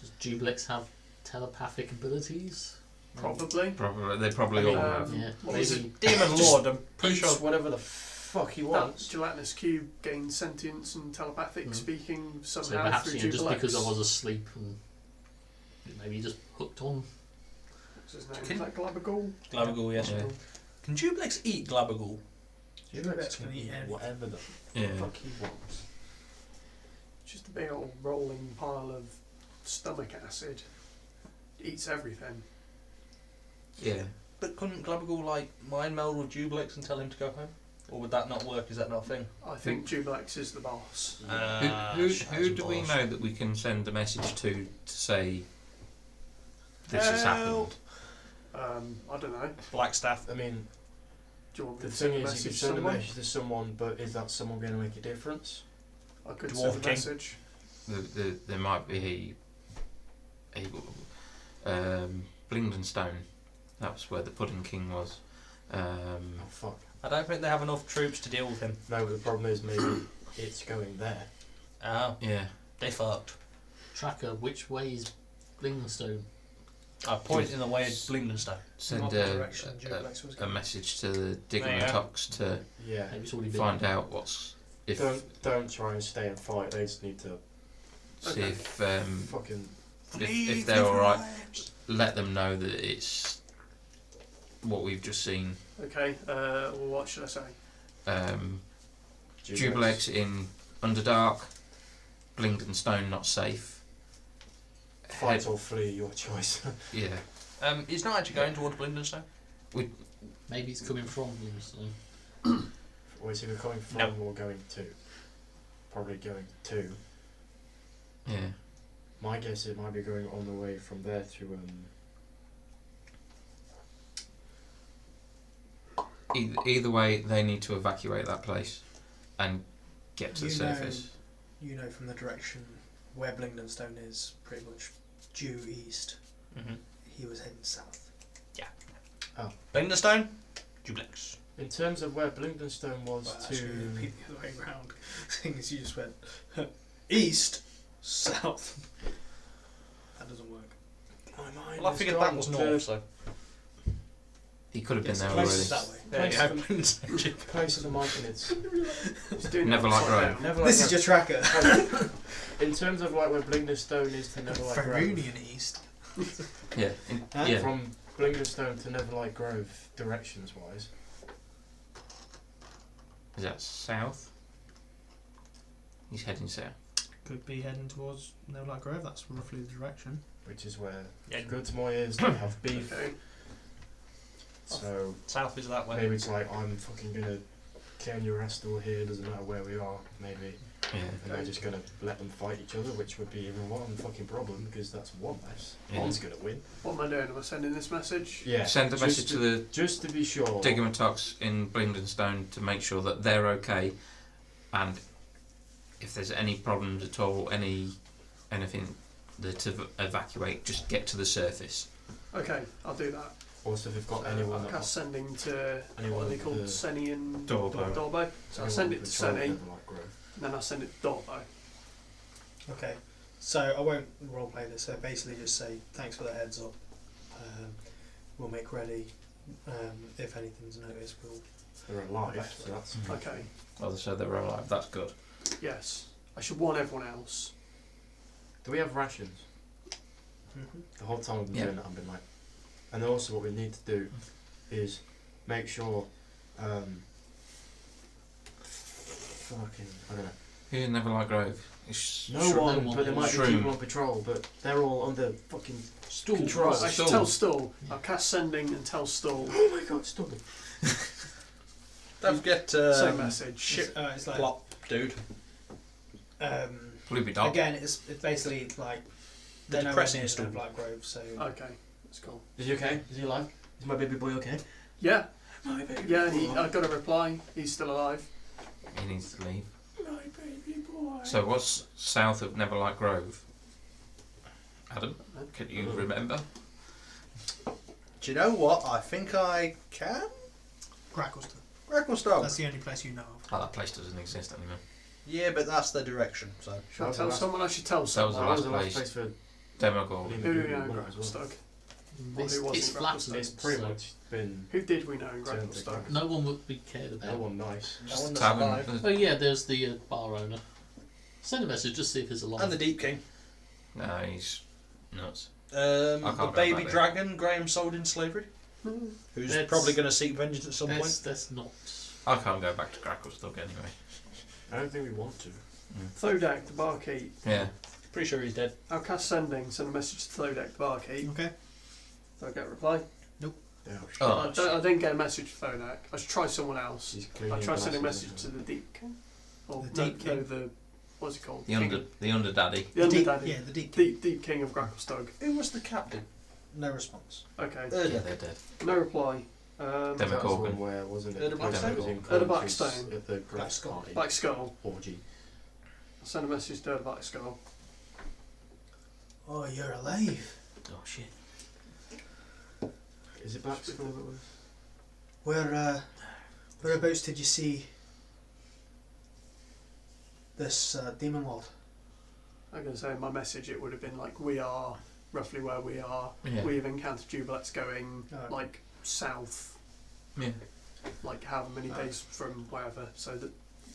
Does Jublex have telepathic abilities? Probably. They probably all Um, have. Yeah. what was Maybe. Demon Lord, I'm pretty Eats sure. whatever the fuck he That wants. gelatinous cube gains sentience and telepathic speaking So somehow perhaps through just Jublex. because I was asleep and maybe he just hooked on. What's his name? Can- Is that Glabagul? Glabagul, yes. Yeah. Can Jublex eat Glabagul? Jublex can eat anything. Whatever the Yeah. fuck he wants. Just a big old rolling pile of stomach acid. Eats everything. Yeah. But couldn't Glabagul like mind meld with Jublex and tell him to go home? Or would that not work? Is that not a thing? I think Jublex is the boss. Who do we know that we can send a message to say this has happened? I don't know. Blackstaff. I mean, Do you want me the to send thing a is, message you to could send a someone? message to someone, but is that someone going to make a difference? I could Dwarf send a King. message. There might be Blingden Stone. That was where the Pudding King was. Oh fuck. I don't think they have enough troops to deal with him. No, but the problem is maybe it's going there. Oh, Yeah. they fucked. Tracker, which way is Blingstone? I point in the way of Blingdenstone. Send Not the direction Jublex was a going. message to the There you Digimatox to Yeah. Maybe it's already been. find out what's if Don't try and stay and fight. They just need to see if fucking. if they're all right. Let them know that it's what we've just seen. Okay, well, what should I say? Jublex in Underdark, Blingden Stone not safe. Fight or flee, your choice. Yeah. He's not actually going towards Blindenstone. Maybe it's coming from Blindenstone. Or is it coming from No. or going to? Probably going to. Yeah. My guess it might be going on the way from there to Either way, they need to evacuate that place and get to the surface. You know from the direction where Blingdenstone is, pretty much due east. Mm-hmm. He was heading south. Blindenstone, Duplex. In terms of where Blingdenstone was Well, to actually, it'd be the other way around. Seeing as you just went east, south. That doesn't work. my mind Well, I has figured that gone was to north, so. He could have been Yes, there closest already. that way. There you go, Place Blindenstone. place of the mic and it's doing Never that like upside Grove. down. never This like is your tracker. that. In terms of like where Blingdenstone is to Neverlight Grove. Farunian east. Yeah. Yeah. From Blingdenstone to Neverlight Grove, directions wise. Is that south? He's heading south. Could be heading towards Neverlight Grove. That's roughly the direction. Which is where Yeah. it's good to my ears to have beef. Okay. So South is that way. maybe it's like I'm fucking gonna Ken, your ass still here, doesn't matter where we are, maybe. Yeah. And they're just gonna let them fight each other, which would be even one fucking problem because that's one less. Yeah. One's gonna win. What am I doing? Am I sending this message? Yeah. Send a just message to the just to be sure. Digimatox in Blingdenstone to make sure that they're okay, and if there's any problems at all, anything to evacuate, just get to the surface. Okay, I'll do that. Also, if you've got So anyone I'll that cast sending to anyone what are they with called? the Senny and Dorbo. Dorbo. So I'll anyone send it with to control Senny, of Neverlight Grove. and then I'll send it to Dorbo. Okay, so I won't roleplay this. So basically, just say thanks for the heads up. We'll make ready. If anything's noticed, we'll. They're alive, so that's Okay. Well, so they're alive. That's good. Yes. I should warn everyone else. Do we have rations? The whole time we've been Yeah. doing it, I've been like, and then also what we need to do is make sure, fucking, I don't know. Who's in Neverlight Grove? It's No Shroom. one, one but there might be Shroom. people on patrol, but they're all under fucking Stool. control. Right, I should Stall. tell Stall. I'll cast sending and tell Stall. Oh my god, stop it. Don't forget Same message. ship It's like plot, dude. Bluey Dog. again, it's basically like The they're nowhere depressing near story. Black Grove, so Okay, that's cool. Is he okay? Is he alive? Is my baby boy okay? Yeah, My baby yeah. boy. I got a reply. He's still alive. He needs to leave. My baby boy. So what's south of Neverlight Grove? Adam, can you remember? Do you know what? I think I can. Gracklestone. Gracklestone. That's the only place you know of. Oh, that place doesn't exist anymore. Yeah, but that's the direction. So Should I That was tell the last- someone? I should tell That was someone. the That last was the last place. place for Demogorgon. Who do we know in Well, as well. Gracklestone? It's, Who wasn't it's flat. Gracklestone? It's pretty so much been Who did we know in Turned to Gracklestone? no one would be cared about. no one nice. no one that's Tavern. alive. Oh yeah, there's the bar owner. Send a message, just see if he's alive. And the Deep King. No, he's nuts. The can't go baby back there. dragon Graham sold in slavery. Who's That's- probably going to seek vengeance at some point. That's not. I can't go back to Gracklestone anyway. I don't think we want to. Thodak, the barkeep. Yeah. Pretty sure he's dead. I'll cast sending. Send a message to Thodak, the barkeep. Okay. Do I get a reply? Yeah, Oh, I didn't get a message for Thodak. I should try someone else. She's cleaning I'll try the sending a glasses, message to isn't the Deep King. Or The Deep no, King? the what's it called? the underdaddy. The Deep, Underdaddy. yeah, the deep. Deep King of Gracklestone. Who was the captain? No response. Okay. Yeah, they're dead. No reply. it? That was Demogorgon. one where, wasn't it? The The place that was in Blackstone? The Coventry's Blackstone. at the Black Grass Skull. Party Black Skull. orgy. I'll send a message to the Black Skull. Oh, you're alive. Oh shit. Is it Black Skull that was? Whereabouts did you see this demon lord? I'm going to say in my message it would have been like, we are roughly where we are. Yeah. We have encountered Jubilex going Oh. like south, Yeah. like however many days from wherever. So that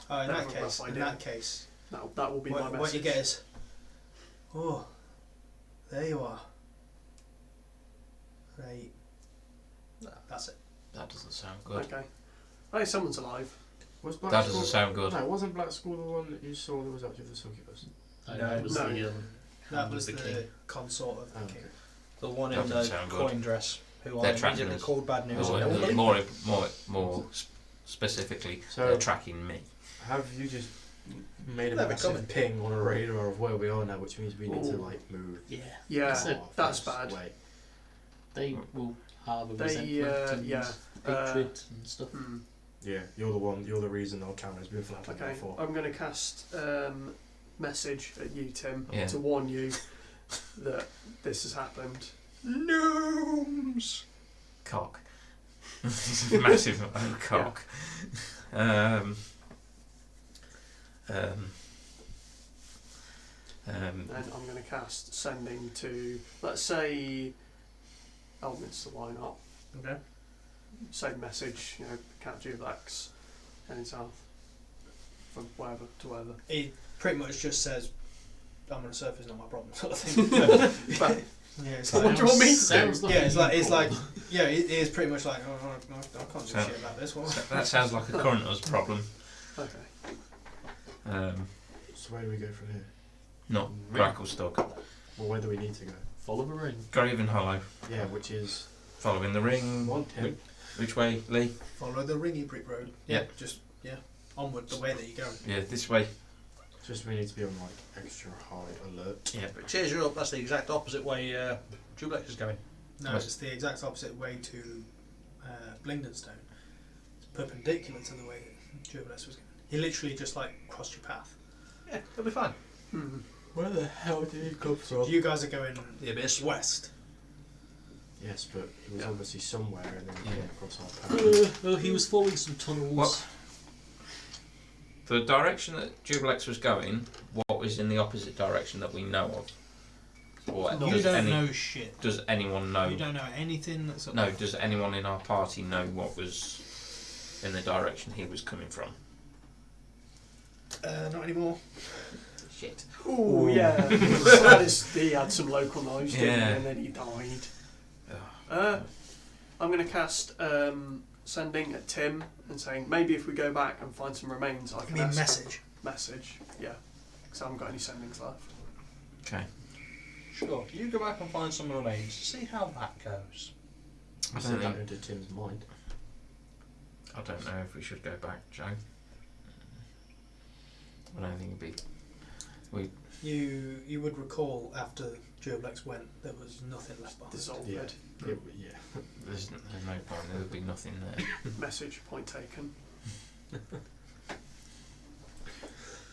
Oh, in They that have a case, rough in idea. that case, that will be my message. what you get is, oh, there you are. Right. That's it. That doesn't sound good. Okay. Hey, someone's alive. Was Black That Skull? doesn't sound good. No, wasn't Black Skull the one that you saw that was actually the succubus? No, No, it was no. the That hand was of the king. consort of the Oh, king. okay. The one That in the doesn't sound good. coin dress, who They're I tracking immediately us. called bad news. More specifically, So- they're tracking me. Have you just made a They're massive coming. ping on a radar of where we are now, which means we need to Ooh. like move? Yeah. Yeah, So that's far bad. away. They will have a They, resentment and yeah, hatred and stuff. Hmm. Yeah, you're the reason our camera's been flapping Okay, before. I'm going to cast message at you, Tim, Yeah. to warn you that this has happened. Gnomes! Cock. Massive cock. And I'm going to cast sending to, let's say, Elminster, why not? Okay. Same message, Count Dublax, heading south. From wherever to wherever. It pretty much just says, I'm on a surface, not my problem, sort of thing. But, yeah, it's like, What do you want me to do? Sounds like yeah, a it's like, problem. yeah, it is pretty much like, oh, I can't do So- shit about this one. That sounds like a current us problem. Okay. So where do we go from here? Not Gracklestock. Well, where do we need to go? Follow the ring. Graven Hollow. Yeah, which is Following the ring. one Tim. Which way, Leigh? Follow the ringy brick road. Yeah. Just, onward the way that you're going. Yeah, this way. Just we need to be on like extra high alert. Yeah. But cheers you up, that's the exact opposite way Dublex is going. No, West. it's the exact opposite way to Blingdenstone. It's perpendicular to the way that Jubileus was going. He literally just crossed your path. Yeah, it'll be fine. Hmm. Where the hell did he come from? You guys are going The abyss. west. Yes, but he was obviously somewhere and then he Yeah. came across our path. Well, he was following some tunnels. What? The direction that Dublex was going, what was in the opposite direction that we know of? Or You does don't know shit. Does anyone know? You don't know anything that's up No, does anyone in our party know what was in the direction he was coming from? Not anymore. Shit. Ooh, yeah. The saddest, he had some local knowledge, didn't Yeah. he? And then he died. Ugh. I'm going to cast sending at Tim and saying maybe if we go back and find some remains, I I can mean, ask message. Message, yeah. Because I haven't got any sendings left. Okay. Sure. You go back and find some remains. See how that goes. I Send don't that think. into Tim's mind. I don't know if we should go back, Joe. I don't think it'd be. You would recall after Jubilex went, there was nothing left behind. Dissolved. Yeah. Yeah. There's no point. There would be nothing there. Message, point taken.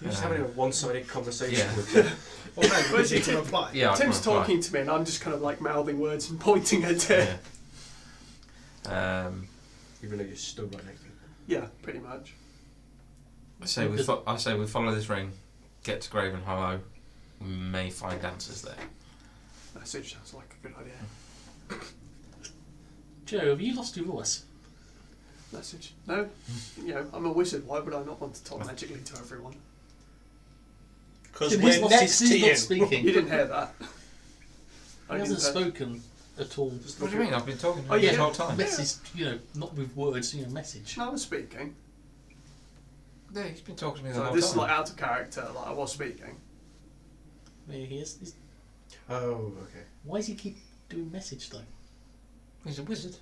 You're just having a one-sided conversation Yeah. with Tim. Well, no, but you can reply. Yeah. I can Tim's reply. talking to me and I'm just kind of mouthing words and pointing at him. Yeah. Even though you're stood right next to him. Yeah, pretty much. I say we follow this ring, get to Graven Hollow. We may find answers there. Message sounds like a good idea. Joe, have you lost your voice? Message. No? I'm a wizard. Why would I not want to talk magically to everyone? Because He's we're not, next to he's you. not speaking. You didn't hear that. He hasn't didn't hear- spoken at all. What do you mean? I've been talking to Oh, him yeah. this whole time. Message, not with words, message. No, I was speaking. Yeah, he's been talking to me the So whole this is time. out of character. I was speaking. There he is. Oh, okay. Why does he keep doing message though? He's a wizard.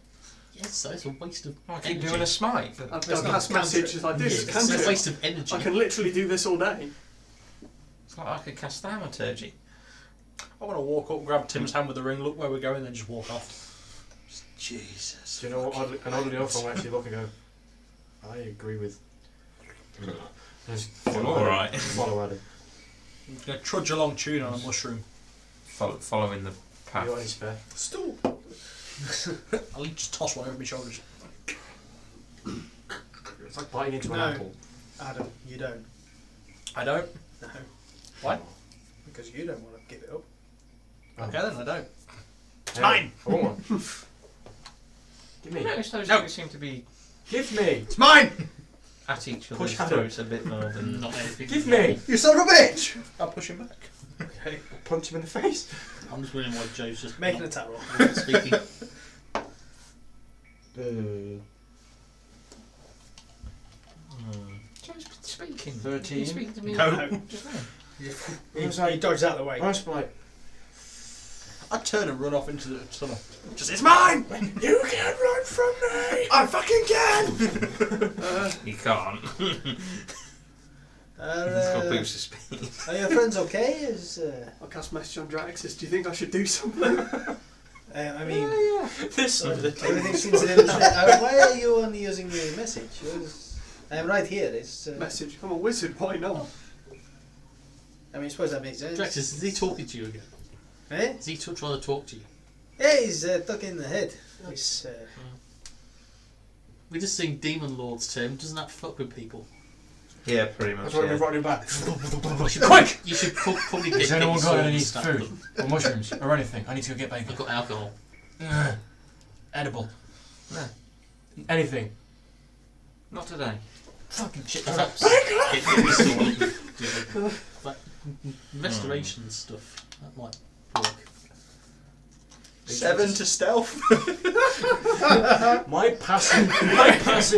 Yes, so it's a waste of I keep energy. doing a smite. I've It's done not past messages like this. Yeah, Can't it's a do waste it. of energy. I can literally do this all day. It's like I could cast thaumaturgy. I want to walk up, grab Tim's hand with the ring, look where we're going, then just walk off. Jesus. Do you know what? Oddly enough, I'm actually looking and go, I agree with. Just All right. Follow Adam. I'm going to trudge along chewing on a mushroom. Following the You got any path. spare? Stool. I'll just toss one over my shoulders. It's like biting into an No. apple. Adam, you don't. I don't. No. Why? Because you don't want to give it up. Okay then, I don't. Hey, mine. I want one. Give You me. notice those No. two seem to be Give me. It's mine! at each Push other's Adam. throats a bit more than. Not anything. Give me. You son of a bitch! I'll push him back. Okay. Punch him in the face. I'm just wondering why Joe's just Make an not attack roll. speaking. Joe's been speaking. 13. You speaking to me No. just then. He dodges out of the way. I was like, I'd turn and run off into the tunnel. Just, it's mine! You can't run from me! I fucking can! You can't. It's got boost of speed. Are your friends okay? I'll cast message on Draxus. Do you think I should do something? I mean, This everything seems to illustrate. Why are you only using the message? I'm right here. It's. Message. I'm a wizard. Why not? I mean, I suppose that makes sense. Draxus, is he talking to you again? Eh? Is he trying to talk to you? Yeah, he's stuck in the head. He's, We're just seeing Demon Lords, Tim. Doesn't that fuck with people? Yeah, pretty much. That's why we're Yeah. running back. Quick! You should probably get Has anyone your got sword any and stab food them. or mushrooms or anything? I need to go get bacon. I've got alcohol. Edible. No, Anything. not today. Fucking shit. Perhaps get your sword. Like restoration stuff. That might work. 7 to stealth. My passive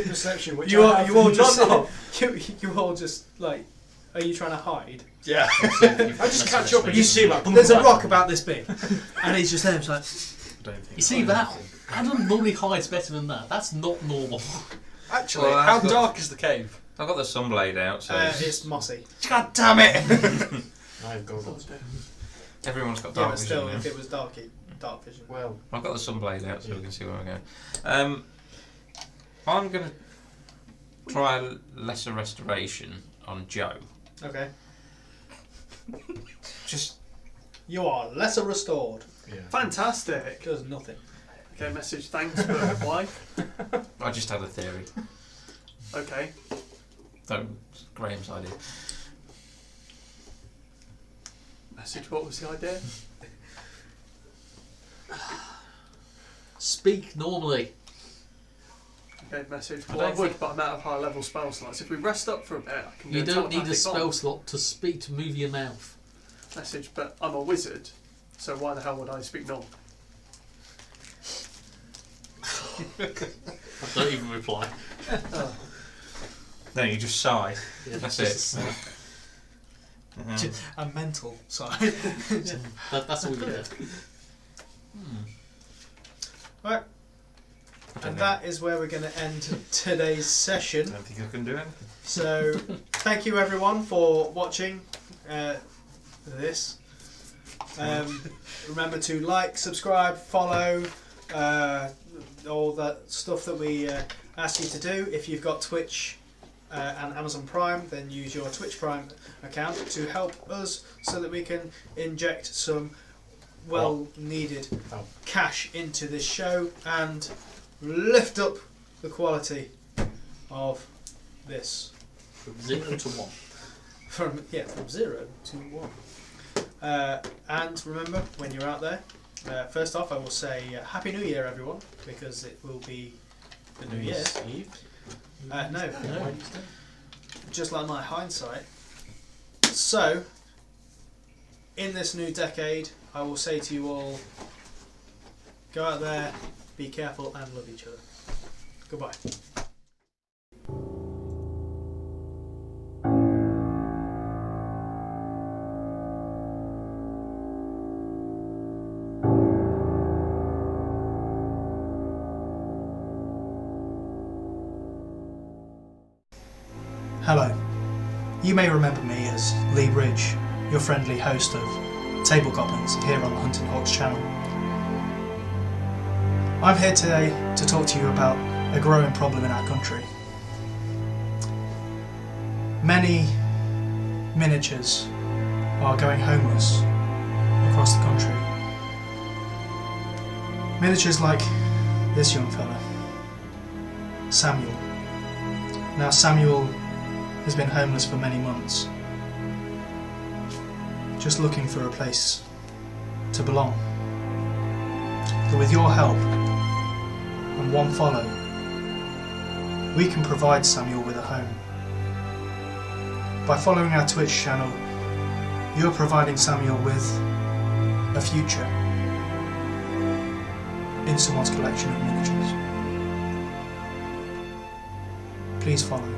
perception, which you I are. have You all just. none of. You all just like. Are you trying to hide? Yeah. I just catch up and you see like. There's a rock about this big, and he's just there. It's like. I don't think. You see that? Adam normally hides better than that. That's not normal. Actually, Well, how I've got- dark is the cave? I've got the sunblade out, so It's mossy. God damn it! I have goggles. everyone's got Yeah, dark but vision. still, now. if it was dark vision. Well, I've got the sunblade out, so we can see where we're going. I'm gonna try a lesser restoration on Joe. Okay. Just You are lesser restored. yeah. Fantastic. Does nothing. Okay, message. Thanks, but why? I just had a theory. Okay. So Graham's idea. Message. What was the idea? Speak normally. Okay, message. I Well, I don't would, think- but I'm out of high level spell slots. If we rest up for a bit, I can do You don't need a telepathic spell bomb. slot to speak, to move your mouth. Message, but I'm a wizard, so why the hell would I speak normal? Don't even reply. No, you just sigh. Yeah, That's just- A mental side. That's all you get. Right. And that is where we're going to end today's session. I don't think I can do anything. So, thank you everyone for watching this. Remember to like, subscribe, follow, all that stuff that we ask you to do. If you've got Twitch and Amazon Prime, then use your Twitch Prime account to help us so that we can inject some well-needed cash into this show and lift up the quality of this. From 0 to 1. From 0 to 1. And remember, when you're out there, first off I will say Happy New Year everyone, because it will be the New Year. Eve? No, just like my hindsight. So, in this new decade, I will say to you all, go out there, be careful and love each other. Goodbye. Hello. You may remember me as Leigh Bridge, your friendly host of Table Goblins here on the HuntingHawks channel. I'm here today to talk to you about a growing problem in our country. Many miniatures are going homeless across the country. Miniatures like this young fella, Samuel. Now Samuel has been homeless for many months, just looking for a place to belong. But with your help and one follow, we can provide Samuel with a home. By following our Twitch channel, you're providing Samuel with a future in someone's collection of miniatures. Please follow.